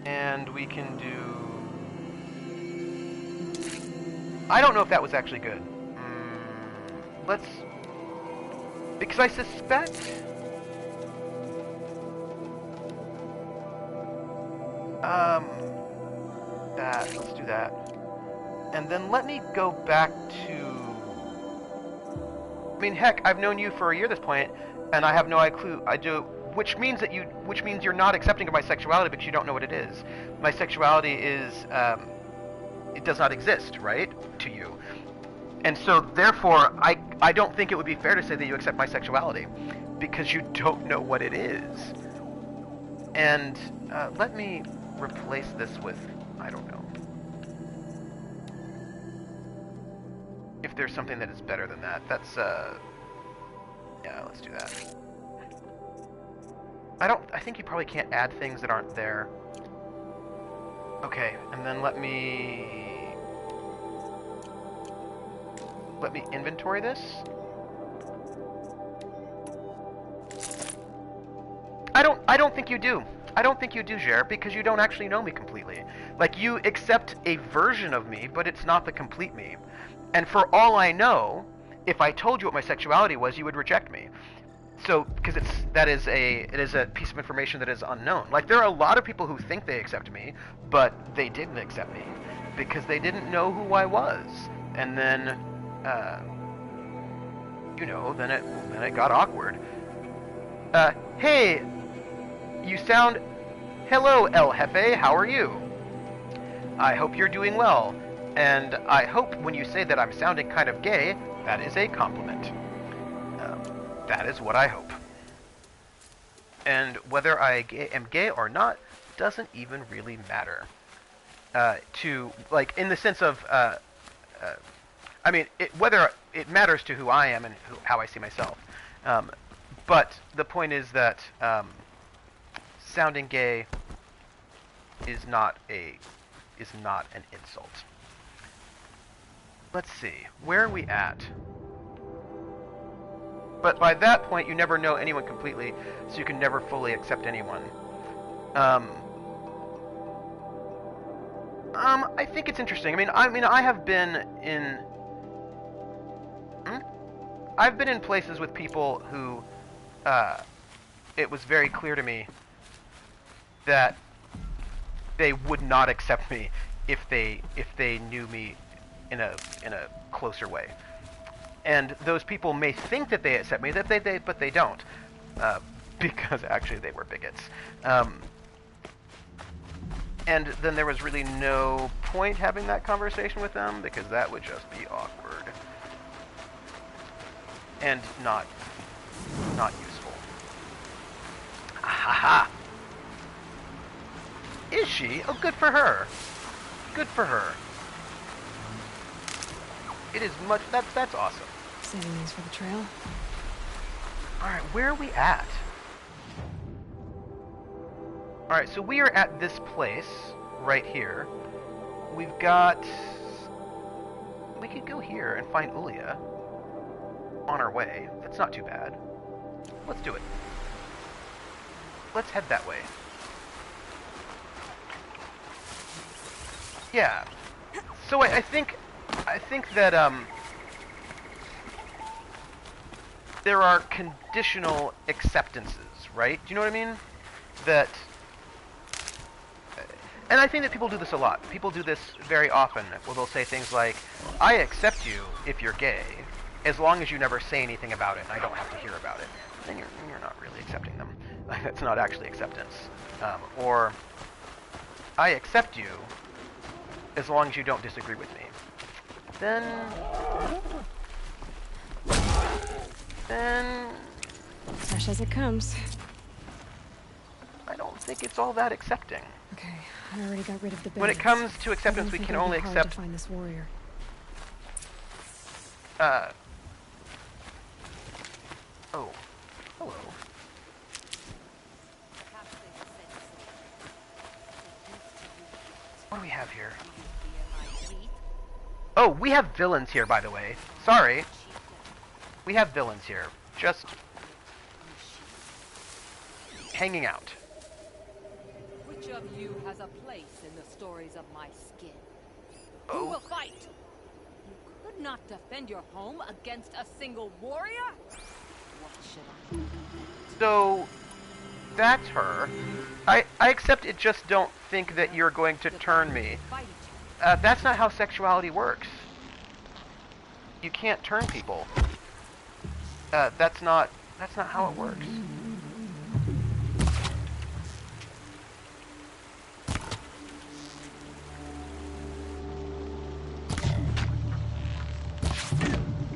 Speaker 1: And we can do... I don't know if that was actually good. Let's... Because I suspect... Let's do that. And then let me go back to... I mean, heck, I've known you for a year at this point, and I have no clue. I do, which means you're not accepting of my sexuality because you don't know what it is. My sexuality is, it does not exist, right, to you. And so, therefore, I don't think it would be fair to say that you accept my sexuality, because you don't know what it is. And let me replace this with, I don't know. If there's something that is better than that, that's, yeah, let's do that. I think you probably can't add things that aren't there. Okay, and then let me inventory this. I don't think you do. I don't think you do, Jer, because you don't actually know me completely. Like, you accept a version of me, but it's not the complete me. And for all I know, if I told you what my sexuality was, you would reject me. So, because it is a piece of information that is unknown. Like, there are a lot of people who think they accept me, but they didn't accept me because they didn't know who I was. And then, you know, then it got awkward. Hey, you sound... Hello, El Jefe, how are you? I hope you're doing well. And I hope when you say that I'm sounding kind of gay, that is a compliment. That is what I hope. And whether I am gay or not doesn't even really matter. In the sense of, I mean, whether it matters to who I am and how I see myself. But the point is that sounding gay is not an insult. Let's see, where are we at? But by that point, you never know anyone completely, so you can never fully accept anyone. I think it's interesting. I mean, I have been in... I've been in places with people who, it was very clear to me that they would not accept me if they knew me in a closer way. And those people may think that they accept me, but they don't, because actually they were bigots. And then there was really no point having that conversation with them, because that would just be awkward and not useful. Ha! Is she? Oh, good for her. Good for her. It is much... That's awesome.
Speaker 2: Saving these for the trail.
Speaker 1: Alright, where are we at? Alright, so we are at this place, right here. We've got... We could go here and find Ulia on our way. That's not too bad. Let's do it. Let's head that way. Yeah. So I think that there are conditional acceptances, right? Do you know what I mean? That And I think that people do this a lot. People do this very often, where they'll say things like, I accept you if you're gay, as long as you never say anything about it and I don't have to hear about it. Then you're not really accepting them. That's not actually acceptance. Or, I accept you as long as you don't disagree with me. Then
Speaker 2: Fresh as it comes.
Speaker 1: I don't think it's all that accepting.
Speaker 2: Okay, I already got rid of the beds.
Speaker 1: When it comes to acceptance, we can only accept.
Speaker 2: To find this warrior.
Speaker 1: Oh, hello. What do we have here? Oh, we have villains here, by the way. Sorry. We have villains here. Just hanging out.
Speaker 7: Which of you has a place in the stories of my skin?
Speaker 1: Oh.
Speaker 7: Who will fight? You could not defend your home against a single warrior? What should I do?
Speaker 1: So, that's her. I accept it, just don't think that you're going to turn me. That's not how sexuality works. You can't turn people. That's not how it works.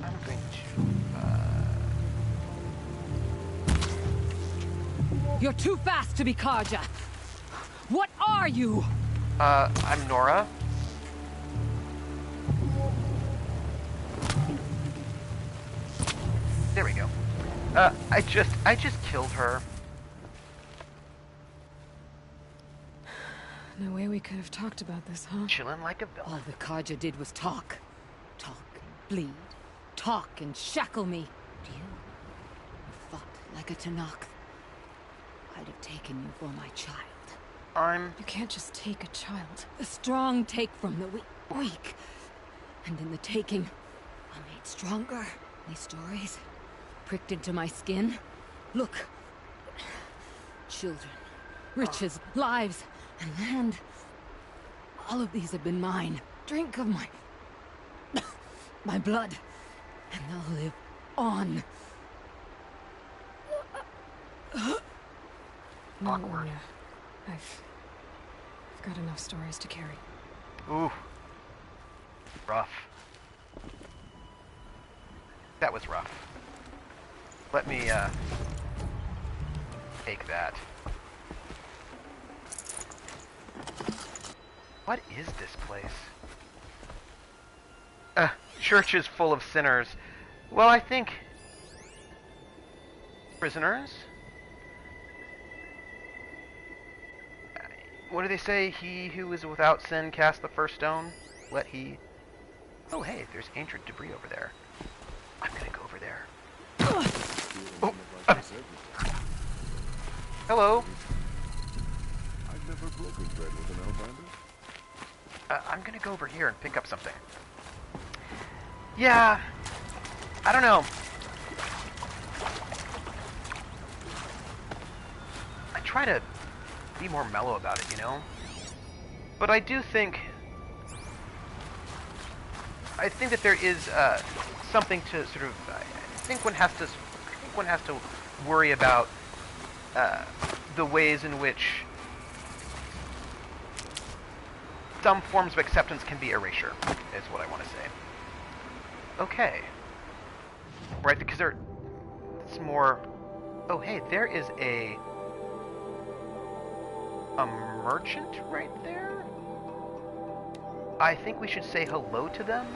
Speaker 1: I'm going to,
Speaker 7: You're too fast to be Karja. What are you?
Speaker 1: I'm Nora. There we go. I just killed her.
Speaker 2: No way we could have talked about this, huh?
Speaker 1: Chilling like a
Speaker 7: All
Speaker 1: villain.
Speaker 7: the Karja did was talk. Talk and bleed. Talk and shackle me. And you fought like a Tanakh. I'd have taken you for my child.
Speaker 2: You can't just take a child.
Speaker 7: The strong take from the weak. And in the taking, I'm made stronger. These stories pricked into my skin. Look. Children, riches, lives, and land. All of these have been mine. Drink of my blood, and they'll live on.
Speaker 2: No,
Speaker 1: Awkward.
Speaker 2: Anya. I've got enough stories to carry.
Speaker 1: Ooh. Rough. That was rough. Let me, take that. What is this place? Church is full of sinners. Well, I think... prisoners? What do they say? He who is without sin cast the first stone. Let he... Oh, hey, there's ancient debris over there. I'm gonna go over there. Oh. Hello.
Speaker 3: I've never broken bread with an Outlander.
Speaker 1: I'm gonna go over here and pick up something. Yeah. I don't know. I try to be more mellow about it, you know? But I do think... I think that there is something to sort of... I think one has to worry about the ways in which some forms of acceptance can be erasure, is what I want to say. Okay. Right, because it's more... Oh, hey, there is a merchant right there? I think we should say hello to them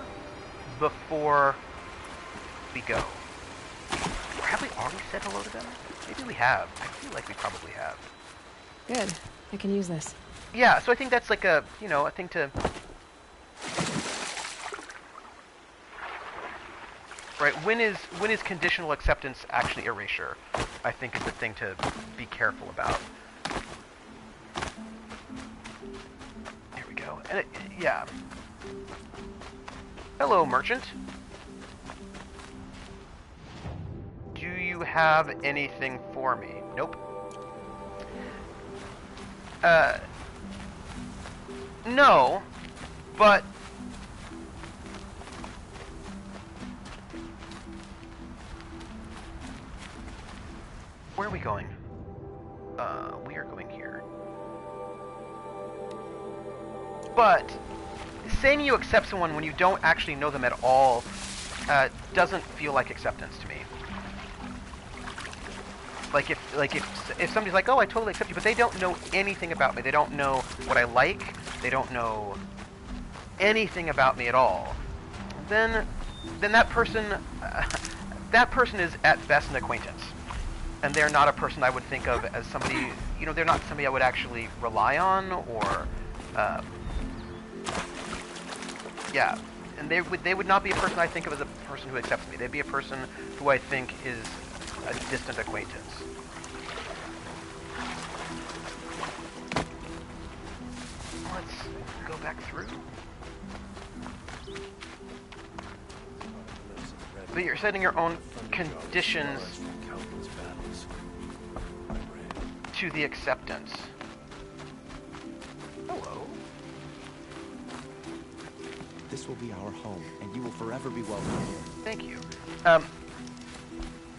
Speaker 1: before we go. Or have we already said hello to them? Maybe we have. I feel like we probably have.
Speaker 2: Good. I can use this.
Speaker 1: Yeah, so I think that's like a, you know, a thing to... Right, when is conditional acceptance actually erasure? I think is the thing to be careful about. There we go. And yeah. Hello, merchant. Do you have anything for me? Nope. No, but where are we going? We are going here. But saying you accept someone when you don't actually know them at all doesn't feel like acceptance to me. Like if somebody's like, oh, I totally accept you, but they don't know anything about me. They don't know what I like. They don't know anything about me at all. Then that person is at best an acquaintance, and they're not a person I would think of as somebody. You know, they're not somebody I would actually rely on, or yeah. And they would not be a person I think of as a person who accepts me. They'd be a person who I think is a distant acquaintance. Let's go back through. But you're setting your own conditions to the acceptance. Hello.
Speaker 8: This will be our home, and you will forever be welcome here.
Speaker 1: Thank you.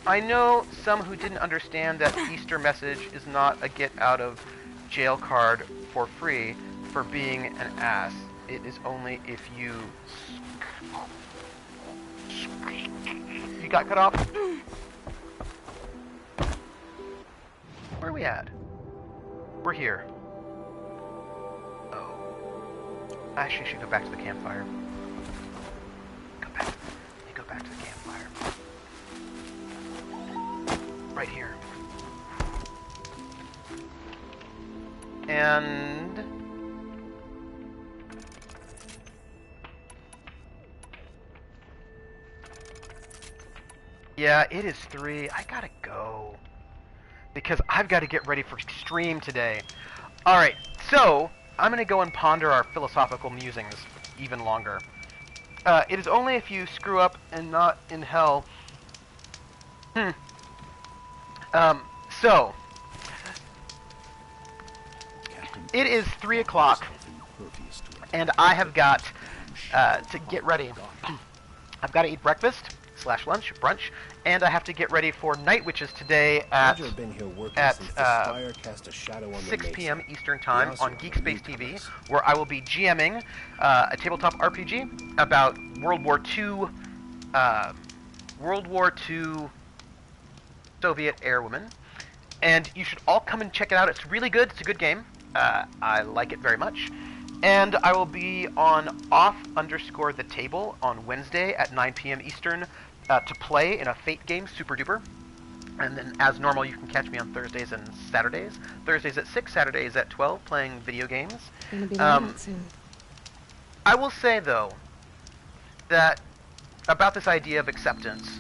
Speaker 1: I know some who didn't understand that Easter message is not a get out of jail card for free for being an ass. It is only if you got cut off. Where are we at? We're here. Oh. I actually should go back to the campfire. Let me go back to the campfire. Right here. And yeah, it is 3. I gotta go because I've got to get ready for stream today. Alright, so I'm gonna go and ponder our philosophical musings even longer. It is only if you screw up and not in hell. So it is 3 o'clock, and I have got to get ready. I've got to eat breakfast / lunch, brunch, and I have to get ready for Night Witches today at 6 p.m. Eastern Time on Geekspace TV, where I will be GMing a tabletop RPG about World War II Soviet airwomen. And you should all come and check it out. It's really good. It's a good game. I like it very much. And I will be on off_the table on Wednesday at 9 p.m. Eastern to play in a Fate game, Super Duper. And then, as normal, you can catch me on Thursdays and Saturdays. Thursdays at 6, Saturdays at 12, playing video games.
Speaker 2: Gonna be late soon.
Speaker 1: I will say, though, that about this idea of acceptance,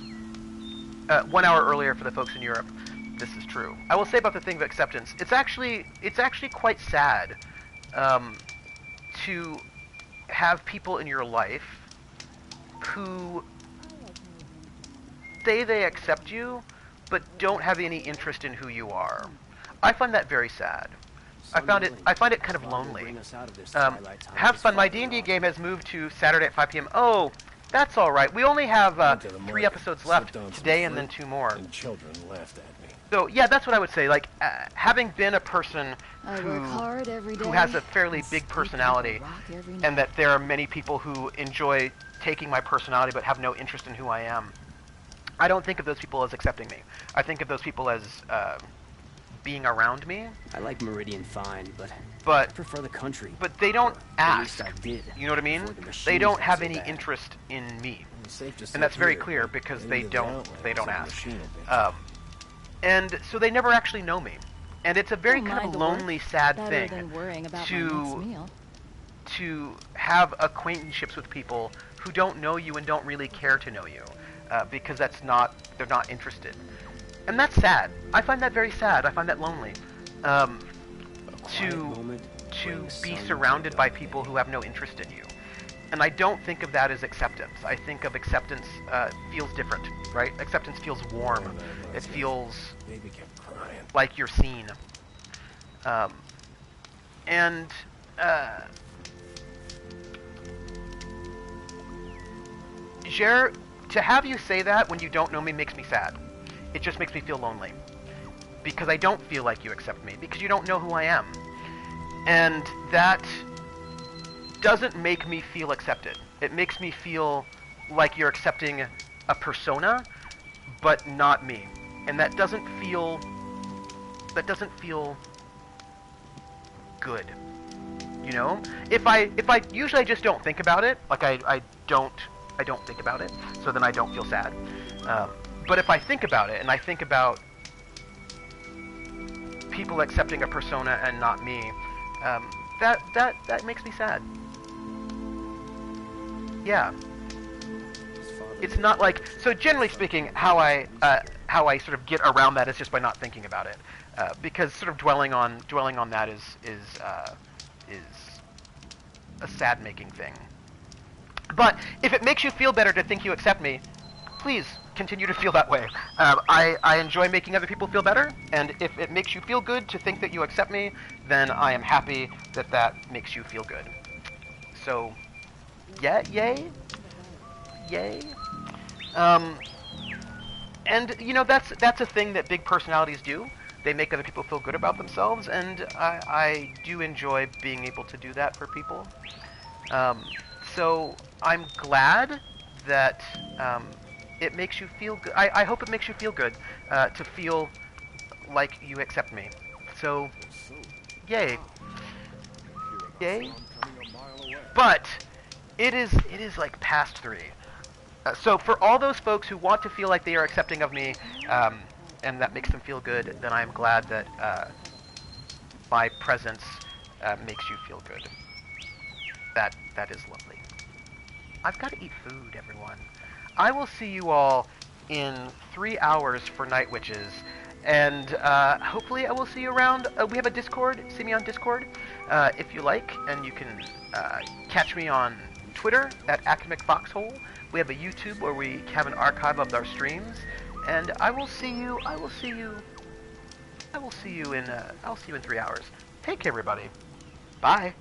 Speaker 1: 1 hour earlier for the folks in Europe, this is true. I will say about the thing of acceptance, it's actually quite sad to have people in your life who say they accept you, but don't have any interest in who you are. I find that very sad. I find it kind of lonely. Have fun. My D&D game has moved to Saturday at 5 p.m. Oh, that's all right. We only have 3 episodes left today, and then 2 more.
Speaker 8: And children laughed at me.
Speaker 1: So yeah, that's what I would say. Like, having been a person who has a fairly big personality, and that there are many people who enjoy taking my personality but have no interest in who I am, I don't think of those people as accepting me. I think of those people as being around me.
Speaker 9: I like Meridian fine, but I prefer the country.
Speaker 1: But they don't ask.
Speaker 9: I did.
Speaker 1: You know what I mean? They don't have any interest in me, and that's very clear because they don't ask. And so they never actually know me, and it's a very kind of lonely, sad thing to have acquaintanceships with people who don't know you and don't really care to know you, because they're not interested. And that's sad. I find that very sad. I find that lonely. To be surrounded by people who have no interest in you. And I don't think of that as acceptance. I think of acceptance feels different, right? Acceptance feels warm. It feels like you're seen. to have you say that when you don't know me makes me sad. It just makes me feel lonely. Because I don't feel like you accept me, because you don't know who I am. And that doesn't make me feel accepted. It makes me feel like you're accepting a persona, but not me. And that doesn't feel good. You know? If I usually I just don't think about it, like I don't think about it, so then I don't feel sad. But if I think about it, and I think about people accepting a persona and not me, that makes me sad. Yeah. It's not like, so generally speaking, how I sort of get around that is just by not thinking about it, because sort of dwelling on that is a sad-making thing. But if it makes you feel better to think you accept me, please continue to feel that way. I enjoy making other people feel better, and if it makes you feel good to think that you accept me, then I am happy that that makes you feel good. So, yeah, yay. And you know, that's a thing that big personalities do. They make other people feel good about themselves, and I do enjoy being able to do that for people. So I'm glad that it makes you feel good. I hope it makes you feel good to feel like you accept me. So, yay. But it is like past 3. So for all those folks who want to feel like they are accepting of me, and that makes them feel good, then I'm glad that my presence makes you feel good. That is lovely. I've got to eat food, everyone. I will see you all in 3 hours for Night Witches, and hopefully I will see you around. We have a Discord. See me on Discord if you like, and you can catch me on Twitter at Academic Foxhole. We have a YouTube where we have an archive of our streams, and I'll see you in 3 hours. Take care, everybody. Bye.